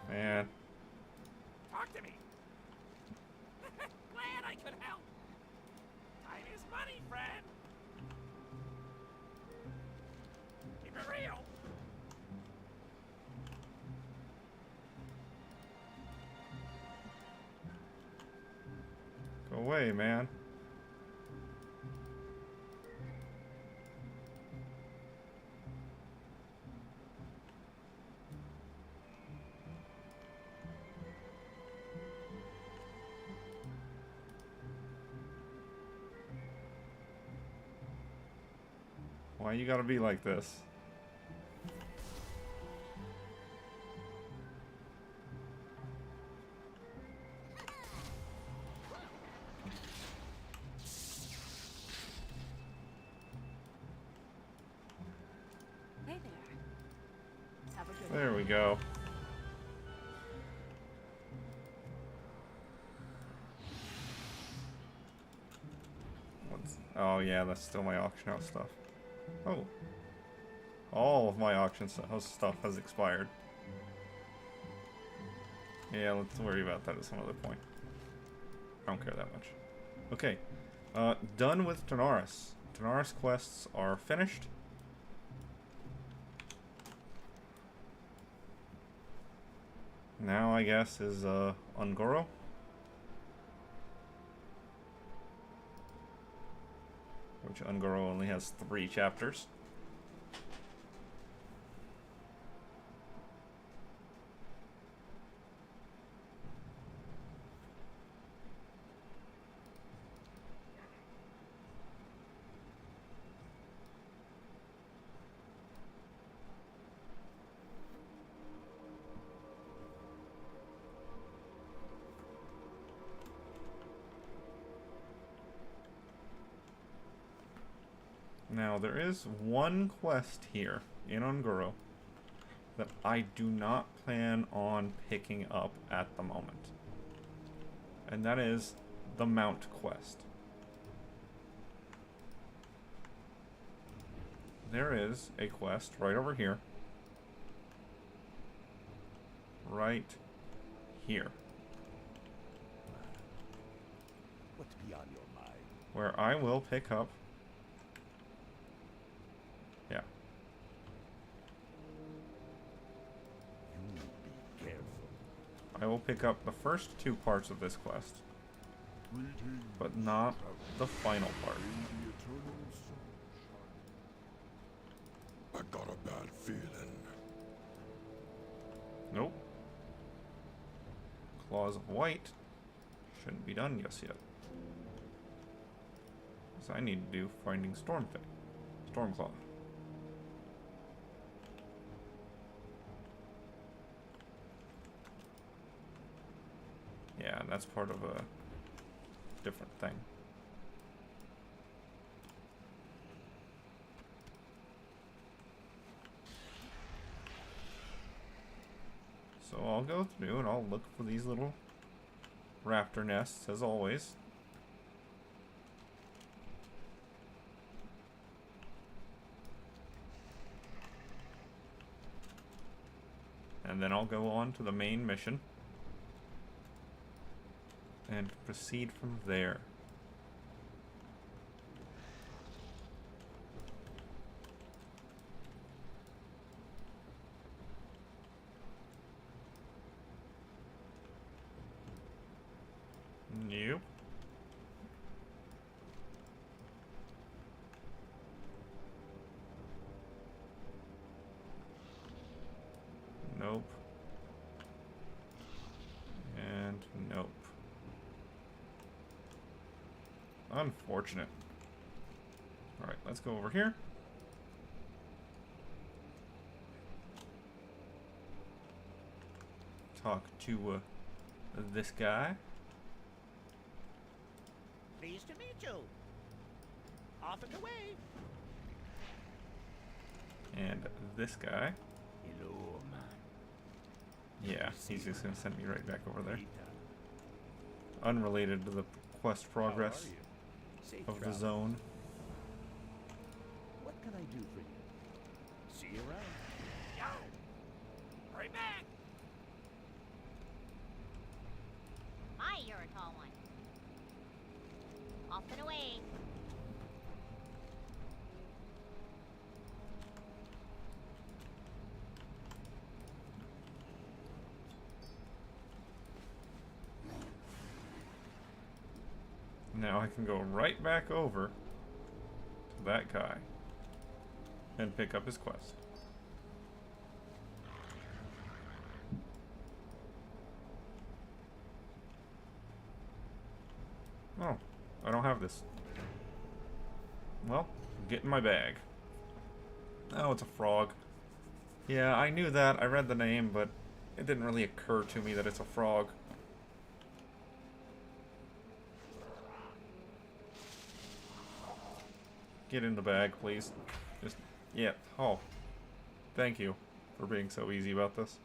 Man. Talk to me. Glad I could help. Time is money, friend. Keep it real. Go away, man. Why you gotta be like this? Hey there. Have a good There we go. Oh yeah, that's still my auction house stuff. Oh. All of my auction house stuff has expired. Yeah, let's worry about that at some other point. I don't care that much. Okay. Done with Tanaris. Tanaris quests are finished. Now, I guess, is, Ungoro. Which Ungoro only has 3 chapters. Now, there is one quest here in Ungoro that I do not plan on picking up at the moment. And that is the Mount quest. There is a quest right over here. Right here. What's beyond your mind? Where I will pick up... Yeah. You be careful. I will pick up the first 2 parts of this quest, Greetings, but not the final part. in the eternal sunshine. I got a bad feeling. Nope. Claws of White shouldn't be done just yet. So I need to do Finding Stormclaw. Yeah, and that's part of a different thing. So I'll go through and I'll look for these little raptor nests, as always. And then I'll go on to the main mission and proceed from there. Nope. Nope. And nope. Unfortunate. Alright, let's go over here. Talk to this guy. Pleased to meet you. Off and away. And this guy. Hello, man. Yeah, he's just gonna send me right back over there. Rita. Unrelated to the quest progress How are you? Safe of the travels. zone. What can I do for you? See you around. Yo! Hurry back! My, you're a tall one. Off and away. Now I can go right back over to that guy and pick up his quest. Oh, I don't have this. Well, get in my bag. Oh, it's a frog. Yeah, I knew that. I read the name, but it didn't really occur to me that it's a frog. Get in the bag, please. Just, yeah. Oh, thank you for being so easy about this.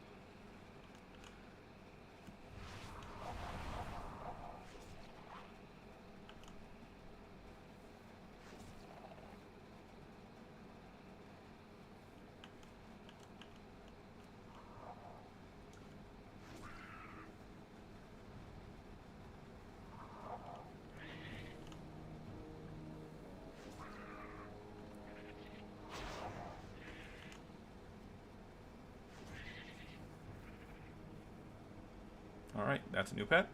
Alright, that's a new pet.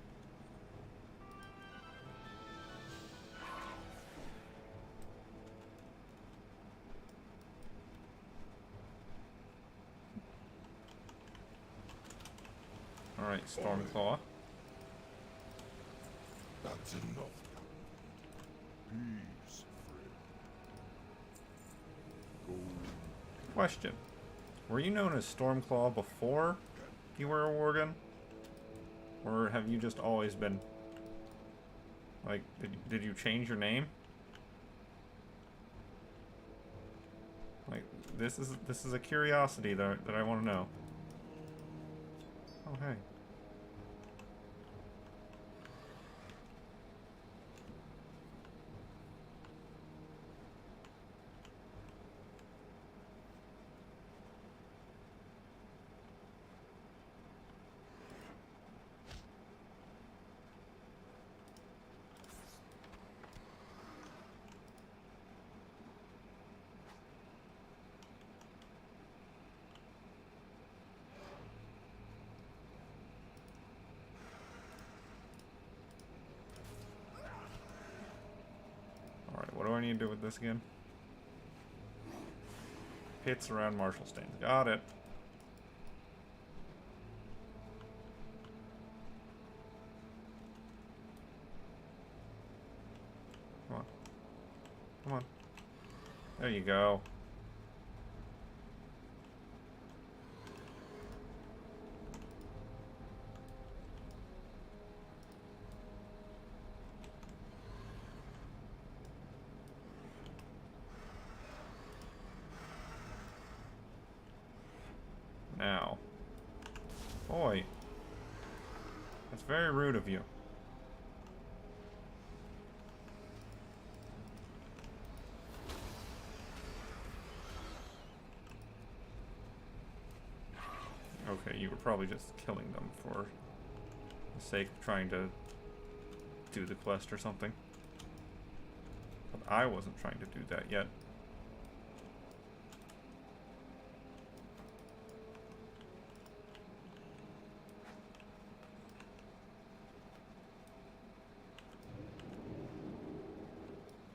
Alright, Stormclaw. That's enough. Peace, friend. Go. Question. Were you known as Stormclaw before you were a Worgen? Or have you just always been... Like, did you change your name? Like, this is a curiosity that I want to know. Oh, hey. Alright, what do I need to do with this again? Pits around Marshall Stains. Got it. Come on. Come on. There you go. Now. Boy. That's very rude of you. Okay, you were probably just killing them for the sake of trying to do the quest or something. But I wasn't trying to do that yet.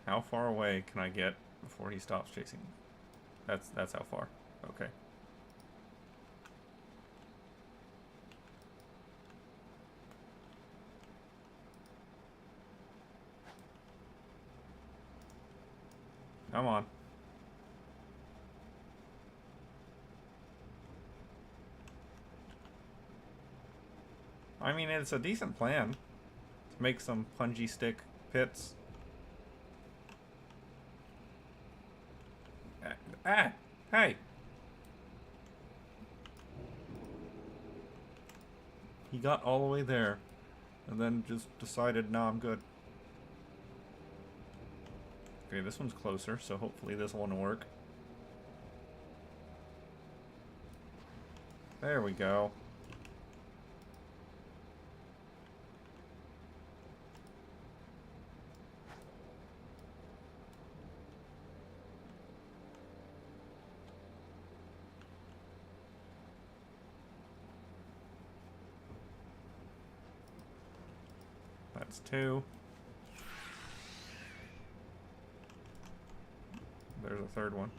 How far away can I get before he stops chasing me? That's how far. Okay. Come on. I mean, it's a decent plan to make some punji stick pits. Ah! Hey! He got all the way there, and then just decided, nah, I'm good. Okay, this one's closer, so hopefully this one will work. There we go. That's 2. There's a third one.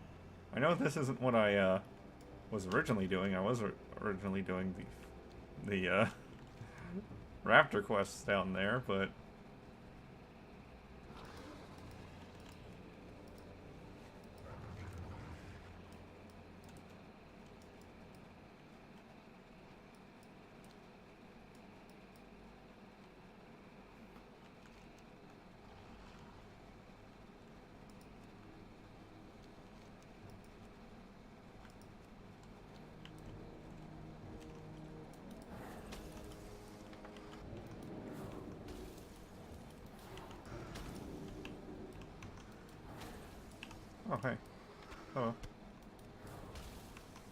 I know this isn't what I was originally doing. I was originally doing the raptor quests down there, but oh, hey. Hello.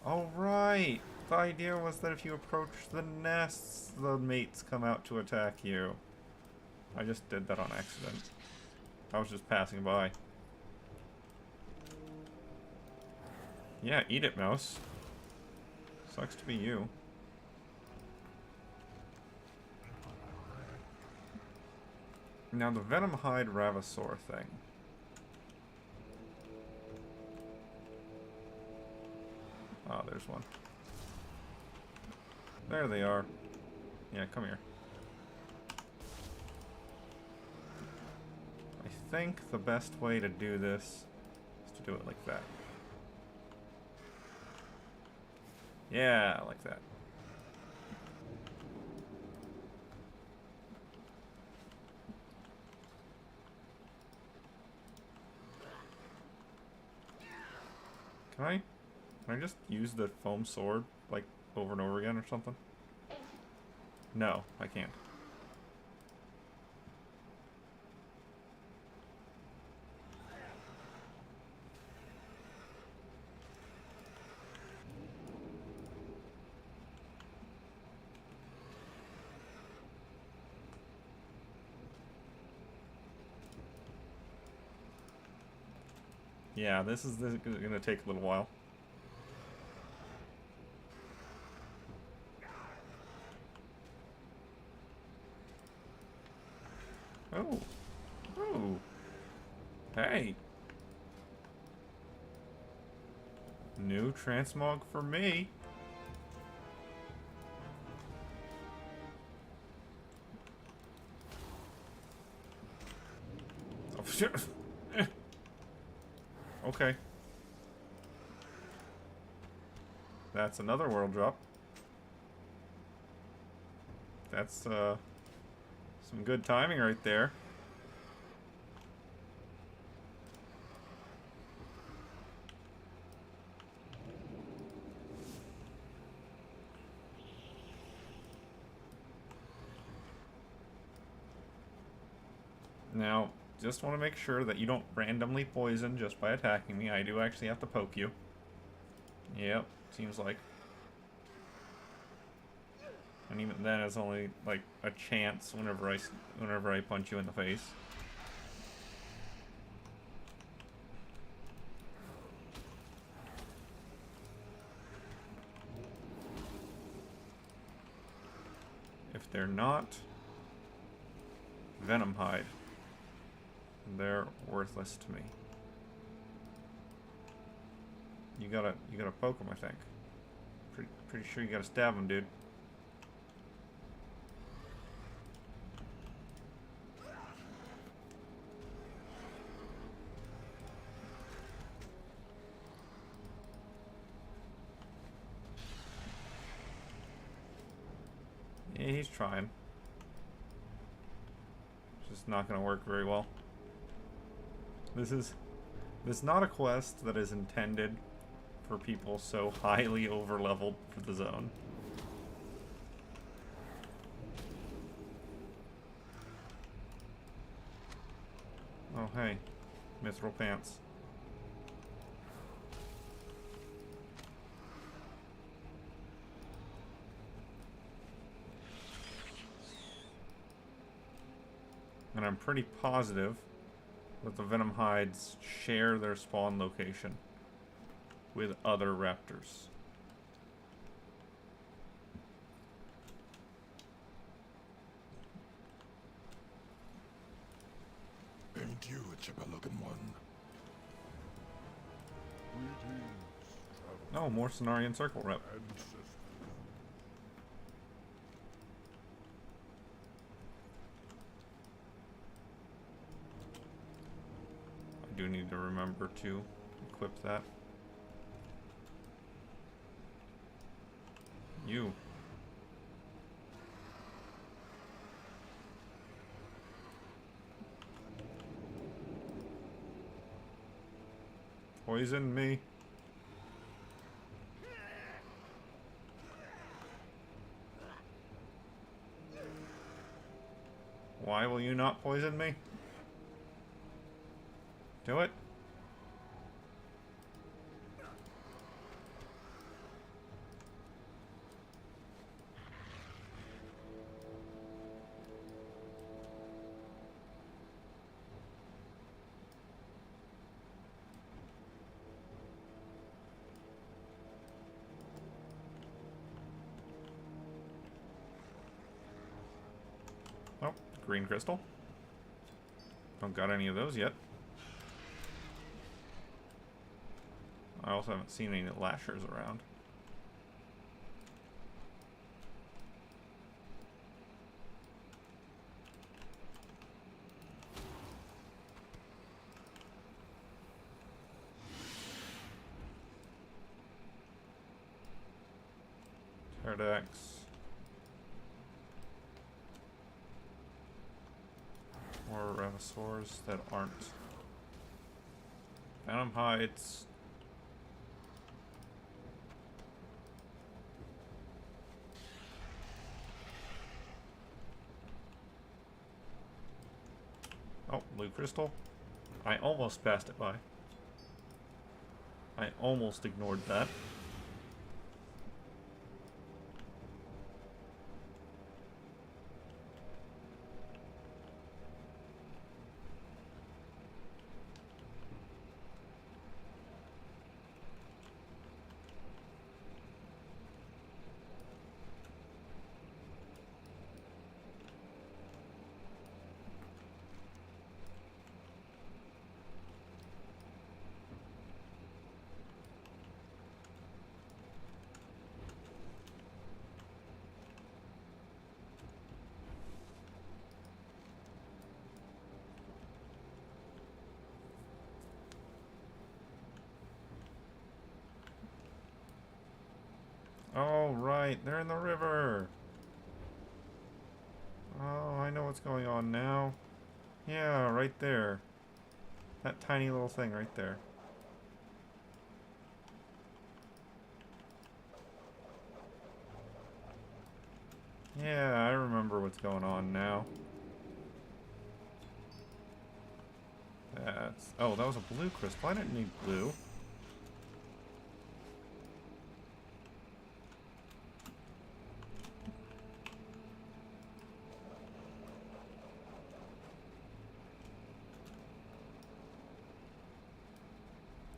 Oh, right! The idea was that if you approach the nests, the mates come out to attack you. I just did that on accident. I was just passing by. Yeah, eat it, mouse. Sucks to be you. Now the Venom Hide Ravasaur thing. Ah, there's one. There they are. Yeah, come here. I think the best way to do this is to do it like that. Yeah, like that. Can I just use the foam sword, like, over and over again or something? No, I can't. Yeah, this is gonna take a little while. Oh. Oh. Hey. New transmog for me. Oh, shit. Okay. That's another world drop. That's, some good timing right there. Now, just want to make sure that you don't randomly poison just by attacking me. I do actually have to poke you. Yep, seems like. And even then, it's only like a chance whenever I punch you in the face. If they're not Venom Hide, they're worthless to me. You gotta poke them, I think. Pretty sure you gotta stab them, dude. Yeah, he's trying. Just not gonna work very well. This is not a quest that is intended for people so highly over-leveled for the zone. Oh hey, mithril pants. And I'm pretty positive that the Venom Hides share their spawn location with other raptors. Ain't you a chipper-looking one? Greetings, traveler Oh, more Cenarian Circle rep. ancestor. I do need to remember to equip that. You. Poison me. Why will you not poison me? Do it. Oh, green crystal. Don't got any of those yet. I also haven't seen any lashers around. Pterodax. More Rhinosaurs that aren't Venom Hides. Oh, blue crystal. I almost passed it by. I almost ignored that. Oh, right. They're in the river. Oh, I know what's going on now. Yeah, right there. That tiny little thing right there. Yeah, I remember what's going on now. That's... Oh, that was a blue crystal. I didn't need blue.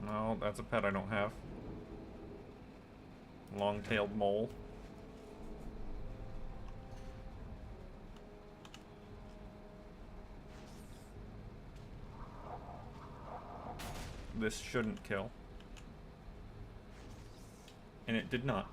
No, that's a pet I don't have. Long-tailed mole. This shouldn't kill. And it did not.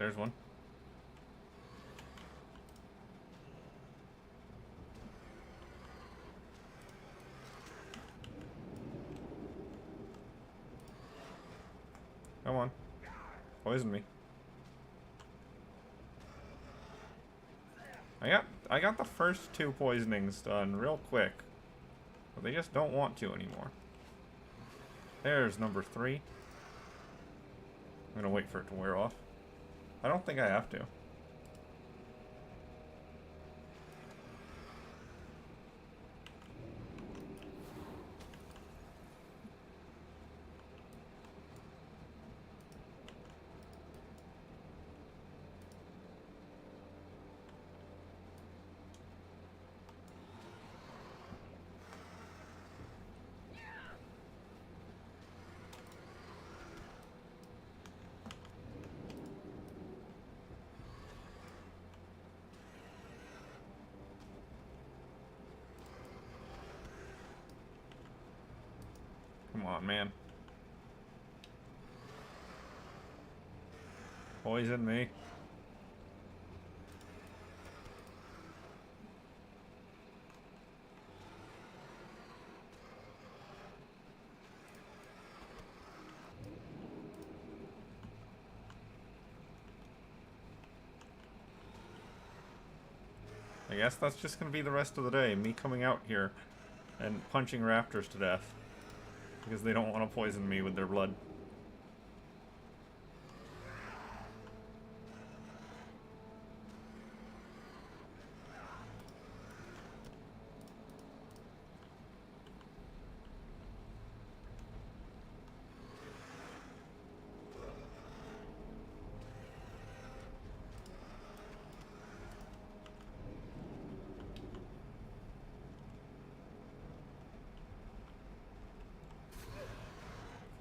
there's one. Come on. Poison me. I got the first 2 poisonings done real quick. But they just don't want to anymore. There's number 3. I'm gonna wait for it to wear off. I don't think I have to. Come on, man. Poison me. I guess that's just gonna be the rest of the day. Me coming out here and punching raptors to death. Because they don't want to poison me with their blood.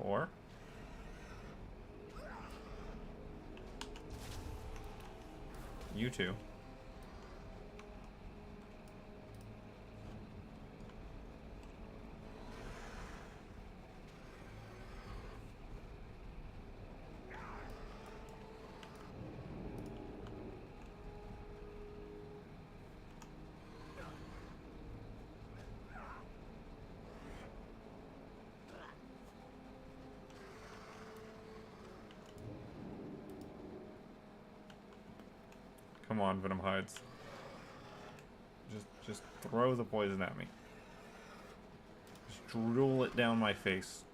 Four. You two. Come on, Venom hides. Just throw the poison at me. Just drool it down my face.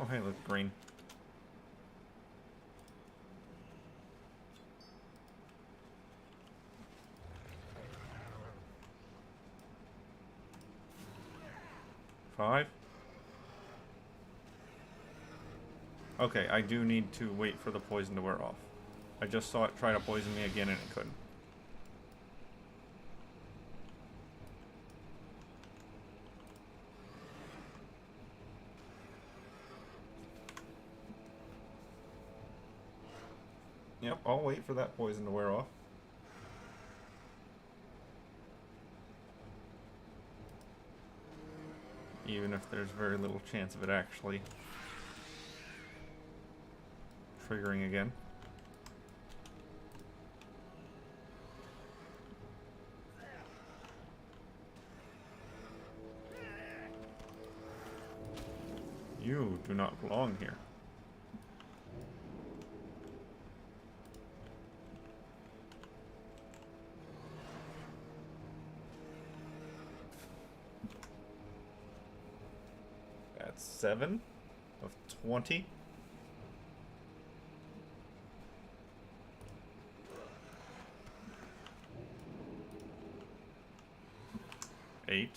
Oh, hey, look, green. Five. Okay, I do need to wait for the poison to wear off. I just saw it try to poison me again and it couldn't. Yep, I'll wait for that poison to wear off. Even if there's very little chance of it actually triggering again. You do not belong here. That's 7 of 20. Eight.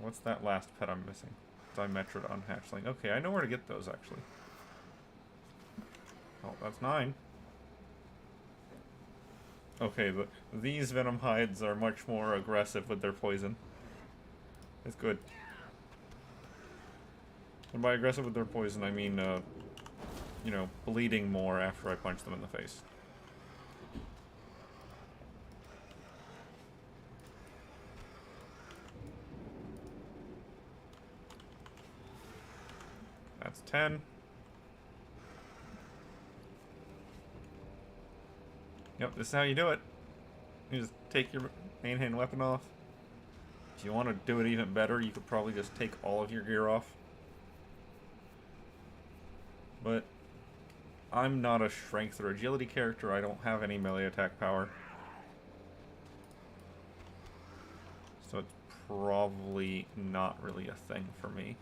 What's that last pet I'm missing? Dimetrodon hatchling. Okay, I know where to get those, actually. Oh, that's 9. Okay, these Venom hides are much more aggressive with their poison. It's good. And by aggressive with their poison, I mean, you know, bleeding more after I punch them in the face. 10. Yep, this is how you do it. You just take your main hand weapon off. If you want to do it even better, you could probably just take all of your gear off. But I'm not a strength or agility character. I don't have any melee attack power. So it's probably not really a thing for me.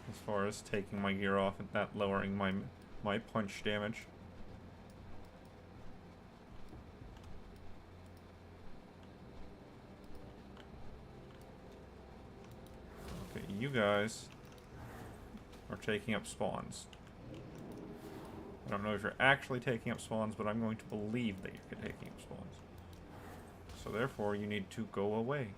As far as taking my gear off and not lowering my punch damage. Okay, you guys are taking up spawns. I don't know if you're actually taking up spawns, but I'm going to believe that you're taking up spawns. So therefore, you need to go away.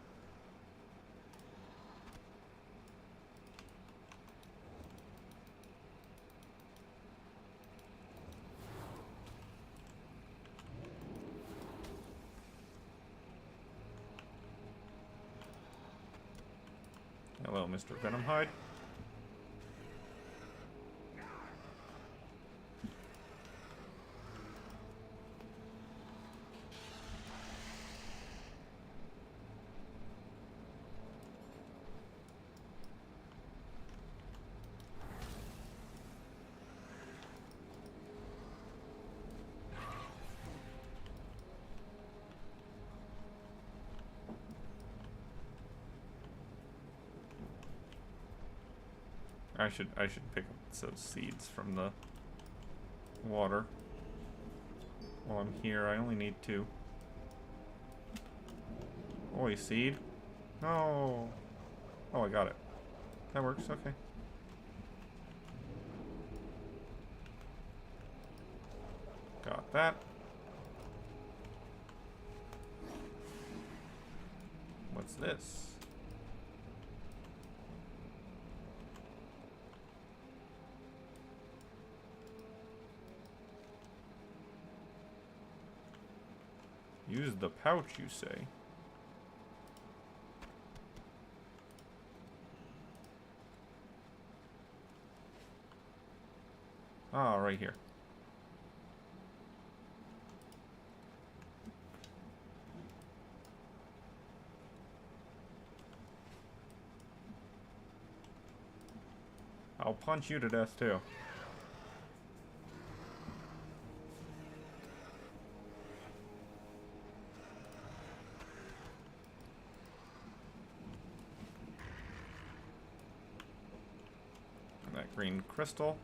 Hello, Mr. Venomhide. I should pick up those seeds from the water. While I'm here, I only need 2. Oi, seed. No. Oh, I got it. That works, okay. Got that. What's this? Use the pouch, you say? Ah, right here. I'll punch you to death, too. Green crystal.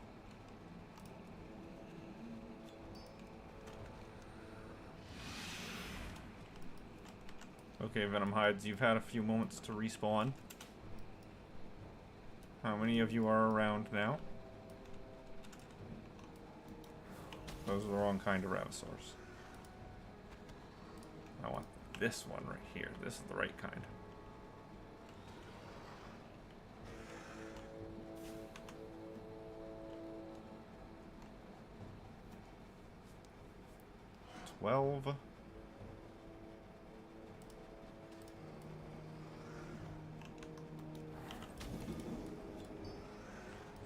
Okay, Venomhides, you've had a few moments to respawn. How many of you are around now? Those are the wrong kind of Ravasaurs. I want this one right here. This is the right kind.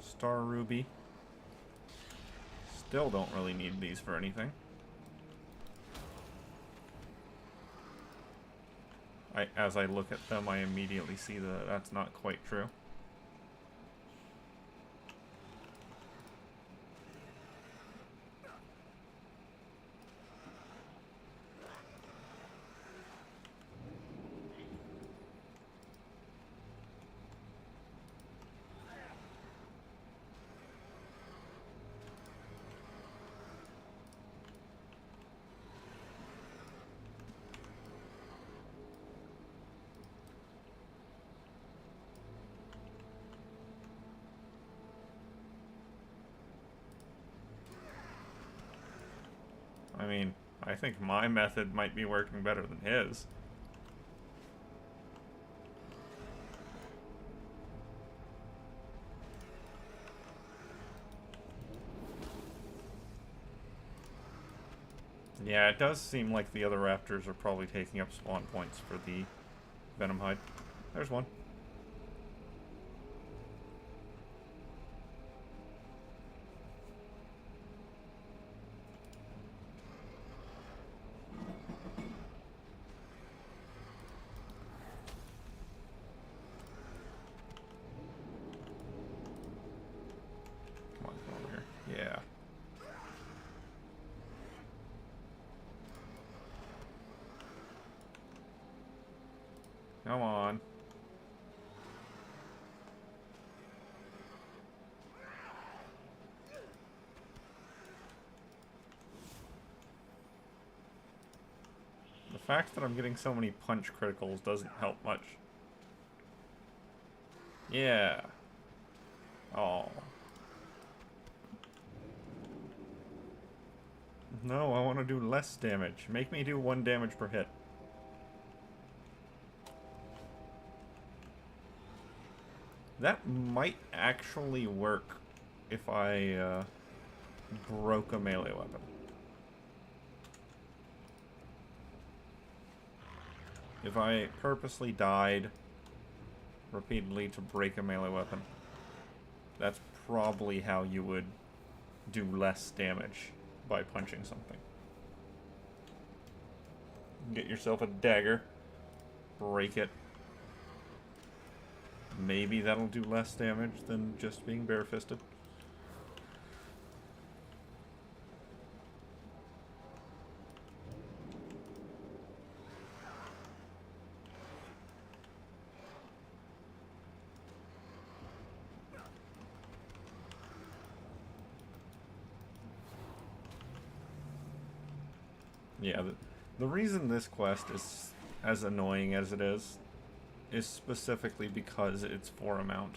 Star Ruby. Still don't really need these for anything. As I look at them, I immediately see that that's not quite true. I mean, I think my method might be working better than his. Yeah, it does seem like the other raptors are probably taking up spawn points for the Venomhide. There's one. Come on. The fact that I'm getting so many punch criticals doesn't help much. Yeah. Oh. No, I want to do less damage. Make me do 1 damage per hit. That might actually work if I broke a melee weapon. If I purposely died repeatedly to break a melee weapon, that's probably how you would do less damage by punching something. Get yourself a dagger, break it. Maybe that'll do less damage than just being barefisted. Yeah, the reason this quest is as annoying as it is specifically because it's for a mount.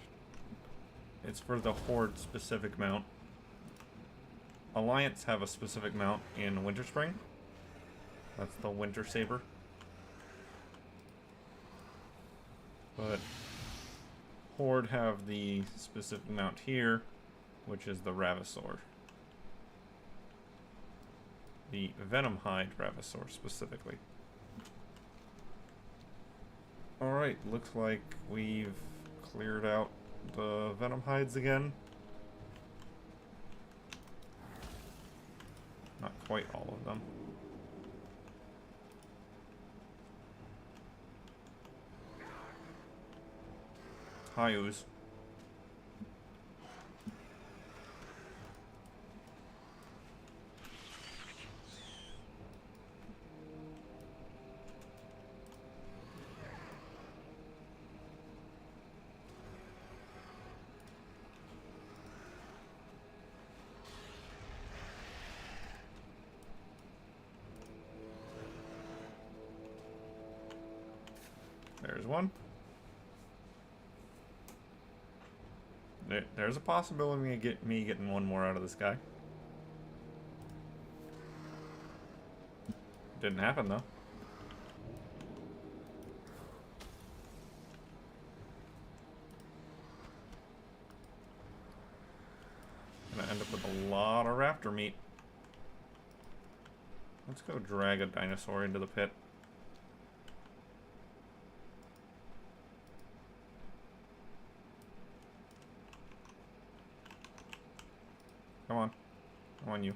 It's for the Horde specific mount. Alliance have a specific mount in Winter Spring. That's the Winter Saber. But Horde have the specific mount here, which is the Ravissor. The Venomhide Ravissor specifically. Alright, looks like we've cleared out the Venomhides again. Not quite all of them. Hyus. There's one. There's a possibility of me getting one more out of this guy. Didn't happen though. Gonna end up with a lot of raptor meat. Let's go drag a dinosaur into the pit. Come on. Come on, you.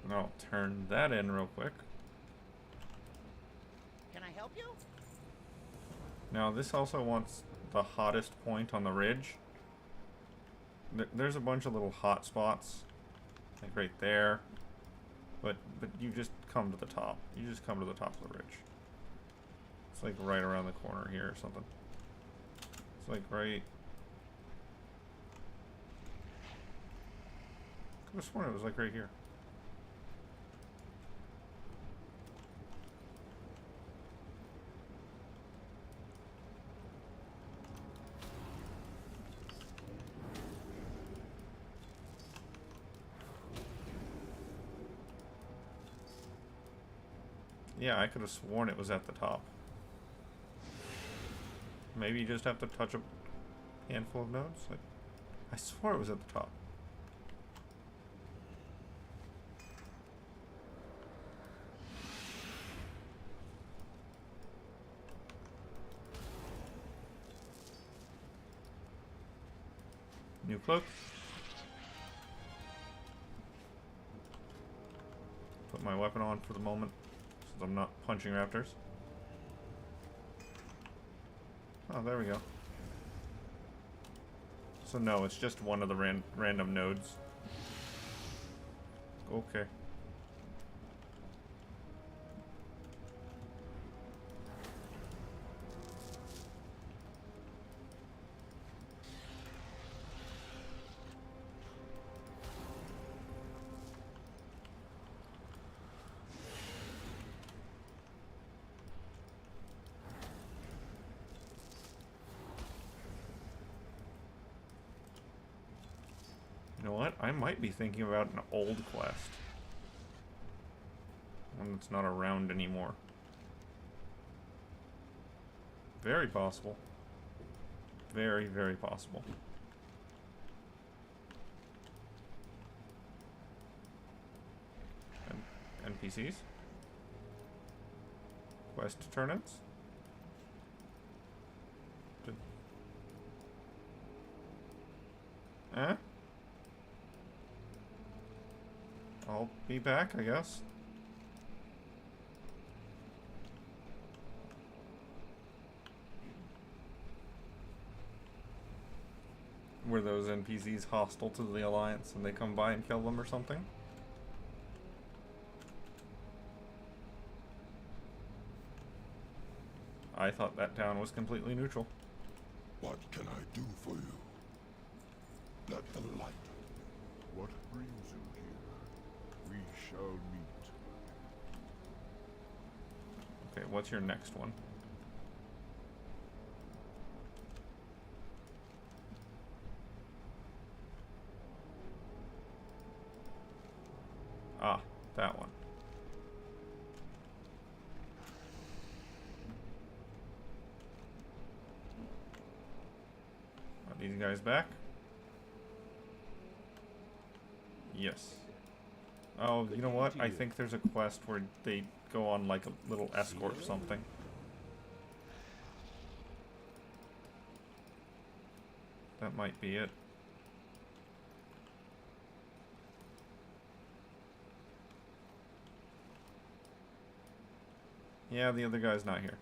And I'll turn that in real quick. Can I help you? Now, this also wants the hottest point on the ridge. There's a bunch of little hot spots, like right there, but you just come to the top. You just come to the top of the ridge. It's like right around the corner here or something. It's like right. I could have sworn it was like right here. Yeah, I could have sworn it was at the top. Maybe you just have to touch a handful of nodes? Like, I swore it was at the top. New cloak. Put my weapon on for the moment, since I'm not punching raptors. Oh, there we go. So no, it's just one of the random nodes. Okay. You know what? I might be thinking about an old quest. One that's not around anymore. Very possible. Very, very possible. NPCs? Quest turn-ins? Eh? I'll be back, I guess. Were those NPCs hostile to the Alliance and they come by and kill them or something? I thought that town was completely neutral. What can I do for you? Let the light. What brings you here? We shall meet. Okay, what's your next one? Ah, that one. Are these guys back? Yes. Oh, you know what? I think there's a quest where they go on like a little escort or something. That might be it. Yeah, the other guy's not here.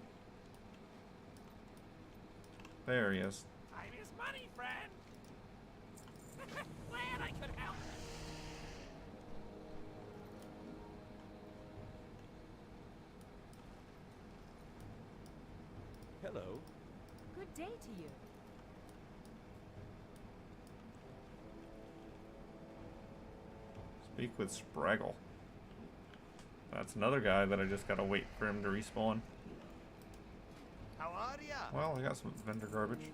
There he is. Time is money, friend. Glad I could help. Hello. Good day to you. Speak with Spraggle. That's another guy that I just gotta wait for him to respawn. How are ya? Well, I got some vendor garbage.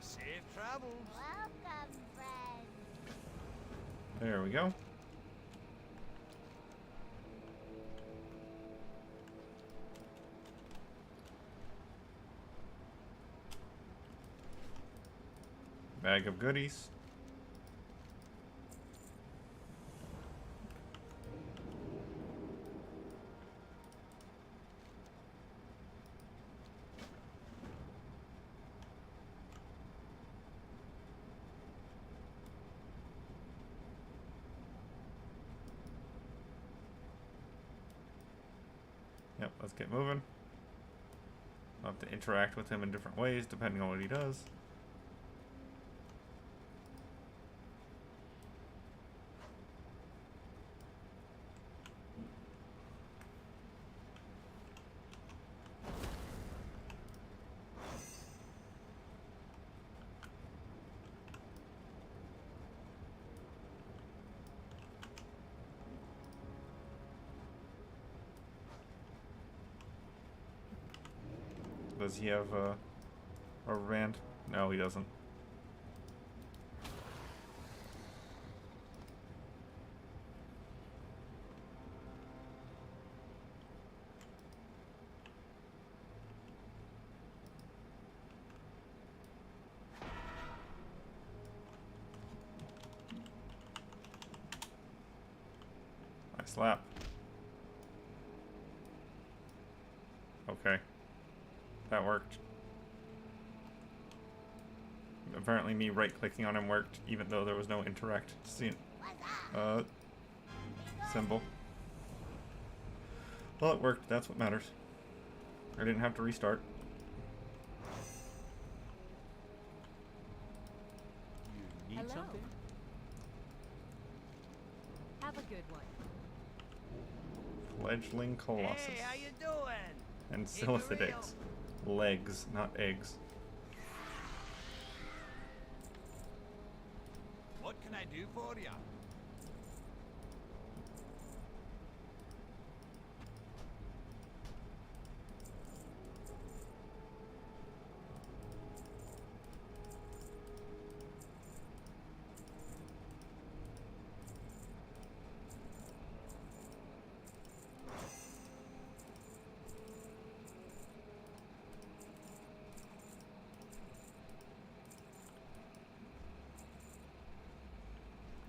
Safe travels. Welcome, friend. There we go. Bag of goodies. Yep, let's get moving. I'll have to interact with him in different ways depending on what he does. Does he have a rubber band? No, he doesn't. Nice slap. Okay. That worked. Apparently me right-clicking on him worked, even though there was no interact symbol. Well, it worked. That's what matters. I didn't have to restart. You need Hello. something? Have a good one. Fledgling Colossus. Hey, how you doing? And Keep it real. Silithid legs, not eggs. What can I do for you?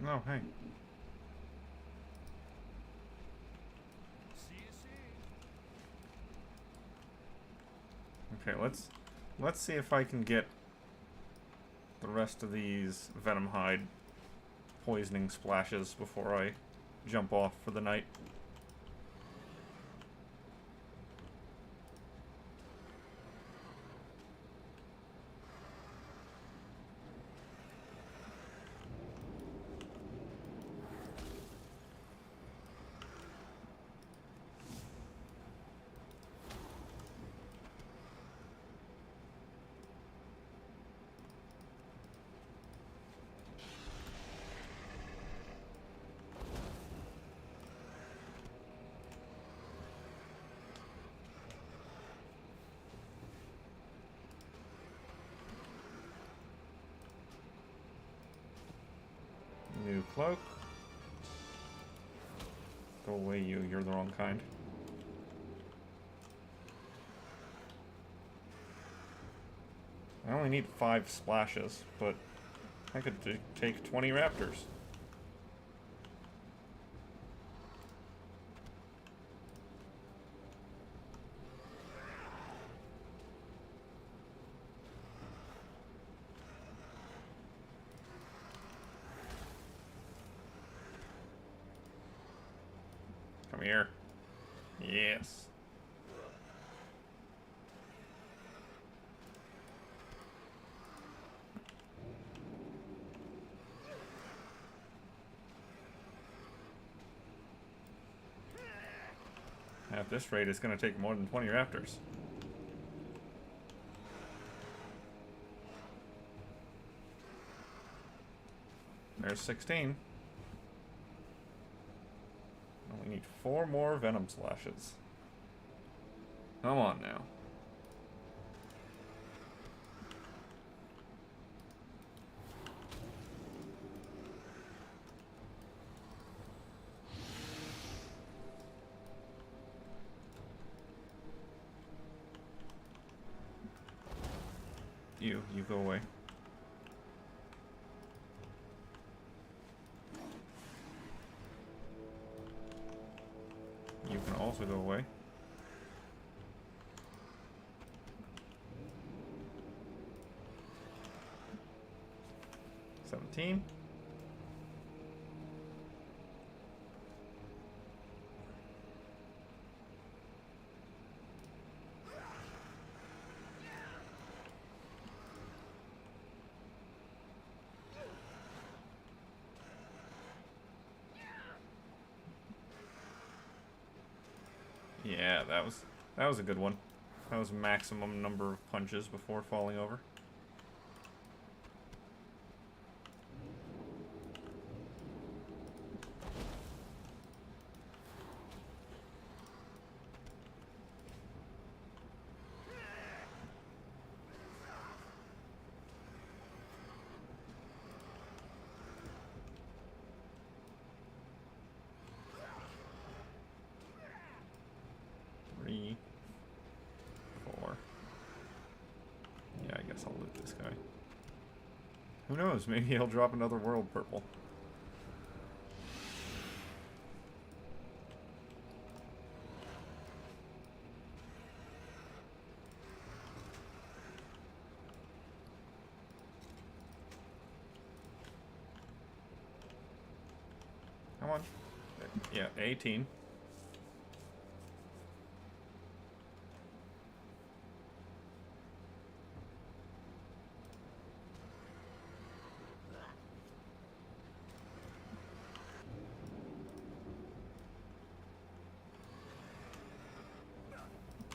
Oh, hey. See you soon. Okay, let's see if I can get the rest of these Venom Hide poisoning splashes before I jump off for the night. New cloak. Go away, you're the wrong kind. I only need 5 splashes, but I could take 20 raptors. Come here. Yes. At this rate, it's going to take more than 20 raptors. There's 16. We need 4 more Venom Slashes. Come on now. You go away. You can also go away. $17. Yeah, that was a good one. That was maximum number of punches before falling over. I'll loot this guy. Who knows? Maybe he'll drop another world purple. Come on. Yeah, 18.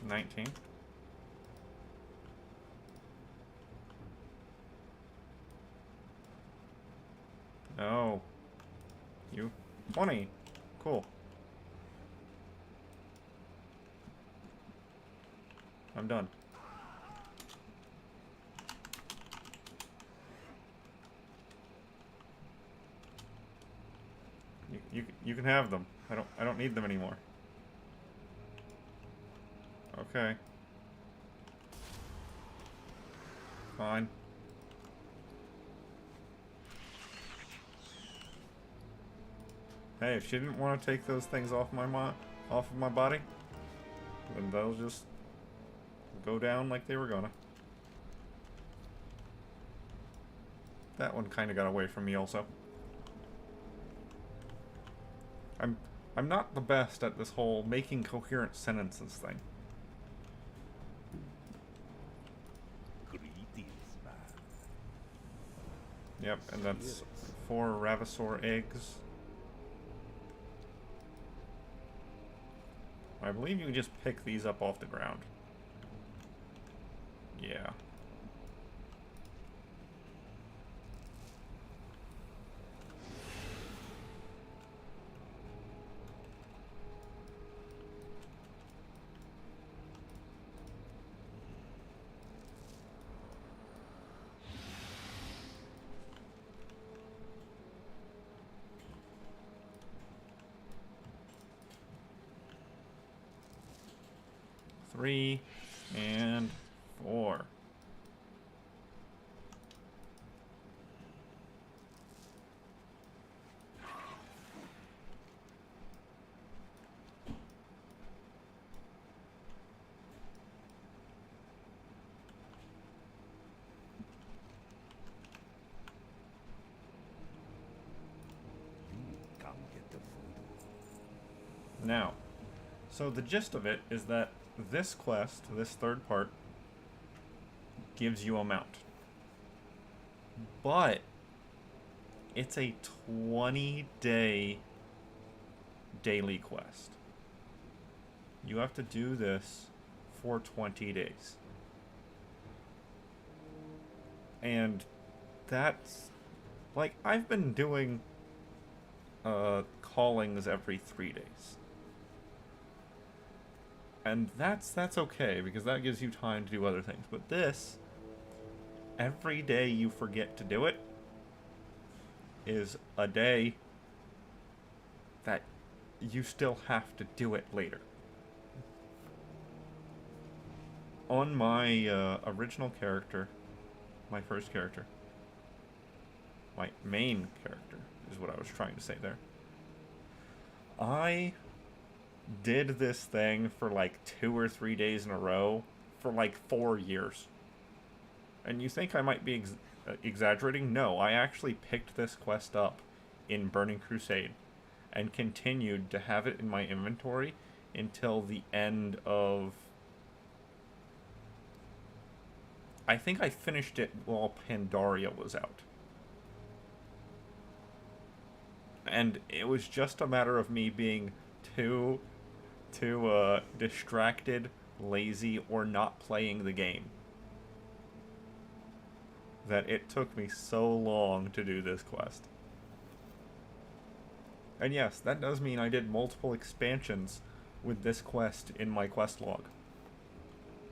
19. No. You. 20. Cool. I'm done. You can have them. I don't need them anymore. Okay. Fine. Hey, if she didn't want to take those things off off of my body, then they'll just go down like they were gonna. That one kind of got away from me also. I'm not the best at this whole making coherent sentences thing. Greetings, man. Yep, and that's 4 Ravasaur eggs. I believe you can just pick these up off the ground. Yeah. Three and 4. Come get the food. Now, so the gist of it is that this quest, this third part, gives you a mount. But it's a 20-day daily quest. You have to do this for 20 days. And that's like, I've been doing callings every 3 days. And that's okay, because that gives you time to do other things. But this, every day you forget to do it, is a day that you still have to do it later. On my original character, my first character, my main character is what I was trying to say there, I did this thing for like 2 or 3 days in a row for like 4 years. And you think I might be exaggerating? No, I actually picked this quest up in Burning Crusade and continued to have it in my inventory until the end of... I think I finished it while Pandaria was out. And it was just a matter of me being too distracted, lazy, or not playing the game that it took me so long to do this quest. And yes, that does mean I did multiple expansions with this quest in my quest log.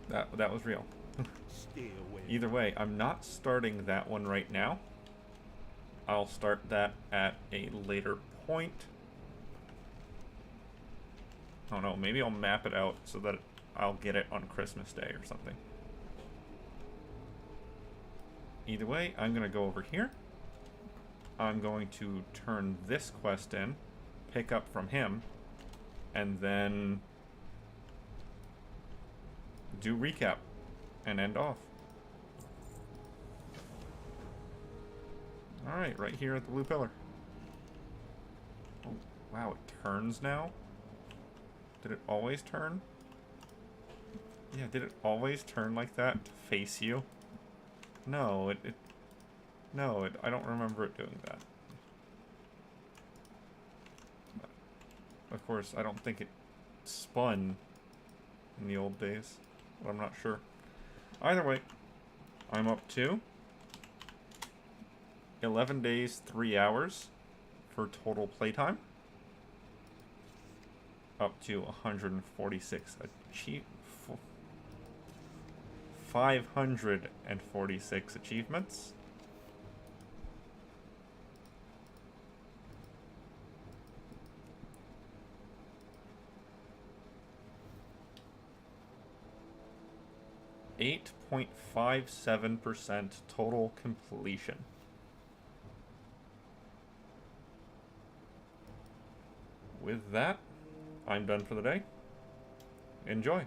That was real. Stay away. Either way, I'm not starting that one right now. I'll start that at a later point. I don't know, maybe I'll map it out so that I'll get it on Christmas Day or something. Either way, I'm going to go over here. I'm going to turn this quest in, pick up from him, and then do recap and end off. Alright, right here at the blue pillar. Oh, wow, it turns now? Did it always turn? Yeah, did it always turn like that to face you? No, I don't remember it doing that. But of course, I don't think it spun in the old days, but I'm not sure. Either way, I'm up to 11 days, 3 hours for total playtime. Up to 146 546 achievements. .57% total completion. With that, I'm done for the day. Enjoy.